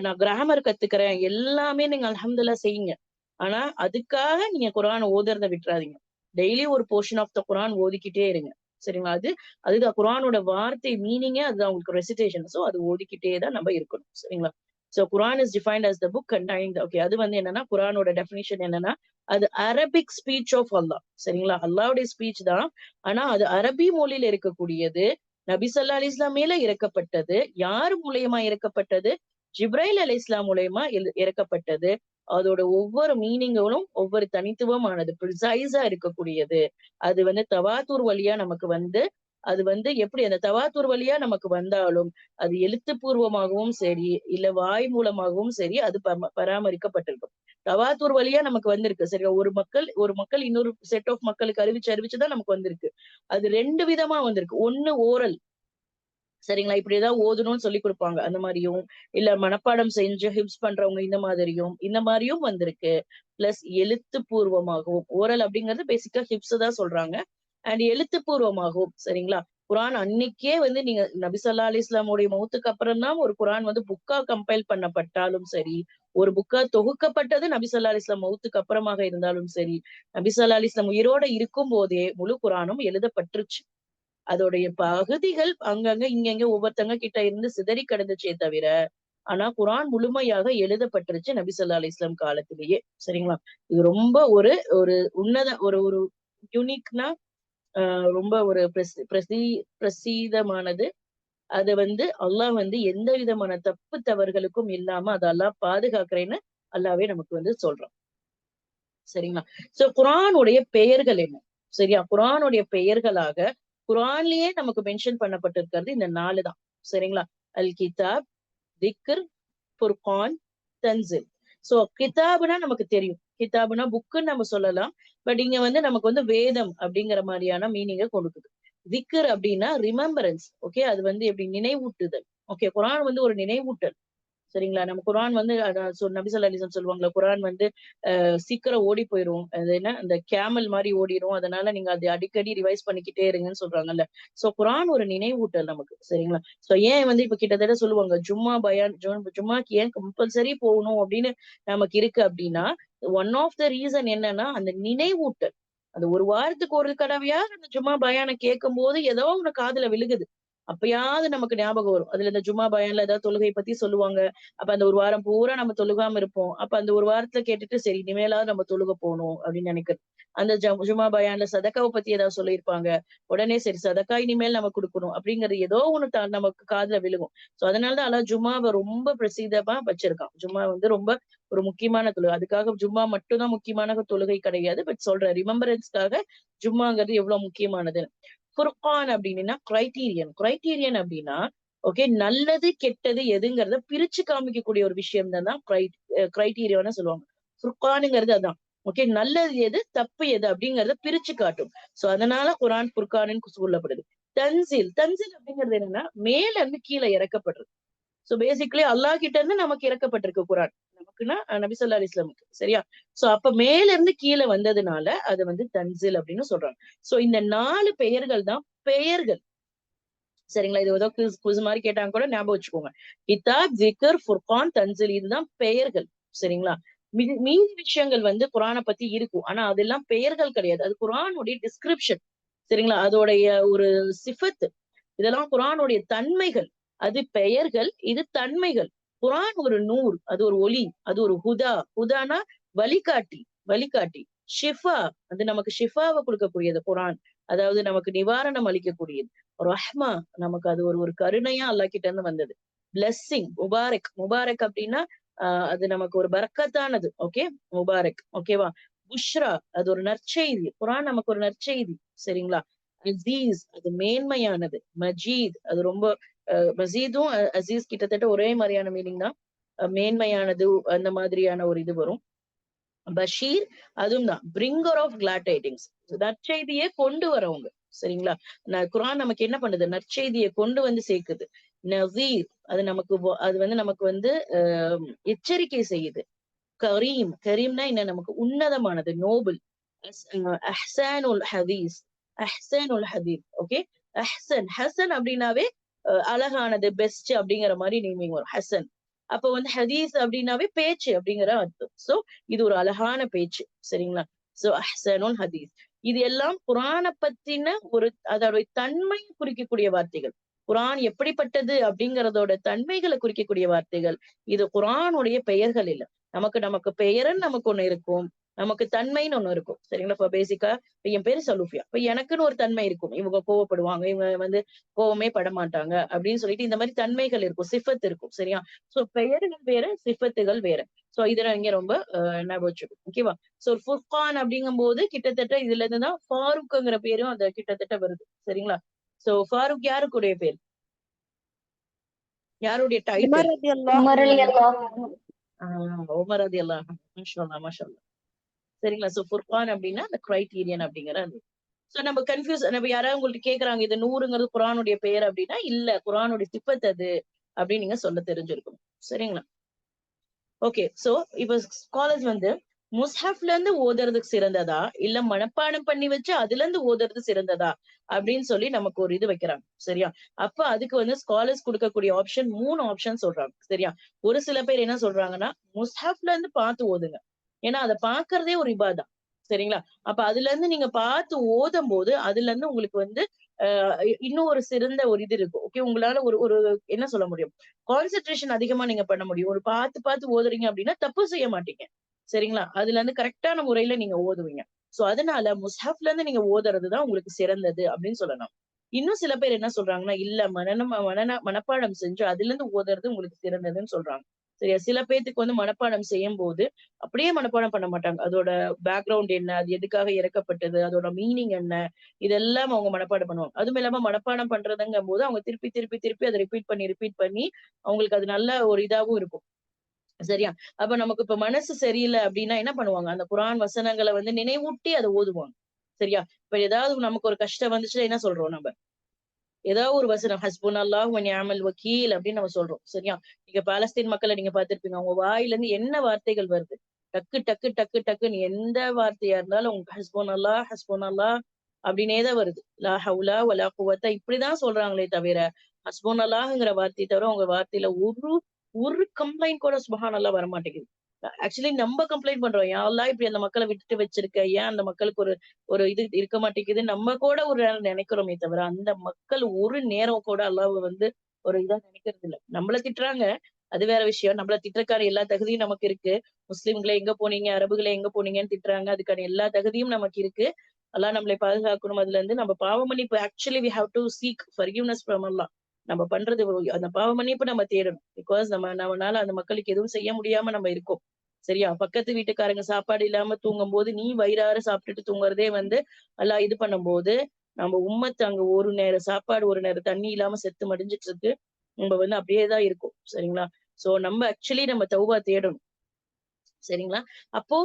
நான் கிராமர் கத்துக்கிறேன், எல்லாமே நீங்க அல்ஹம்துலில்லாஹ் செய்யுங்க. ஆனா அதுக்காக நீங்க குரான் ஓதுறதை விட்டுறாதீங்க. டெய்லி ஒரு போர்ஷன் ஆஃப் த குரான் ஓதிக்கிட்டே இருங்க. சரிங்களா? அதுதான் குரானோட வார்த்தை மீனிங்கே, அதுதான் உங்களுக்கு ரெசிடேஷன். சோ அது ஓதிக்கிட்டே தான் நம்ம இருக்கணும். சரிங்களா? So Quran is defined as the book containing the, okay, அது வந்து என்னன்னா, குரானோட டெஃபினிஷன் என்னன்னா, அது அரபிக் ஸ்பீச் ஆஃப் அல்லாஹ். சரிங்களா? அல்லாஹ்வுடைய ஸ்பீச் தான். ஆனா அது அரபி மொழியில இருக்கக்கூடியது. நபி ஸல்லல்லாஹு அலைஹி வஸல்லம் மேல இறக்கப்பட்டது. யார் மூலியமா இறக்கப்பட்டது? ஜிப்ரைல் அலைஹிஸ்ஸலாம் மூலியமா இறக்கப்பட்டது. அதோட ஒவ்வொரு மீனிங்களும் ஒவ்வொரு தனித்துவமானது, ப்ரிசைஸா இருக்கக்கூடியது. அது வந்து தவாத்தூர் வழியா நமக்கு வந்து, அது வந்து எப்படி அந்த தவாத்தூர் வழியா நமக்கு வந்தாலும், அது எழுத்துப்பூர்வமாகவும் சரி, இல்ல வாய் மூலமாகவும் சரி, அது பராமரிக்கப்பட்டிருக்கும். தவாத்தூர் வழியா நமக்கு வந்திருக்கு. சரியா? ஒரு மக்கள் இன்னொரு செட் ஆஃப் மக்களுக்கு அறிவிச்சுதான் நமக்கு வந்திருக்கு. அது 2 விதமா வந்திருக்கு. ஒண்ணு ஓரல். சரிங்களா? இப்படிதான் ஓதணும்னு சொல்லி கொடுப்பாங்க, அந்த மாதிரியும், இல்ல மனப்பாடம் செஞ்சு ஹிப்ஸ் பண்றவங்க இந்த மாதிரியும் வந்திருக்கு. பிளஸ் எழுத்துப்பூர்வமாகவும், ஓரல் அப்படிங்கிறது பேசிக்கா ஹிப்ஸ் தான் சொல்றாங்க. அண்ட் எழுத்துப்பூர்வமாகவும். சரிங்களா? குரான் அன்னைக்கே வந்து நீங்க நபி ஸல்லல்லாஹு அலைஹி வஸல்லமுடைய மௌத்துக்கு அப்புறம் தான் ஒரு குரான் வந்து புக்கா கம்பைல் பண்ணப்பட்டாலும் சரி, ஒரு புக்கா தொகுக்கப்பட்டது நபி ஸல்லல்லாஹு அலைஹி வஸல்லம் மௌத்துக்கு அப்புறமாக இருந்தாலும் சரி, நபி ஸல்லல்லாஹு அலைஹி வஸல்லம் உயிரோட இருக்கும் போதே முழு குரானும் எழுதப்பட்டுருச்சு. அதோடைய பகுதிகள் அங்கங்க இங்கங்க ஒவ்வொருத்தங்க கிட்ட இருந்து சிதறி கிடந்துச்சே தவிர, ஆனா குரான் முழுமையாக எழுதப்பட்டுருச்சு நபி ஸல்லல்லாஹு அலைஹி வஸல்லம் காலத்திலேயே. சரிங்களா? இது ரொம்ப ஒரு ஒரு உன்னத ஒரு ஒரு யூனிக்னா, ரொம்ப ஒரு பிரசீதமானது. அது வந்து அல்லாஹ் வந்து எந்த விதமான தப்பு தவறுகளுக்கும் இல்லாம அதை அல்லாஹ் பாதுகாக்கிறேன்னு அல்லாவே நமக்கு வந்து சொல்றான். சரிங்களா? சோ குரானுடைய பெயர்கள் என்ன? சரியா? குரானுடைய பெயர்களாக குரான்லயே நமக்கு மென்ஷன் பண்ணப்பட்டிருக்கிறது இந்த 4 தான். சரிங்களா? அல் கிதாப், திக்ர், ஃபுர்கான், தன்சில். சோ கிதாப்னா நமக்கு தெரியும். கிதாப்னா புக்குன்னு நம்ம சொல்லலாம். பட் இங்க வந்து நமக்கு வந்து வேதம் அப்படிங்கிற மாதிரியான மீனிங்கை கொடுக்குது. திக்ர் அப்படின்னா ரிமெம்பரன்ஸ். ஓகே, அது வந்து எப்படி நினைவூட்டுதல். ஓகே, குரான் வந்து ஒரு நினைவூட்டல். சரிங்களா? நம்ம குரான் வந்து நபி ஸல்லல்லாஹு அலைஹி வஸல்லம் சொல்லுவாங்களா, குரான் வந்து சீக்கிரம் ஓடி போயிரும், அது என்ன அந்த கேமல் மாதிரி ஓடிரும், அதனால நீங்க அதை அடிக்கடி ரிவைஸ் பண்ணிக்கிட்டே இருங்கன்னு சொல்றாங்கல்ல. சோ குரான் ஒரு நினைவூட்டல் நமக்கு. சரிங்களா? சோ ஏன் வந்து இப்ப கிட்டத்தட்ட சொல்லுவாங்க, ஜும்மாக்கு ஏன் கம்பல்சரி போகணும் அப்படின்னு நமக்கு இருக்கு அப்படின்னா, ஒன் ஆஃப் த ரீசன் என்னன்னா அந்த நினைவூட்டல். அந்த ஒரு வாரத்துக்கு ஒரு தடவையா அந்த ஜும்மா பயானை கேட்கும் போது ஏதோ ஒண்ணு காதுல விழுகுது. அப்பயாவது நமக்கு ஞாபகம் வரும். அதுல இந்த ஜும்மா பயான்ல ஏதாவது தொழுகை பத்தி சொல்லுவாங்க. அப்ப அந்த ஒரு வாரம் பூரா நம்ம தொழுகாம இருப்போம். அப்ப அந்த ஒரு வாரத்துல கேட்டுட்டு சரி இனிமேலாவது நம்ம தொழுக போகணும் அப்படின்னு நினைக்கிறது. அந்த ஜும்மா பயான்ல சதக்காவை பத்தி ஏதாவது சொல்லியிருப்பாங்க. உடனே சரி சதக்கா இனிமேல் நம்ம கொடுக்கணும் அப்படிங்கிறது ஏதோ ஒண்ணு நமக்கு காதுல விழுகும். சோ அதனாலதான் அல்லாஹ் ஜும்மாவை ரொம்ப பிரசித்தமா வச்சிருக்கான். ஜும்மா வந்து ரொம்ப ஒரு முக்கியமான தொழுகை. அதுக்காக ஜும்மா மட்டும்தான் முக்கியமான தொழுகை கிடையாது. பட் சொல்ற ரிமெம்பரன்ஸ்க்காக ஜும்மாங்கிறது எவ்வளவு முக்கியமானது. ஃபுர்கான் அப்படின்னா கிரைட்டீரியன் அப்படின்னா ஓகே நல்லது கெட்டது எதுங்கிறத பிரிச்சு காமிக்கக்கூடிய ஒரு விஷயம் தான் கிரைட்டீரியான்னு சொல்லுவாங்க. ஃபுர்கானுங்கிறது அதான். ஓகே நல்லது எது தப்பு எது அப்படிங்கறத பிரிச்சு காட்டும். சோ அதனால குர்ஆன் ஃபுர்கான்னு சொல்லப்படுது. தன்சீல் அப்படிங்கிறது என்னன்னா மேல இருந்து கீழே இறக்கப்படுறது. சோ பேசிக்கலி அல்லாஹ் கிட்ட இருந்து நமக்கு இறக்கப்பட்டிருக்கு குர்ஆன். நமக்குன்னா நபி ஸல்லல்லாஹு அலைஹி வஸல்லம் சரியா. சோ அப்ப மேல இருந்து கீழே வந்ததுனால அது வந்து தன்சீல் அப்படின்னு சொல்றாங்க. சோ இந்த 4 பெயர்கள் தான் பெயர்கள். சரிங்களா. இது ஏதோ குஸ் மாதிரி கேட்டாங்க கூட ஞாபகம் வச்சுக்கோங்க. கிதாப், ஜிக்ர், ஃபுர்கான், தன்சீல் இதுதான் பெயர்கள். சரிங்களா. மீதி விஷயங்கள் வந்து குர்ஆனை பத்தி இருக்கும். ஆனா அதெல்லாம் பெயர்கள் கிடையாது. அது குர்ஆனுடைய டிஸ்கிரிப்ஷன். சரிங்களா. அதோடைய ஒரு சிஃபத். இதெல்லாம் குர்ஆனுடைய தன்மைகள். அது பெயர்கள், இது தன்மைகள். குர்ஆன் ஒரு நூர், அது ஒரு ஒளி, அது ஒரு ஹுதானா வழிகாட்டி. ஷிஃபா, அது நமக்கு ஷிஃபாவை கொடுக்கக்கூடியது குர்ஆன். அதாவது நமக்கு நிவாரணம் அளிக்கக்கூடியது. ரஹ்மா, நமக்கு அது ஒரு கருணையா அல்லாஹ் கிட்ட இருந்து வந்தது. பிளெஸ்ஸிங், முபாரக் அப்படின்னா அது நமக்கு ஒரு பரக்கத்தானது. Okay, Mubarak. ஓகேவா. புஷ்ரா, அது ஒரு நற்செய்தி. குர்ஆன் நமக்கு ஒரு நற்செய்தி. சரிங்களா. அசீஸ், அது மேன்மையானது. மஜீத், அது ரொம்ப மஜீதும் அசீஸ் கிட்டத்தட்ட ஒரே மாதிரியான மீனிங் தான். மேன்மையானது அந்த மாதிரியான ஒரு இது வரும். பஷீர், அதுவும் தான் பிரிங்கர் ஆஃப் கிளாட் டைடிங்ஸ், நற்செய்தியை கொண்டு வரவங்க. சரிங்களா. குர்ஆன் நமக்கு என்ன பண்ணுது, நற்செய்தியை கொண்டு வந்து சேர்க்குது. நசீர், அது வந்து நமக்கு வந்து எச்சரிக்கை செய்யுது. கரீம்னா என்ன, நமக்கு உன்னதமானது, நோபல். அஹ்சானுல் ஹதீஸ். ஓகே. ஹசன் அப்படின்னாவே அழகானது, பெஸ்ட் அப்படிங்கிற மாதிரி நேமிங் வரும். ஹசன். அப்ப வந்து ஹதீஸ் அப்படின்னாவே பேச்சு அப்படிங்கிற அர்த்தம். சோ இது ஒரு அழகான பேச்சு. சரிங்களா. சோ அஹ்சானுல் ஹதீஸ். இது எல்லாம் குர்ஆனை பத்தின அதோட தன்மையை குறிக்கக்கூடிய வார்த்தைகள். குர்ஆன் எப்படிப்பட்டது அப்படிங்கறதோட தன்மைகளை குறிக்கக்கூடிய வார்த்தைகள். இது குர்ஆனுடைய பெயர்கள் இல்ல. நமக்கு பெயர்ன்னு நமக்கு ஒண்ணு இருக்கும், நமக்கு தன்மைன்னு ஒண்ணு இருக்கும். சரிங்களா. இப்ப பேசிக்கா என் பேரு சலூஃபியா, இப்ப எனக்குன்னு ஒரு தன்மை இருக்கும். இவங்க கோவப்படுவாங்க, இவங்க வந்து கோவமே படமாட்டாங்க அப்படின்னு சொல்லிட்டு இந்த மாதிரி தன்மைகள் இருக்கும், சிஃபத் இருக்கும். சரியா. சோ பெயர்கள் வேற, சிஃபத்துகள் வேற. சோ இதுல இங்க ரொம்ப ஞாபகம் வச்சுக்கணும். ஓகேவா. சோ ஃபுர்கான் அப்படிங்கும் போது கிட்டத்தட்ட இதுல இருந்துதான் ஃபாரூக்ங்கிற பேரும் அது கிட்டத்தட்ட வருது. சரிங்களா. சோ ஃபாரூக் யாருக்குடைய பேர், யாருடைய டைட்டில்? உமர் ரலியல்லாஹு அன்ஹு. மாஷா அல்லாஹ். சரிங்களா. சோ ஃபுர்கான் அப்படின்னா அந்த கிரைட்டீரியன் அப்படிங்கிறது. சோ நம்ம கன்ஃபியூஸ், நம்ம யாராவது உங்கள்ட்ட கேக்குறாங்க இது நூறுங்கிறது குர்ஆனுடைய பெயர் அப்படின்னா இல்ல, குர்ஆனுடைய சிஃபத் அது அப்படின்னு நீங்க சொல்ல தெரிஞ்சிருக்கணும். சரிங்களா. ஓகே. சோ இப்ப ஸ்காலர்ஸ் வந்து முஸ்ஹப்ல இருந்து ஓதுறதுக்கு சிறந்ததா இல்ல மனப்பாடம் பண்ணி வச்சு அதுல இருந்து ஓதுறது சிறந்ததா அப்படின்னு சொல்லி நமக்கு ஒரு இது வைக்கிறாங்க. சரியா. அப்ப அதுக்கு வந்து ஸ்காலர்ஸ் கொடுக்கக்கூடிய ஆப்ஷன் 3 ஆப்ஷன் சொல்றாங்க. சரியா. ஒரு சில பேர் என்ன சொல்றாங்கன்னா முஸ்ஹப்ல இருந்து பார்த்து ஓதுங்க. ஏன்னா அதை பாக்குறதே ஒரு இபாதா. சரிங்களா. அப்ப அதுல இருந்து நீங்க பார்த்து ஓதும் போது அதுல இருந்து உங்களுக்கு வந்து இன்னும் ஒரு சிறந்த ஒரு இது இருக்கும். ஓகே. உங்களால ஒரு என்ன சொல்ல முடியும், கான்சென்ட்ரேஷன் அதிகமா நீங்க பண்ண முடியும். ஒரு பார்த்து ஓதுறீங்க அப்படின்னா தப்பு செய்ய மாட்டீங்க. சரிங்களா. அதுல இருந்து கரெக்டான முறையில நீங்க ஓதுவீங்க. சோ அதனால முஸ்ஹப்ல இருந்து நீங்க ஓதுறதுதான் உங்களுக்கு சிறந்தது அப்படின்னு சொல்லலாம். இன்னும் சில பேர் என்ன சொல்றாங்கன்னா இல்ல மனப்பாடம் செஞ்சு அதுல இருந்து ஓதுறது உங்களுக்கு சிறந்ததுன்னு சொல்றாங்க. சரியா. சில பேத்துக்கு வந்து மனப்பாடம் செய்யும் போது அப்படியே மனப்பாடம் பண்ண மாட்டாங்க. அதோட பேக்ரவுண்ட் என்ன, அது எதுக்காக இறக்கப்பட்டது, அதோட மீனிங் என்ன, இதெல்லாம் அவங்க மனப்பாடம் பண்ணுவாங்க. அதுவும் இல்லாம மனப்பாடம் பண்றதுங்கும் போது அவங்க திருப்பி அதை ரிப்பீட் பண்ணி அவங்களுக்கு அது நல்ல ஒரு இதாவும் இருக்கும். சரியா. அப்ப நமக்கு இப்ப மனசு சரியில்லை அப்படின்னா என்ன பண்ணுவாங்க, அந்த குர்ஆன் வசனங்களை வந்து நினைவூட்டி அதை ஓதுவாங்க. சரியா. இப்ப ஏதாவது நமக்கு ஒரு கஷ்டம் வந்துச்சுன்னா என்ன சொல்றோம், நம்ம ஏதாவது ஒரு வசனம் ஹஸ்புனல்லாஹு வ நிஅமல் வக்கீல் அப்படின்னு நம்ம சொல்றோம். சரியா. நீங்க பாலஸ்தீன் மக்களை நீங்க பார்த்திருப்பீங்க, அவங்க வாயில இருந்து என்ன வார்த்தைகள் வருது, டக்குன்னு எந்த வார்த்தையா இருந்தாலும் உங்க ஹஸ்புனல்லாஹ் அப்படின்னேதான் வருது. லா ஹவுலா வலா குவத்தா இப்படிதான் சொல்றாங்களே தவிர ஹஸ்புனல்லாஹ்ங்கிற வார்த்தையை தவிர உங்க வார்த்தையில ஒரு கம்ப்ளைண்ட் கூட சுப்ஹானல்லாஹ் வரமாட்டேங்குது. ஆக்சுவலி நம்ம கம்ப்ளைண்ட் பண்றோம், யாரெல்லாம் இப்படி அந்த மக்களை விட்டுட்டு வச்சிருக்க, ஏன் அந்த மக்களுக்கு ஒரு ஒரு இது இருக்க மாட்டேங்குது, நம்ம கூட ஒரு நேரம் நினைக்கிறோமே தவிர அந்த மக்கள் ஒரு நேரம் கூட அல்லாஹ் வந்து ஒரு இதா நினைக்கிறது இல்ல. நம்மள திட்டுறாங்க, அது வேற விஷயம். நம்மள திட்டுறதுக்கான எல்லா தகுதியும் நமக்கு இருக்கு. முஸ்லிம்களை எங்க போனீங்க, அரபுகளை எங்க போனீங்கன்னு திட்டுறாங்க, அதுக்கான எல்லா தகுதியும் நமக்கு இருக்கு. அல்லாஹ் நம்மளை பாதுகாக்கணும். அதுல இருந்து நம்ம பாவ மன்னிப்பு, actually we have to seek forgiveness from Allah. நம்ம பண்றது அந்த பாவ மன்னிப்பு நம்ம தேடணும். பிகாஸ் நம்மனால அந்த மக்களுக்கு எதுவும் செய்ய முடியாம நம்ம இருக்கோம். சரியா? பக்கத்து வீட்டுக்காரங்க சாப்பாடு இல்லாம தூங்கும்போது நீ வயிறார சாப்பிட்டுட்டு தூங்குறதே வந்து அல்லாஹ் இது பண்ணும்போது, நம்ம உம்மத்து அங்க ஒரு நேரம் சாப்பாடு, ஒரு நேரம் தண்ணி இல்லாம செத்து மடிஞ்சிட்டு இருக்கு. நம்ம வந்து அப்படியே தான் இருக்கும். சரிங்களா? சோ நம்ம ஆக்சுவலி நம்ம தௌபா தேடணும். சரிங்களா? அப்போ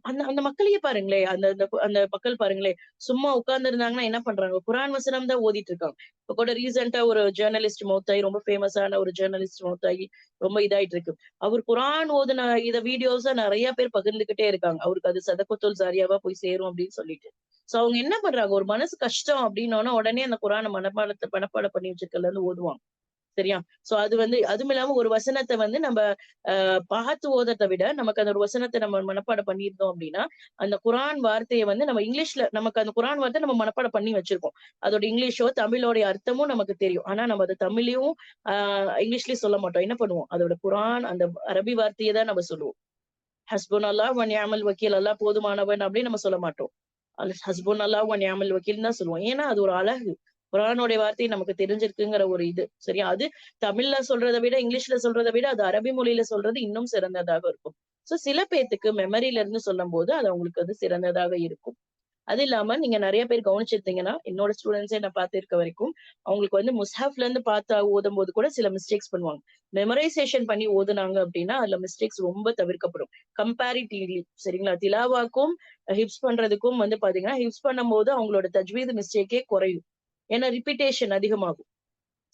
அந்த அந்த மக்களையே பாருங்களேன். அந்த அந்த அந்த மக்கள் பாருங்களேன். சும்மா உட்கார்ந்து இருந்தாங்கன்னா என்ன பண்றாங்க? குர்ஆன் வசனம் தான் ஓதிட்டு இருக்காங்க. இப்ப கூட ரீசென்ட்டா ஒரு ஜர்னலிஸ்ட் மௌத்தாயி, ரொம்ப ஃபேமஸான ஒரு ஜர்னலிஸ்ட் மௌத்தாயி ரொம்ப இதாயிட்டு இருக்கு. அவர் குர்ஆன் ஓதுன இத வீடியோஸ நெறைய பேர் பகிர்ந்துகிட்டே இருக்காங்க. அவருக்கு அது சதகத்துல் ஜாரியாவா போய் சேரும் அப்படின்னு சொல்லிட்டு. சோ அவங்க என்ன பண்றாங்க? ஒரு மனசு கஷ்டம் அப்படின்னோன உடனே அந்த குர்ஆன மனப்பாடம் பண்ணி வச்சிருக்கதுல இருந்து ஓதுவாங்க. சரியா? சோ அது வந்து அதுவும் இல்லாம ஒரு வசனத்த வந்து நம்ம பார்த்து ஓதறத விட, நமக்கு அந்த ஒரு வசனத்த நம்ம மனப்பாடம் பண்ணியிருந்தோம் அப்படின்னா, அந்த குர்ஆன் வார்த்தைய வந்து நம்ம இங்கிலீஷ்ல நமக்கு அந்த குர்ஆன் வார்த்தை நம்ம மனப்பாடம் பண்ணி வச்சிருக்கோம். அதோட இங்கிலீஷோ, தமிழோடைய அர்த்தமும் நமக்கு தெரியும். ஆனா நம்ம அத தமிழ்லயும், ஆ இங்கிலீஷ்லயும் சொல்ல மாட்டோம். என்ன பண்ணுவோம்? அதோட குர்ஆன் அந்த அரபி வார்த்தைய தான் நம்ம சொல்லுவோம். ஹஸ்புனல்லாஹ் வ நிஅமல் வக்கீல். அல்லாஹ் போதுமானவன் அப்படின்னு நம்ம சொல்ல மாட்டோம். ஹஸ்புனல்லாஹ் வ நிஅமல் வக்கீல்ன்னு தான் சொல்லுவோம். ஏன்னா அது ஒரு அழகு. குர்ஆனுடைய வார்த்தை நமக்கு தெரிஞ்சிருக்குங்கிற ஒரு இது. சரியா? அது தமிழ்ல சொல்றத விட, இங்கிலீஷ்ல சொல்றத விட, அது அரபி மொழியில சொல்றது இன்னும் சிறந்ததாக இருக்கும். சோ சில பேத்துக்கு மெமரில இருந்து சொல்லும்போது, அது அவங்களுக்கு வந்து சிறந்ததாக இருக்கும். அது இல்லாம நீங்க நெறைய பேர் கவனிச்சிருந்தீங்கன்னா, என்னோட ஸ்டூடண்ட்ஸே நான் பார்த்திருக்க வரைக்கும், அவங்களுக்கு வந்து முஸ்ஹாஃப்ல இருந்து பார்த்து ஓதும்போது கூட சில மிஸ்டேக்ஸ் பண்ணுவாங்க. மெமரைசேஷன் பண்ணி ஓதுனாங்க அப்படின்னா, அதுல மிஸ்டேக்ஸ் ரொம்ப தவிர்க்கப்படும். கம்பேரிட்டிவ்லி சரிங்களா? திலாவாக்கும், ஹிஃப்ஸ் பண்றதுக்கும் வந்து பார்த்தீங்கன்னா, ஹிஃப்ஸ் பண்ணும்போது அவங்களோட தஜ்வீத் மிஸ்டேக்கே குறையும். ஏன்னா ரிப்பீட்டேஷன் அதிகமாகும்.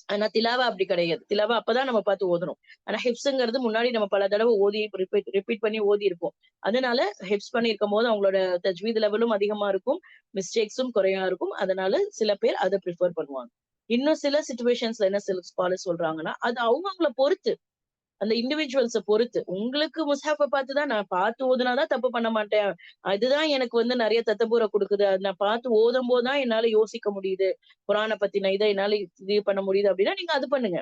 ஆனா திலாவா அப்படி கிடையாது. திலாவா அப்பதான் நம்ம பார்த்து ஓதணும். ஆனா ஹிஃப்ஸ்ங்கிறது முன்னாடி நம்ம பல தடவ ஓதி ரிப்பீட் ரிப்பீட் பண்ணி ஓதியிருப்போம். அதனால ஹிஃப்ஸ் பண்ணியிருக்கும்போது அவங்களோட தஜ்வீத் லெவலும் அதிகமா இருக்கும். மிஸ்டேக்ஸும் குறையா இருக்கும். அதனால சில பேர் அத பிரிஃபர் பண்ணுவாங்க. இன்னும் சில சிச்சுவேஷன்ஸ்ல என்ன சில ஸ்காலர்ஸ் சொல்றாங்கன்னா, அது அவங்கவங்கள பொறுத்து. அந்த இண்டிவிஜுவல்ஸ பொறுத்து. உங்களுக்கு முஸ்ஹாஃப பார்த்து தான் நான் பார்த்து ஓதுனா தான் தப்பு பண்ண மாட்டேன். அதுதான் எனக்கு வந்து நெறைய தத்தபூர குடுக்குது. அது நான் பார்த்து ஓதும்போது தான் என்னால யோசிக்க முடியுது. குர்ஆன பத்தின இத என்னால இது பண்ண முடியுது அப்படின்னா, நீங்க அது பண்ணுங்க.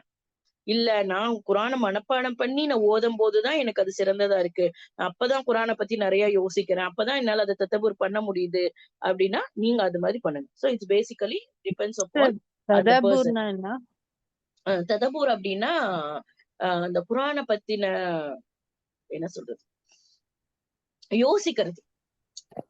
இல்ல நான் குர்ஆன மனப்பாடம் பண்ணி நான் ஓதும்போது தான் எனக்கு அது சிறந்ததா இருக்கு. நான் அப்பதான் குர்ஆன பத்தி நெறைய யோசிக்கிறேன். அப்பதான் என்னால அத தத்தபூர் பண்ண முடியுது அப்படின்னா, நீங்க அது மாரி பண்ணுங்க. So it's basically depends upon அந்த பெர்சன். ததாபூர்னா என்ன? ததபூர் அப்படின்னா, அந்த குர்ஆன பத்தின என்ன சொல்றது? யோசிக்கிறது.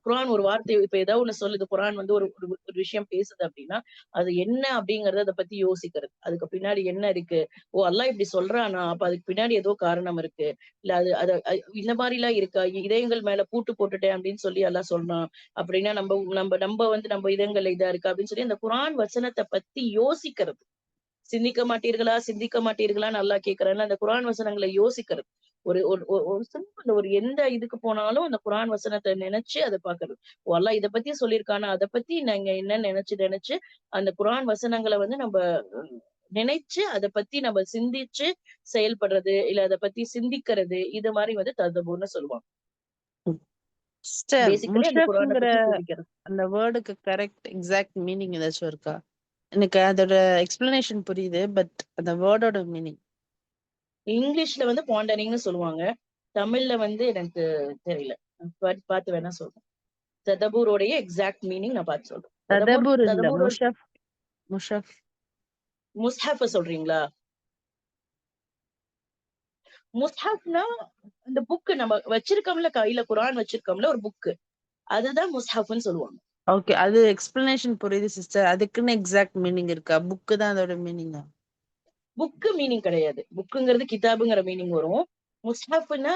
குர்ஆன் ஒரு வார்த்தை இப்ப ஏதாவது ஒண்ணு சொல்லுது. குர்ஆன் வந்து ஒரு ஒரு ஒரு விஷயம் பேசுது அப்படின்னா, அது என்ன அப்படிங்கிறத அத பத்தி யோசிக்கிறது. அதுக்கு பின்னாடி என்ன இருக்கு? ஓ! அல்லாஹ் இப்படி சொல்றானா? அப்ப அதுக்கு பின்னாடி ஏதோ காரணம் இருக்கு. இல்ல அது அது இந்த மாரிலாம் இருக்கா? இதயங்கள் மேல பூட்டு போட்டுட்டேன் அப்படின்னு சொல்லி அல்லாஹ் சொல்றான். அப்படின்னா நம்ப நம்ப நம்ப வந்து நம்ம இதயங்கள்ல இதா இருக்கா? அப்படின்னு சொல்லி அந்த குர்ஆன் வசனத்த பத்தி யோசிக்கிறது. சிந்திக்க மாட்டீர்களா? சிந்திக்க மாட்டீர்களான்னு அல்லாஹ் கேட்கிறான்ல. அந்த குர்ஆன் வசனங்கள யோசிக்கிறது. ஒரு ஒரு ஒரு ஒரு சிம்பிள் ஒரு எந்த இதுக்கு போனாலும் அந்த குர்ஆன் வசனத்த நெனச்சு அத பார்க்கிறது. ஓ! அல்லாஹ் இத பத்தி சொல்லியிருக்கானா? அத பத்தி நாங்க என்ன நெனச்சு நெனச்சு அந்த குர்ஆன் வசனங்கள வந்து நம்ப நினைச்சு அத பத்தி நம்ம சிந்திச்சு செயல்படுறது, இல்ல அத பத்தி சிந்திக்கிறது, இது மாரி வந்து ததபூர்ன்னு சொல்லுவாங்க. சிஸ்டர், பேசிக்கலி அந்த குர்ஆன முஷஃப்ங்கிற பத்தி சிந்திக்கிறது. அந்த வேர்டுக்கு கரெக்ட் எக்ஸாக்ட் மீனிங் ஏதாச்சும் இருக்கா? எனக்கு அதோட எக்ஸ்பிளனேஷன் புரியுது. பட் அந்த வேர்டோட மீனிங். இங்கிலீஷ்ல வந்து பாண்டரிங்ன்னு சொல்லுவாங்க. தமிழ்ல வந்து எனக்கு தெரியல. பார்த்து வேணா சொல்றேன். ததபூரோடைய எக்ஸாக்ட் மீனிங் நான் பார்த்து சொல்றேன். ததபூர் இல்ல, ததபூர் முஷஃப். முஷஃப். முஸ்ஹாஃப சொல்றீங்களா? முஸ்ஹாஃப்னா இந்த புக் நம்ம வச்சிருக்கோம்ல, கையில குர்ஆன் வச்சிருக்கோம்ல ஒரு புக். அதுதான் முஸ்ஹாஃப்ன்னு சொல்லுவாங்க. ஓகே, அது எக்ஸ்பிளனேஷன் புரியுது சிஸ்டர். அதுக்குன்னு எக்ஸாக்ட் மீனிங் இருக்கா? புக்கு தான் அதோட மீனிங்கா? புக் மீனிங் கிடையாது. புக்குங்கிறது கிதாபுங்கிற மீனிங் வரும். முஸ்ஹாஃப்னா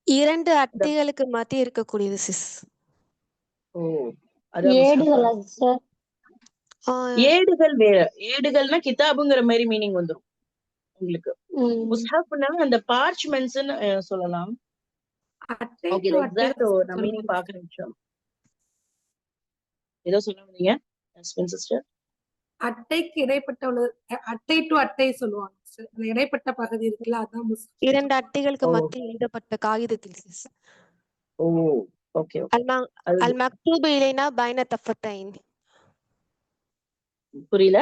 2 இந்த அட்டைகளுக்கு மாத்தி இருக்கக்கூடியது சிஸ். ஓ அதான் முஸ்ஹாஃபா? ஏடுகளா சிஸ்டர்? ஆ ஏடுகள் வேற. ஏடுகள்னா கிதாபுங்கிற மாரி மீனிங் வந்துரும் உங்களுக்கு. முஸ்ஹாஃப்னா அந்த பார்ச்மெண்ட்ஸ்ன்னு சொல்லலாம். அட்டை ஓகே, டு அட்டை எக்ஸாக்ட் நான் மீனிங் சொல்லுவாங்க. பாக்குறேன் நிமிஷம். ஏதோ சொல்ல வந்தீங்க சிஸ்டர்? அட்டைக்கு இடைப்பட்ட உள்ளது அட்டை டு அட்டை சொல்லுவாங்க. சிஸ்டர். அந்த இடைப்பட்ட பகுதி இருக்குல்ல அதான் முஸ்ஹப். 2 அட்டைகளுக்கு ஓ மத்தியில் எழுதப்பட்ட காகிதத்தில் சிஸ். ஓ ஓகே ஓகே அது அல் மக்தூபு இலைனா பைன தஃபத்தைன். புரியல.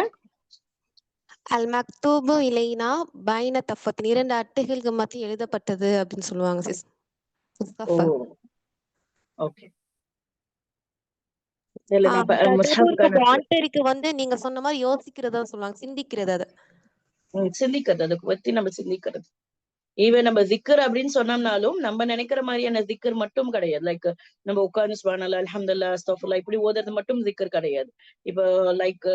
அல் மக்தூபு இலைனா பைன தஃபத்தைன். 2 அட்டைகளுக்கு மத்தியில் எழுதப்பட்டது அப்படின்னு சொல்லுவாங்க சிஸ். ஓ முஸ்ஹஃப. ஓகே இல்ல நான் அந்த முஸ்ஹப் தபூருக்கு வாண்டரிக்கு வந்து நீங்க சொன்ன மாதிரி யோசிக்கிறதா சொல்லுவாங்க, சிந்திக்கிறது அது. சிந்திக்கிறது, அதை பத்தி நம்ம சிந்திக்கிறது. ஈவன் நம்ம திக்கர் அப்படின்னு சொன்னோம்னாலும் நம்ம நினைக்கிற மாதிரியான திக்கர் மட்டும் கிடையாது. லைக் நம்ம உட்கார்ந்து சுப்ஹானல்லாஹ் அல்ஹம்துலில்லாஹ் அஸ்தக்ஃபிருல்லாஹ் இப்படி ஓதுறது மட்டும் திக்கர் கிடையாது. இப்போ லைக்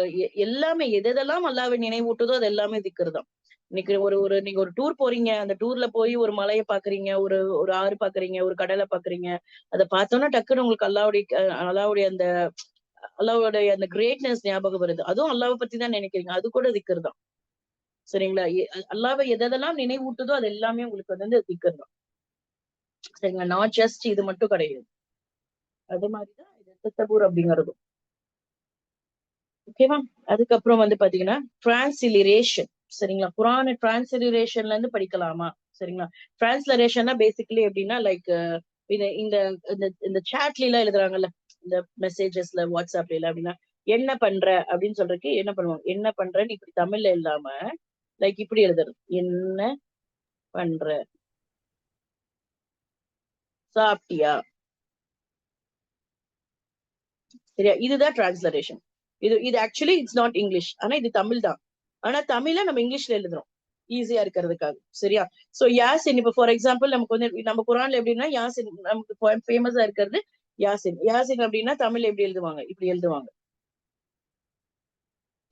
எல்லாமே எதெல்லாம் அல்லாஹ்வை நினைவூட்டுதோ அது எல்லாமே திக்கர் தான். இன்னைக்கு நீங்க ஒரு டூர் போறீங்க, அந்த டூர்ல போய் ஒரு மலையை பாக்குறீங்க, ஒரு ஒரு ஆறு பாக்குறீங்க, ஒரு கடலை பாக்குறீங்க. அதை பார்த்தோன்னா டக்குன்னு உங்களுக்கு அல்லாஹ்வுடைய அந்த கிரேட்னஸ் ஞாபகம் வருது. அதுவும் அல்லாஹ்வை பத்தி தான் நினைக்கிறீங்க, அது கூட திக்கர் தான். சரிங்களா. அல்லாஹ்வை எதெல்லாம் நினைவூட்டுதோ அது எல்லாமே உங்களுக்கு வந்து திக்கர் தான். சரிங்களா. நாட் ஜஸ்ட் இது மட்டும் கிடையாது. அது மாதிரிதான் இது தபூர் அப்படிங்கிறதும். ஓகேவா. அதுக்கப்புறம் வந்து பாத்தீங்கன்னா டிரான்ஸ்லிரேஷன். சரிங்களா. குரான் டிரான்ஸ்லிரேஷன்ல இருந்து படிக்கலாமா? சரிங்களா. டிரான்ஸ்லரேஷன்னா பேசிக்கலி எப்படின்னா லைக் இந்த இந்த இந்த சாட்ல எல்லாம் எழுதுறாங்கல்ல, இந்த மெசேஜஸ்ல வாட்ஸ்அப்ல அப்படின்னா என்ன பண்ற அப்படின்னு சொல்றதுக்கு என்ன பண்ணுவாங்க, என்ன பண்றன்னு இப்படி தமிழ்ல இல்லாம லைக் இப்படி எழுதுறது, என்ன பண்ற, சாப்பிட்டியா. சரியா. இதுதான் டிரான்ஸ்லரேஷன். இது ஆக்சுவலி இட்ஸ் நாட் இங்கிலீஷ், ஆனா இது தமிழ் தான். ஆனா தமிழ நம்ம இங்கிலீஷ்ல எழுதுறோம் ஈஸியா இருக்கிறதுக்காக. சரியா. சோ யாசின் இப்ப ஃபார் எக்ஸாம்பிள் நமக்கு வந்து நம்ம குரான்ல எப்படின்னா யாசின் நமக்கு ஃபேமஸா இருக்கிறது யாசின். யாசின் அப்படின்னா தமிழ் எப்படி எழுதுவாங்க, இப்படி எழுதுவாங்க.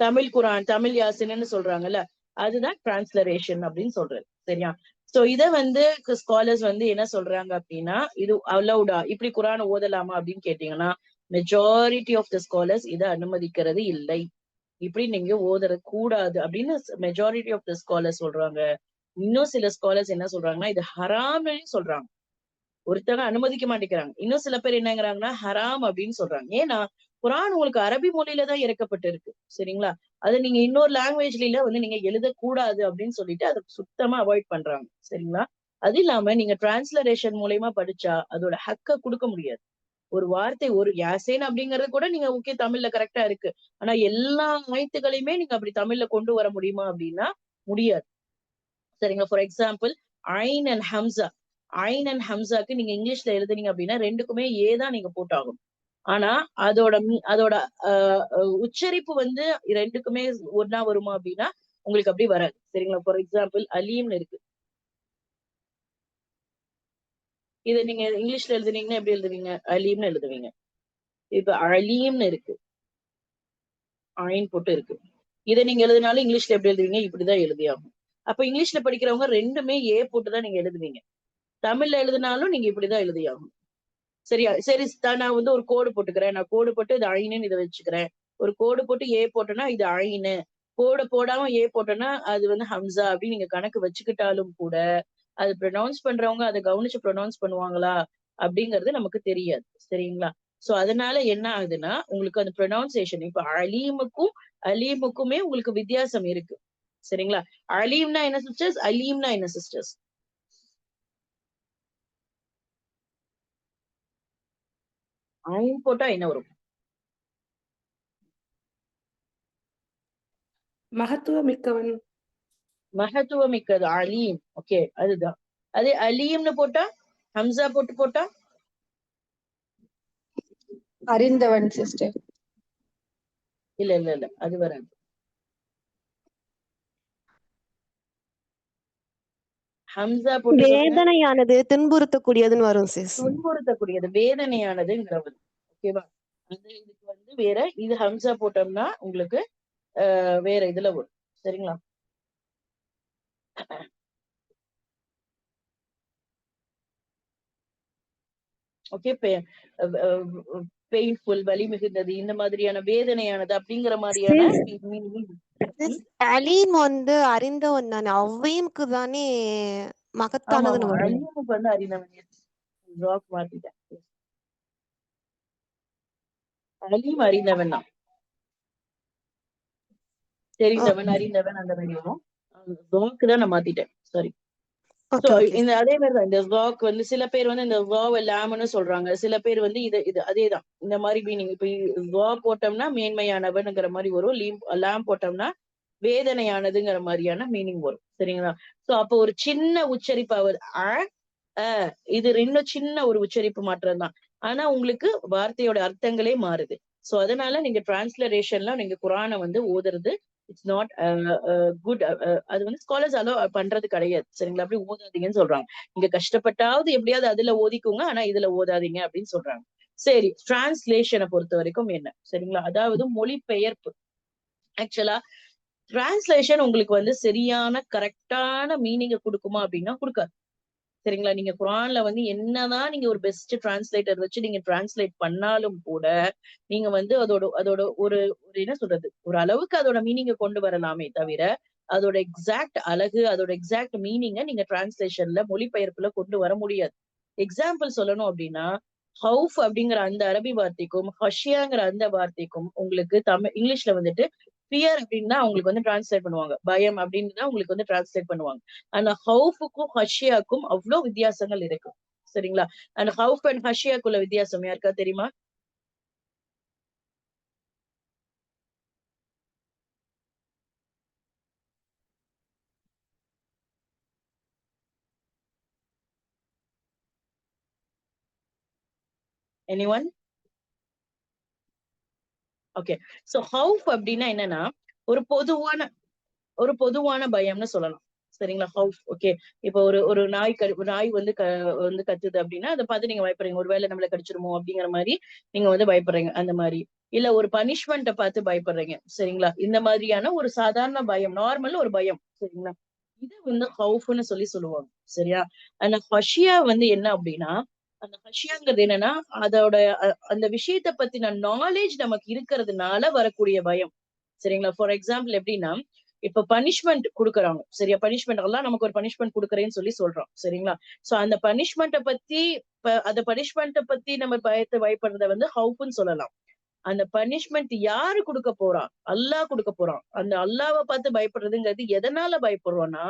தமிழ் குரான், தமிழ் யாசின்னு சொல்றாங்கல்ல, அதுதான் டிரான்ஸ்லரேஷன் அப்படின்னு சொல்றது. சரியா. சோ இத வந்து ஸ்காலர்ஸ் வந்து என்ன சொல்றாங்க அப்படின்னா, இது அலௌடா, இப்படி குரான் ஓதலாமா அப்படின்னு கேட்டீங்கன்னா மெஜாரிட்டி ஆஃப் த ஸ்காலர்ஸ் இதை அனுமதிக்கிறது இல்லை. இப்படி நீங்க ஓதுறது கூடாது அப்படின்னு மெஜாரிட்டி ஆஃப் த ஸ்காலர்ஸ் சொல்றாங்க. இன்னும் சில ஸ்காலர்ஸ் என்ன சொல்றாங்கன்னா இது ஹராம்னு சொல்றாங்க. ஒருத்தங்க அனுமதிக்க மாட்டேங்கிறாங்க. இன்னும் சில பேர் என்னங்கிறாங்கன்னா ஹராம் அப்படின்னு சொல்றாங்க. ஏன்னா குரான் உங்களுக்கு அரபி மொழியில தான் இறக்கப்பட்டு இருக்கு. சரிங்களா. அது நீங்க இன்னொரு லாங்குவேஜ்ல வந்து நீங்க எழுதக்கூடாது அப்படின்னு சொல்லிட்டு அதை சுத்தமா அவாய்ட் பண்றாங்க. சரிங்களா. அது இல்லாம நீங்க டிரான்ஸ்லரேஷன் மூலியமா படிச்சா அதோட ஹக்க கொடுக்க முடியாது. ஒரு வார்த்தை ஒரு யாசேன் அப்படிங்கறது கூட நீங்க ஓகே தமிழ்ல கரெக்டா இருக்கு, ஆனா எல்லா ஆயத்துகளையுமே நீங்க அப்படி தமிழ்ல கொண்டு வர முடியுமா அப்படின்னா முடியாது. சரிங்களா. ஃபார் எக்ஸாம்பிள் ஐன் அண்ட் ஹம்சா. ஐன் அண்ட் ஹம்சாக்கு நீங்க இங்கிலீஷ்ல எழுதுனீங்க அப்படின்னா ரெண்டுக்குமே ஏதான் நீங்க போட்டாகும். ஆனா அதோட அதோட உச்சரிப்பு வந்து ரெண்டுக்குமே ஒன்னா வருமா அப்படின்னா உங்களுக்கு அப்படி வராது. சரிங்களா. ஃபார் எக்ஸாம்பிள் அலீம்னு இருக்கு, இதை நீங்க இங்கிலீஷ்ல எழுதுனீங்கன்னா எப்படி எழுதுவீங்க, அலீம்னு எழுதுவீங்க. இப்ப அலீம்னு இருக்கு, ஐன் போட்டு இருக்கு. இதை நீங்க எழுதினாலும் இங்கிலீஷ்ல எப்படி எழுதுவீங்க, இப்படிதான் எழுதியாகும். அப்ப இங்கிலீஷ்ல படிக்கிறவங்க ரெண்டுமே ஏ போட்டுதான் நீங்க எழுதுவீங்க. தமிழ்ல எழுதினாலும் நீங்க இப்படிதான் எழுதியாகும். சரியா. சரி நான் வந்து ஒரு கோடு போட்டுக்கிறேன், நான் கோடு போட்டு இது ஐனுன்னு இதை வச்சுக்கிறேன். ஒரு கோடு போட்டு ஏ போட்டோன்னா இது ஐனு, கோடு போடாம ஏ போட்டோன்னா அது வந்து ஹம்சா அப்படின்னு நீங்க கணக்கு வச்சுக்கிட்டாலும் கூட அது ப்ரொனவுன்ஸ் பண்றவங்க அதை கவனிச்சு ப்ரொனவுன்ஸ் பண்ணுவாங்களா அப்படிங்கிறது நமக்கு தெரியாது. சரிங்களா. சோ அதனால என்ன ஆகுதுன்னா உங்களுக்கு அந்த ப்ரொனவுன்சியேஷன் இப்ப அலீமுக்குமே உங்களுக்கு வித்தியாசம் இருக்கு. சரிங்களா. அலீம்னா என்ன சிஸ்டர்ஸ், அலீம்னா என்ன சிஸ்டர்ஸ்? ஐன் போட்டா என்ன வரும்? மகத்துவம் மிக்கவன். மகத்துவம் மிக்கது அலீம். ஓகே அதுதான். அதே அலீம்னு போட்டா, ஹம்சா போட்டா அறிந்தவன் சிஸ்டர். இல்ல இல்ல இல்ல அது வராது. ஹம்சா போட்டு வேதனையானது துன்புறுத்தக்கூடியதுன்னு வரும் சிஸ். துன்புறுத்தக்கூடியது, வேதனையானதுங்கிறது. ஓகேவா. அது இதுக்கு வந்து வேற, இது ஹம்சா போட்டோம்னா உங்களுக்கு வேற இதுல வரும். சரிங்களா. ஓகே. பெயின்ஃபுல், வலி மிகுந்தது, இந்த மாதிரியான வேதனையானது அப்படிங்கிற மாதிரியான அலீம் வந்து அறிந்தவன் தானே, அவ்வையும்க்கு தானே ஆமா மகத்தானதுன்னு வரும். அலீமுக்கு வந்து அறிந்தவன். மாத்திட்டேன். அலீம் அறிந்தவன் தான், தெரிந்தவன் அறிந்தவன் அந்த மாதிரி வரும். ஜாக்கு தான் நான் மாத்திட்டேன், சாரி. சோ ஓகே ஓகே இந்த அதே மாதிரிதான் இந்த ஜாக் வந்து சில பேர் வந்து இந்த ஜாவ லேம்னு சொல்றாங்க, சில பேர் வந்து இது அதேதான் இந்த மாதிரி மீனிங். இப்ப ஜா போட்டோம்னா மேன்மையானவன்ங்கிற மாதிரி வரும், லேம் போட்டோம்னா வேதனையானதுங்கிற மாதிரியான மீனிங் வரும். சரிங்களா? சோ அப்போ ஒரு சின்ன உச்சரிப்பு அவர் இது இன்னும் சின்ன ஒரு உச்சரிப்பு மாற்றம் தான். ஆனா உங்களுக்கு வார்த்தையோட அர்த்தங்களே மாறுது. சோ அதனால நீங்க டிரான்ஸ்லரேஷன்ல நீங்க குரானை வந்து ஓதுறது இட்ஸ் நாட் குட். அது வந்து ஸ்காலர்ஸ் அலோ பண்றது கிடையாது. சரிங்களா? அப்படி ஓதாதீங்கன்னு சொல்றாங்க. நீங்க கஷ்டப்பட்டாவது எப்படியாவது அதுல ஓதிக்கோங்க, ஆனா இதுல ஓதாதீங்க அப்படின்னு சொல்றாங்க. சரி, டிரான்ஸ்லேஷனை பொறுத்த வரைக்கும் என்ன? சரிங்களா? அதாவது மொழிபெயர்ப்பு. ஆக்சுவலா டிரான்ஸ்லேஷன் உங்களுக்கு வந்து சரியான கரெக்டான மீனிங்க கொடுக்குமா அப்படின்னா கொடுக்காது. சரிங்களா? நீங்க குரான்ல வந்து என்னதான் நீங்க ஒரு பெஸ்ட் டிரான்ஸ்லேட்டர் வச்சு நீங்க டிரான்ஸ்லேட் பண்ணாலும் கூட நீங்க வந்து அதோட அதோட ஒரு ஒரு என்ன சொல்றது, ஒரு அளவுக்கு அதோட மீனிங்க கொண்டு வரலாமே தவிர அதோட எக்ஸாக்ட் அழகு, அதோட எக்ஸாக்ட் மீனிங்க நீங்க டிரான்ஸ்லேஷன்ல மொழிபெயர்ப்புல கொண்டு வர முடியாது. எக்ஸாம்பிள் சொல்லணும் அப்படின்னா, ஹவுஃப் அப்படிங்கிற அந்த அரபி வார்த்தைக்கும் ஹஷியாங்கிற அந்த வார்த்தைக்கும் உங்களுக்கு இங்கிலீஷ்ல வந்துட்டு ஃபியர் அப்படின்னா உங்களுக்கு வந்து டிரான்ஸ்லேட் பண்ணுவாங்க, பயம் அப்படின்னு தான் உங்களுக்கு வந்து டிரான்ஸ்லேட் பண்ணுவாங்க. ஆனா ஹவுஃபுக்கும் ஹஷியாக்கும் அவ்வளவு வித்தியாசங்கள் இருக்கு. சரிங்களா? அந்த ஹவுஃப் அண்ட் ஹஷியாக்குள்ள வித்தியாசம் யாருக்கா தெரியுமா? எனிஒன்? ஓகே. சோ ஹவுஃப் அப்படின்னா என்னன்னா ஒரு பொதுவான பயம்னு சொல்லலாம். சரிங்களா? ஹவுஃப். ஓகே. இப்ப ஒரு ஒரு நாய் வந்து வந்து கத்துது அப்படின்னா அதை பார்த்து நீங்க பயப்படுறீங்க, ஒருவேளை நம்மள கடிச்சிருமோ அப்படிங்கிற மாதிரி நீங்க வந்து பயப்படுறீங்க அந்த மாதிரி. இல்ல ஒரு பனிஷ்மெண்ட்டை பார்த்து பயப்படுறீங்க. சரிங்களா? இந்த மாதிரியான ஒரு சாதாரண பயம், நார்மல் ஒரு பயம். சரிங்களா? இது வந்து ஹவுஃப்னு சொல்லுவாங்க. சரியா? அந்த ஹஷியா வந்து என்ன அப்படின்னா, அந்த ஹஷியாங்கிறது என்னன்னா அதோட அந்த விஷயத்த பத்தின நாலேஜ் நமக்கு இருக்கிறதுனால வரக்கூடிய பயம். சரிங்களா? ஃபார் எக்ஸாம்பிள் எப்படின்னா, இப்ப பனிஷ்மெண்ட் குடுக்குறாங்க. சரியா? பனிஷ்மெண்ட் எல்லாம் நமக்கு ஒரு பனிஷ்மெண்ட் குடுக்குறேன்னு சொல்றோம். சரிங்களா? சோ அந்த பனிஷ்மெண்ட்டை பத்தி அந்த பனிஷ்மெண்ட்டை பத்தி நம்ம பயப்படுறத வந்து ஹவுஃப்னு சொல்லலாம். அந்த பனிஷ்மெண்ட் யாரு குடுக்க போறா? அல்லாஹ் குடுக்க போறான். அந்த அல்லாஹ்வை பார்த்து பயப்படுறதுங்கிறது எதனால பயப்படுறோம்னா,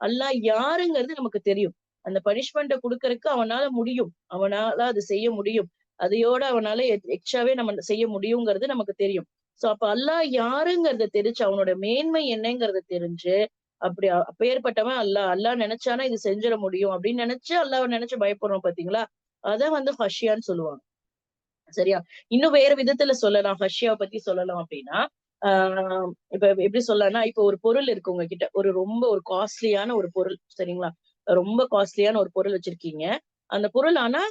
அல்லாஹ் யாருங்கிறது நமக்கு தெரியும். அந்த பனிஷ்மெண்ட்டை குடுக்கறதுக்கு அவனால முடியும். அவனால அது செய்ய முடியும். அதையோட அவனால எக்ஸ்ட்ராவே நம்ம செய்ய முடியுங்கிறது நமக்கு தெரியும். சோ அப்ப அல்லாஹ் யாருங்கிறத தெரிஞ்சு, அவனோட மேன்மை என்னங்கிறத தெரிஞ்சு, அப்படி அப்பேற்பட்டவன் அல்லாஹ் நினைச்சானா இது செஞ்சிட முடியும் அப்படின்னு நினைச்சு அல்லாஹ்வை நினைச்சு பயப்படுறோம் பாத்தீங்களா? அத வந்து ஹஷியான்னு சொல்லுவாங்க. சரியா? இன்னும் வேற விதத்துல சொல்லலாம், ஹஷியாவை பத்தி சொல்லலாம் அப்படின்னா, இப்ப எப்படி சொல்லலாம்னா, இப்ப ஒரு பொருள் இருக்கு உங்ககிட்ட, ரொம்ப ஒரு காஸ்ட்லியான ஒரு பொருள். சரிங்களா? ரொம்ப காஸ்ட்லியான ஒரு பொருள் வச்சிருக்கீங்க. அந்த பொருள் ஆனா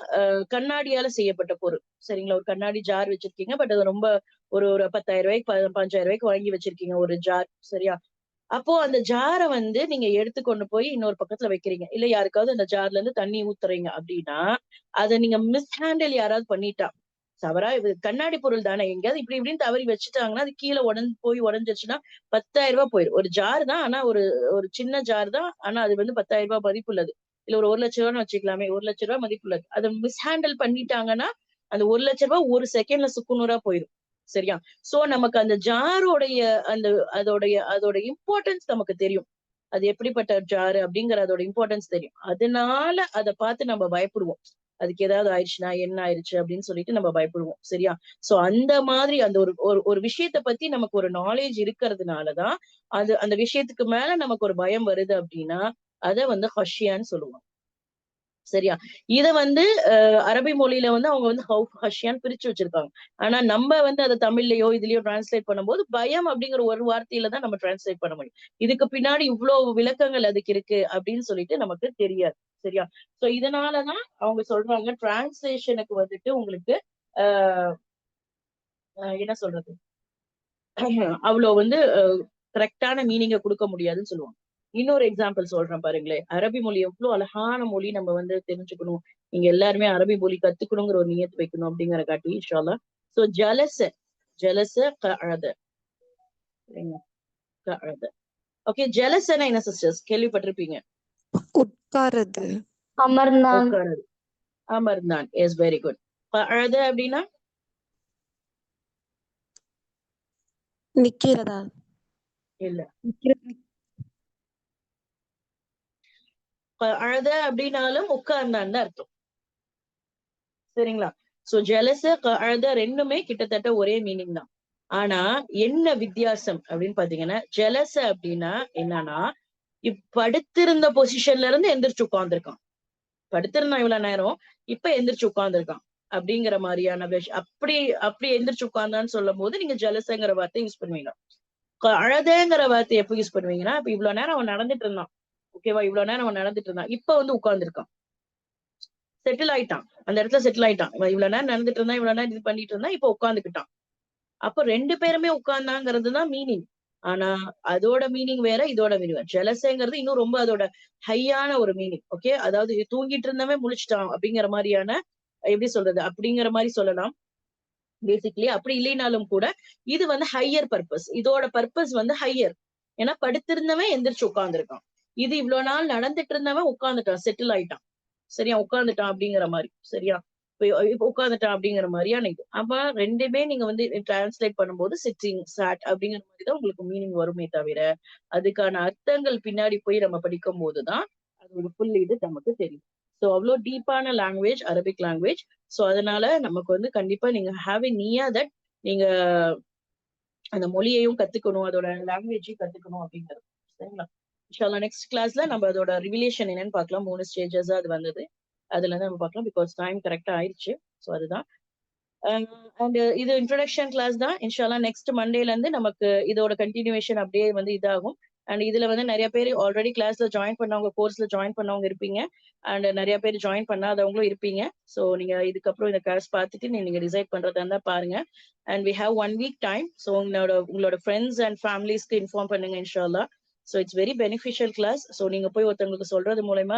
கண்ணாடியால செய்யப்பட்ட பொருள். சரிங்களா? ஒரு கண்ணாடி ஜார் வச்சிருக்கீங்க. பட் அது ரொம்ப ஒரு ஒரு 10,000 ரூபாய்க்கு 15,000 ரூபாய்க்கு வாங்கி வச்சிருக்கீங்க ஒரு ஜார். சரியா? அப்போ அந்த ஜார வந்து நீங்க எடுத்து கொண்டு போய் இன்னொரு பக்கத்துல வைக்கிறீங்க. இல்ல யாருக்காவது அந்த ஜார்ல இருந்து தண்ணி ஊத்துறீங்க அப்படின்னா, அத நீங்க மிஸ்ஹேண்டில் யாராவது பண்ணிட்டா, தவறா இது கண்ணாடி பொருள் தானே, எங்கேயாவது இப்படி இப்படின்னு தவறி வச்சுட்டாங்கன்னா அது கீழே உடைஞ்சிருச்சுன்னா 10,000 ரூபாய் போயிடும். ஒரு ஜார் தான், ஆனா ஒரு ஒரு சின்ன ஜார் தான், ஆனா அது வந்து 10,000 ரூபாய் மதிப்புள்ளது. இல்ல ஒரு 1,00,000 ரூபான்னு வச்சுக்கலாமே, 1,00,000 ரூபாய் மதிப்புள்ளது. அதை மிஸ்ஹேண்டில் பண்ணிட்டாங்கன்னா அந்த 1,00,000 ரூபாய் ஒரு செகண்ட்ல சுக்குநூறா போயிடும். சரியா? சோ நமக்கு அந்த ஜாரோடைய அந்த அதோட இம்பார்ட்டன்ஸ் நமக்கு தெரியும். அது எப்படிப்பட்ட ஜாரு அப்படிங்கிற அதோட இம்பார்ட்டன்ஸ் தெரியும். அதனால அதை பார்த்து நம்ம பயப்படுவோம். அதுக்கு ஏதாவது ஆயிடுச்சுன்னா என்ன ஆயிடுச்சு அப்படின்னு சொல்லிட்டு நம்ம பயப்படுவோம். சரியா? சோ அந்த மாதிரி அந்த ஒரு ஒரு விஷயத்த பத்தி நமக்கு ஒரு நாலேஜ் இருக்கிறதுனாலதான் அந்த விஷயத்துக்கு மேல நமக்கு ஒரு பயம் வருது அப்படின்னா அத வந்து ஹஷியான்னு சொல்லுவோம். சரியா? இத வந்து அரபி மொழியில வந்து அவங்க வந்து ஹவுஃப், ஹஷியான்னு பிரிச்சு வச்சிருக்காங்க. ஆனா நம்ம வந்து அதை தமிழ்லயோ இதுலயோ டிரான்ஸ்லேட் பண்ணும்போது பயம் அப்படிங்கிற ஒரு வார்த்தையில தான் நம்ம டிரான்ஸ்லேட் பண்ண முடியும். இதுக்கு பின்னாடி இவ்வளவு விளக்கங்கள் அதுக்கு இருக்கு அப்படின்னு சொல்லிட்டு நமக்கு தெரியாது. சரியா? சோ இதனாலதான் அவங்க சொல்றாங்க டிரான்ஸ்லேஷனுக்கு வந்துட்டு உங்களுக்கு ஆஹ் என்ன சொல்றது, அவ்வளவு வந்து கரெக்டான மீனிங்க கொடுக்க முடியாதுன்னு சொல்லுவாங்க. இன்னொரு எக்ஸாம்பிள் சொல்றேன் பாருங்களேன். அரபி மொழி எவ்வளவு அழகான மொழி, நம்ம வந்து தெரிஞ்சுக்கணும். நீங்க எல்லாருமே அரபி மொழி கத்துக்கணுங்கிற ஒரு நியத்து வைக்கணும் அப்படிங்கிற காட்டி இன்ஷா அல்லாஹ். சோ ஜலச கஅத. ஓகே, ஜலசனா என்ன சிஸ்டர்ஸ் கேள்விப்பட்டிருப்பீங்க? உட்காருது. அமர்ந்தான். உட்காருது. அமர்ந்தான். S, very good. கஅத அப்படின்னா நிக்கிறதா? இல்ல. அழுத அப்படின்னாலும் உட்கார்ந்தான்னு தான் அர்த்தம். சரிங்களா? சோ ஜெலஸ் அழுத ரெண்டுமே கிட்டத்தட்ட ஒரே மீனிங் தான். ஆனா என்ன வித்தியாசம் அப்படின்னு பாத்தீங்கன்னா, ஜெலஸ் அப்படின்னா என்னன்னா, படுத்திருந்த பொசிஷன்ல இருந்து எந்திரிச்சு உட்கார்ந்துருக்கான். படுத்திருந்தான் இவ்வளவு நேரம், இப்ப எந்திரிச்சு உட்கார்ந்துருக்கான் அப்படிங்கிற மாதிரியான அப்படி அப்படி எந்திரிச்சு உட்கார்ந்தான்னு சொல்லும் போது நீங்க ஜெலஸ்ங்கிற வார்த்தை யூஸ் பண்ணுவீங்க. அழதேங்கிற வார்த்தை எப்ப யூஸ் பண்ணுவீங்கன்னா, இப்ப இவ்வளவு நேரம் அவன் நடந்துட்டு இருந்தான். ஓகேவா? இவ்வளவு நேரம் அவன் நடந்துட்டு இருந்தான். இப்ப வந்து உட்கார்ந்துருக்கான். செட்டில் ஆயிட்டான். அந்த இடத்துல செட்டில் ஆயிட்டான். இவ்வளவு நேரம் நடந்துட்டு இருந்தான், இவ்வளவு நேரம் இது பண்ணிட்டு இருந்தான், இப்ப உட்கார்ந்துக்கிட்டான். அப்ப 2 பேருமே உட்கார்ந்தாங்கிறது தான் மீனிங். ஆனா அதோட மீனிங் வேற, இதோட மீனிங் வேற. ஜெலஸேங்கிறது இன்னும் ரொம்ப அதோட ஹையான ஒரு மீனிங். ஓகே, அதாவது தூங்கிட்டு இருந்தவன் முழிச்சிட்டான் அப்படிங்கிற மாதிரியான, எப்படி சொல்றது, அப்படிங்கிற மாதிரி சொல்லலாம். பேசிக்கலி அப்படி இல்லைனாலும் கூட இது வந்து ஹையர் பர்பஸ். இதோட பர்பஸ் வந்து ஹையர். ஏன்னா படுத்திருந்தவன் எந்திரிச்சு உட்கார்ந்துருக்கான். இது இவ்வளவு நாள் நடந்துட்டு இருந்தவன் உட்கார்ந்துட்டான், செட்டில் ஆயிட்டான். சரியா? உட்கார்ந்துட்டான் அப்படிங்கிற மாதிரி. சரியா? இப்ப உட்கார்ந்துட்டான் அப்படிங்கிற மாதிரியான இது. அப்ப ரெண்டுமே நீங்க வந்து டிரான்ஸ்லேட் பண்ணும்போது சிட்டிங், சாட் அப்படிங்கிற மாதிரி தான் உங்களுக்கு மீனிங் வருமே தவிர, அதுக்கான அர்த்தங்கள் பின்னாடி போய் நம்ம படிக்கும் போதுதான் அது ஒரு ஃபுல் இது நமக்கு தெரியும். சோ அவ்வளவு டீப்பான லாங்குவேஜ் அரபிக் லாங்குவேஜ். சோ அதனால நமக்கு வந்து கண்டிப்பா நீங்க ஹாவ் எ நியா தட் நீங்க அந்த மொழியையும் கத்துக்கணும், அதோட லாங்குவேஜையும் கத்துக்கணும் அப்படிங்கிறது. சரிங்களா? இன்ஷால்லா நெக்ஸ்ட் கிளாஸ்ல நம்ம அதோட ரிவிலேஷன் என்னன்னு பார்க்கலாம். 3 ஸ்டேஜஸ் அது வந்தது. அதுல இருந்து நம்ம பார்க்கலாம். பிகாஸ் டைம் கரெக்டா ஆயிடுச்சு. சோ அதுதான். அண்ட் இது இன்ட்ரோடக்ஷன் கிளாஸ் தான். இன்ஷால்லா நெக்ஸ்ட் மண்டேல இருந்து நமக்கு இதோட கண்டினியூவேஷன் அப்படியே வந்து இதாகும். அண்ட் இதுல வந்து நிறைய பேர் ஆல்ரெடி கிளாஸ்ல ஜாயின் பண்ணவங்க, கோர்ஸ்ல ஜாயின் பண்ணவங்க இருப்பீங்க. அண்ட் நிறைய பேர் ஜாயின் பண்ணாதவங்களும் இருப்பீங்க. சோ நீங்க இதுக்கப்புறம் இந்த கிளாஸ் பார்த்துட்டு நீங்க டிசைட் பண்றதா இருந்தா பாருங்க. And we have 1 week time. So உங்களோட ஃப்ரெண்ட்ஸ் அண்ட் ஃபேமிலிஸ்க்கு இன்ஃபார்ம் பண்ணுங்க இன்ஷால்லா. So it's very beneficial class. So நீங்க போய் ஒருத்தவங்களுக்கு சொல்றது மூலயமா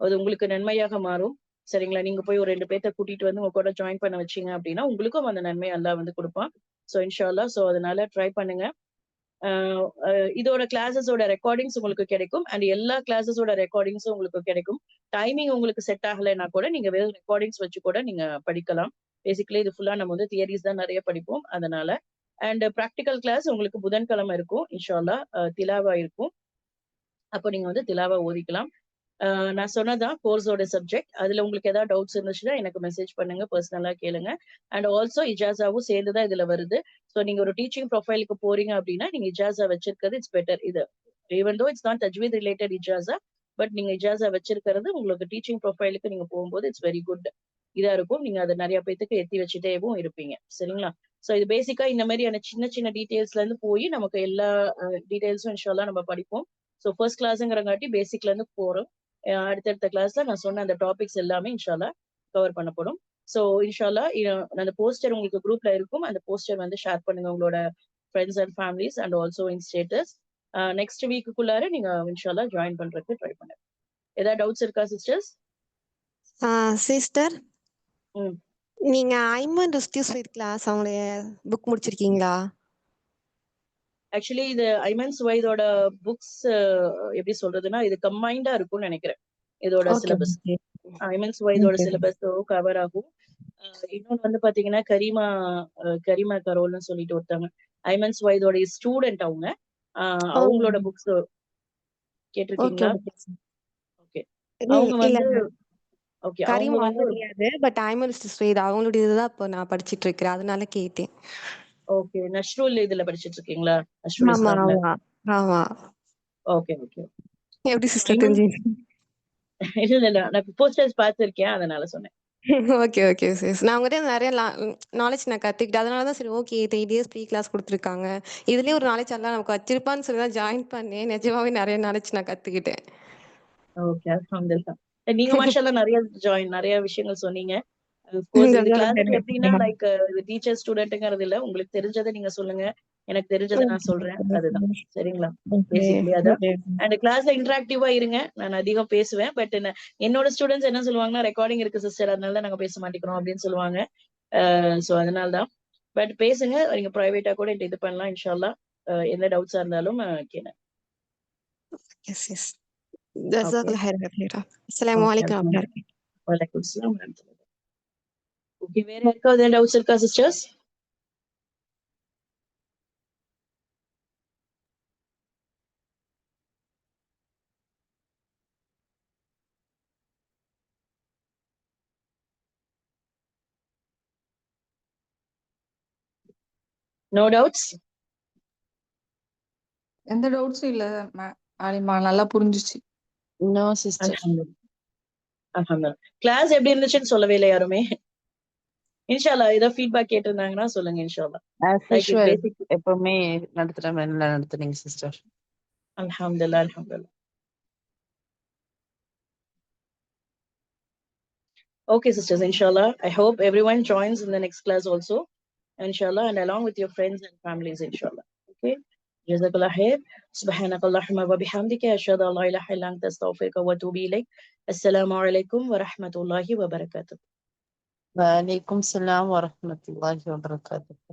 அது உங்களுக்கு நன்மையாக மாறும். சரிங்களா? நீங்க போய் ஒரு 2 பேர்த்த கூட்டிட்டு வந்து உங்க கூட ஜாயின் பண்ண வச்சீங்க அப்படின்னா உங்களுக்கும் அந்த நன்மை அல்லாஹ் வந்து கொடுப்பான். ஸோ இன்ஷால்லா. ஸோ அதனால ட்ரை பண்ணுங்க. இதோட கிளாஸஸோட ரெக்கார்டிங்ஸ் உங்களுக்கு கிடைக்கும். அண்ட் எல்லா கிளாஸஸோட ரெக்கார்டிங்ஸும் உங்களுக்கு கிடைக்கும். டைமிங் உங்களுக்கு செட் ஆகலைன்னா கூட நீங்க வெறும் ரெக்கார்டிங்ஸ் வச்சு கூட நீங்க படிக்கலாம். பேசிக்கலி இது ஃபுல்லா நம்ம வந்து தியரிஸ் தான் நிறைய படிப்போம். அதனால அண்ட் ப்ராக்டிக்கல் கிளாஸ் உங்களுக்கு புதன்கிழமை இருக்கும் இன்ஷால்லா. திலாவா இருக்கும். அப்போ நீங்க வந்து திலாவா ஓதிக்கலாம். நான் சொன்னதான் கோர்ஸோட சப்ஜெக்ட். அதுல உங்களுக்கு ஏதாவது டவுட்ஸ் இருந்துச்சுன்னா எனக்கு மெசேஜ் பண்ணுங்க, பர்சனலா கேளுங்க. அண்ட் ஆல்சோ இஜாசாவும் சேர்ந்துதான் இதுல வருது. ஸோ நீங்க ஒரு டீச்சிங் ப்ரொஃபைலுக்கு போறீங்க அப்படின்னா நீங்க இஜாசா வச்சிருக்கிறது இட்ஸ் பெட்டர். இது ஈவன் தோ இட்ஸ் நாட் தஜ்வீத் ரிலேட்டட் இஜாசா, பட் நீங்க இஜாசா வச்சிருக்கிறது உங்களுக்கு டீச்சிங் ப்ரொஃபைலுக்கு நீங்க போகும்போது இட்ஸ் வெரி குட் இதா இருக்கும். நீங்க அதை நிறைய பேத்துக்கு எத்தி வச்சுட்டேவும் இருப்பீங்க. சரிங்களா? ஸோ இது பேசிக்கா இந்த மாதிரியான சின்ன சின்ன டீடைல்ஸ்ல இருந்து போய் நமக்கு எல்லா டீடைல்ஸும் இன்ஷால்லா நம்ம படிப்போம். ஸோ ஃபர்ஸ்ட் கிளாஸ்ங்கிறங்காட்டி பேசிக்ல இருந்து போறோம். அடுத்தடுத்த கிளாஸ்ல நான் சொன்ன அந்த டாபிக்ஸ் எல்லாமே இன்ஷால்லா கவர் பண்ணப்படும். ஸோ இன்ஷால்லா அந்த போஸ்டர் உங்களுக்கு குரூப்ல இருக்கும். அந்த போஸ்டர் வந்து ஷேர் பண்ணுங்க உங்களோட friends and families and also in status. Next வீக்குள்ளார நீங்க இன்ஷால்லா ஜாயின் பண்றதுக்கு ட்ரை பண்ணுங்க. ஏதாவது டவுட்ஸ் இருக்கா சிஸ்டர்ஸ்? சிஸ்டர், ம் நீங்க ஐமன் ருஸ்டி ஸ்வீட் கிளாஸ் அவங்களுடைய புக் முடிச்சிருக்கீங்களா? ஆக்சுவலி இது ஐமன் சுவைதோட புக்ஸ் எப்படி சொல்றதுன்னா இது கம்பைண்டா இருக்கும்னு நினைக்கிறேன். இதோட ஓகே சிலபஸ் ஐமன் சுவைதோட சிலபஸ் கவர் ஆகும். இன்னொன்னு வந்து பாத்தீங்கன்னா கரீமா கரோல்னு சொல்லிட்டு ஒருத்தவங்க ஐமன் சுவைதோட ஸ்டூடெண்ட் அவங்க. அவங்களோட புக்ஸ் ஓகே கேட்டிருக்கீங்களா? ஓகே. ஓகே. அவங்க இல்ல வந்து ஓகே அவங்க கரீம் வந்து அவங்க தெரியாது, பட் ஐமன் ருஸ்டி ஸ்வீட் அவங்களுடைய இதுதான் இப்போ நான் படிச்சிட்டு இருக்கிறேன், அதனால கேட்டேன். ஓகே நஷ்ருல் இதுல படிச்சிட்டு இருக்கீங்களா? நஷ்ருல் ஆமா இஸ்லாம்ல. ஆமா ஆமா. Okay okay. எப்படி சிஸ்டர் ஐமன் தெரிஞ்சு? இல்ல நான் போஸ்டர்ஸ் பார்த்திருக்கேன் அதனால சொன்னேன். Okay okay sis. நான் உங்ககிட்ட நிறைய நாலேஜ் நான் கத்துக்கிட்டேன், அதனால தான் சரி ஓகே 3 டேஸ் ஃப்ரீ கிளாஸ் கொடுத்துருக்காங்க, இதுலயே ஒரு நாலேஜ் எல்லாம் நமக்கு வச்சிருப்பான்னு சொல்லி தான் ஜாயின் பண்ணேன். நிஜமாவே நிறைய நாலேஜ் நான் கத்துக்கிட்டேன். ஓகே அல்ஹம்துலில்லாஹ். நீங்க மாஷாஅல்லாஹ் நிறைய விஷயங்கள் சொன்னீங்க. கோர்ஸ் இது கிளாஸ் எப்படின்னா லைக் டீச்சர் ஸ்டூடெண்ட்ங்கிறது இல்ல, உங்களுக்கு தெரிஞ்சதை நீங்க சொல்லுங்க, எனக்கு தெரிஞ்சதை நான் சொல்றேன். அதுதான். சரிங்களா? பேசிக்கலி அதான். அண்ட் கிளாஸ்ல இன்டராக்டிவா இருங்க. நான் அதிகம் பேசுவேன், பட் என்னோட ஸ்டூடெண்ட்ஸ் என்ன சொல்லுவாங்கன்னா ரெக்கார்டிங் இருக்கு சிஸ்டர் அதனால தான் நாங்க பேச மாட்டேங்கிறோம் அப்படின்னு சொல்லுவாங்க. சோ அதனால தான். பட் பேசுங்க, நீங்க பிரைவேட்டா கூட இது பண்ணலாம் இன்ஷால்லா. எந்த டவுட்ஸா இருந்தாலும் கேளுங்க. S S. ஓகே ஜஸாக்கல்லாஹ் ஹைரன். அஸ்ஸலாமு ஓகே. அலைக்கும் வரஹ்மத்துல்லாஹி. வலைக்கும் அஸ்ஸலாம் வரஹ்மத்துல்லாஹி. ஓகே, வேற யாருக்காவது டவுட்ஸ் இருக்கா சிஸ்டர்ஸ்? No doubts? எந்த டவுட்ஸும் இல்ல ஆலிமா, நல்லா புரிஞ்சுச்சு. No sister. அல்ஹம்துலில்லாஹ். அல்ஹம்துலில்லாஹ். கிளாஸ் எப்படி இருந்துச்சுன்னு சொல்லவே இல்லை யாருமே. இன்ஷால்லா ஏதாவது ஃபீட்பேக் கேட்டிருந்தாங்கன்னா சொல்லுங்க இன்ஷால்லா. ஆஸ் லைக் யூஷுவல் பேசிக். எப்பவுமே நடத்துற மாதிரி நல்லா நடத்துனீங்க சிஸ்டர். அல்ஹம்துலில்லாஹ், அல்ஹம்துலில்லாஹ். Okay, sisters, inshallah. I hope everyone joins in the next class also, inshallah, and along with your friends and families, inshallah. Okay. Jazakallah khair. Subhanakallahumma wa bihamdika ashhadu an la ilaha illa anta astaghfiruka wa atubu ilayk. Assalamu alaikum wa rahmatullahi wa barakatuh. வலைக்கும் சலாம் வரஹ்மத்துல்லாஹி வபரகாத்துஹு.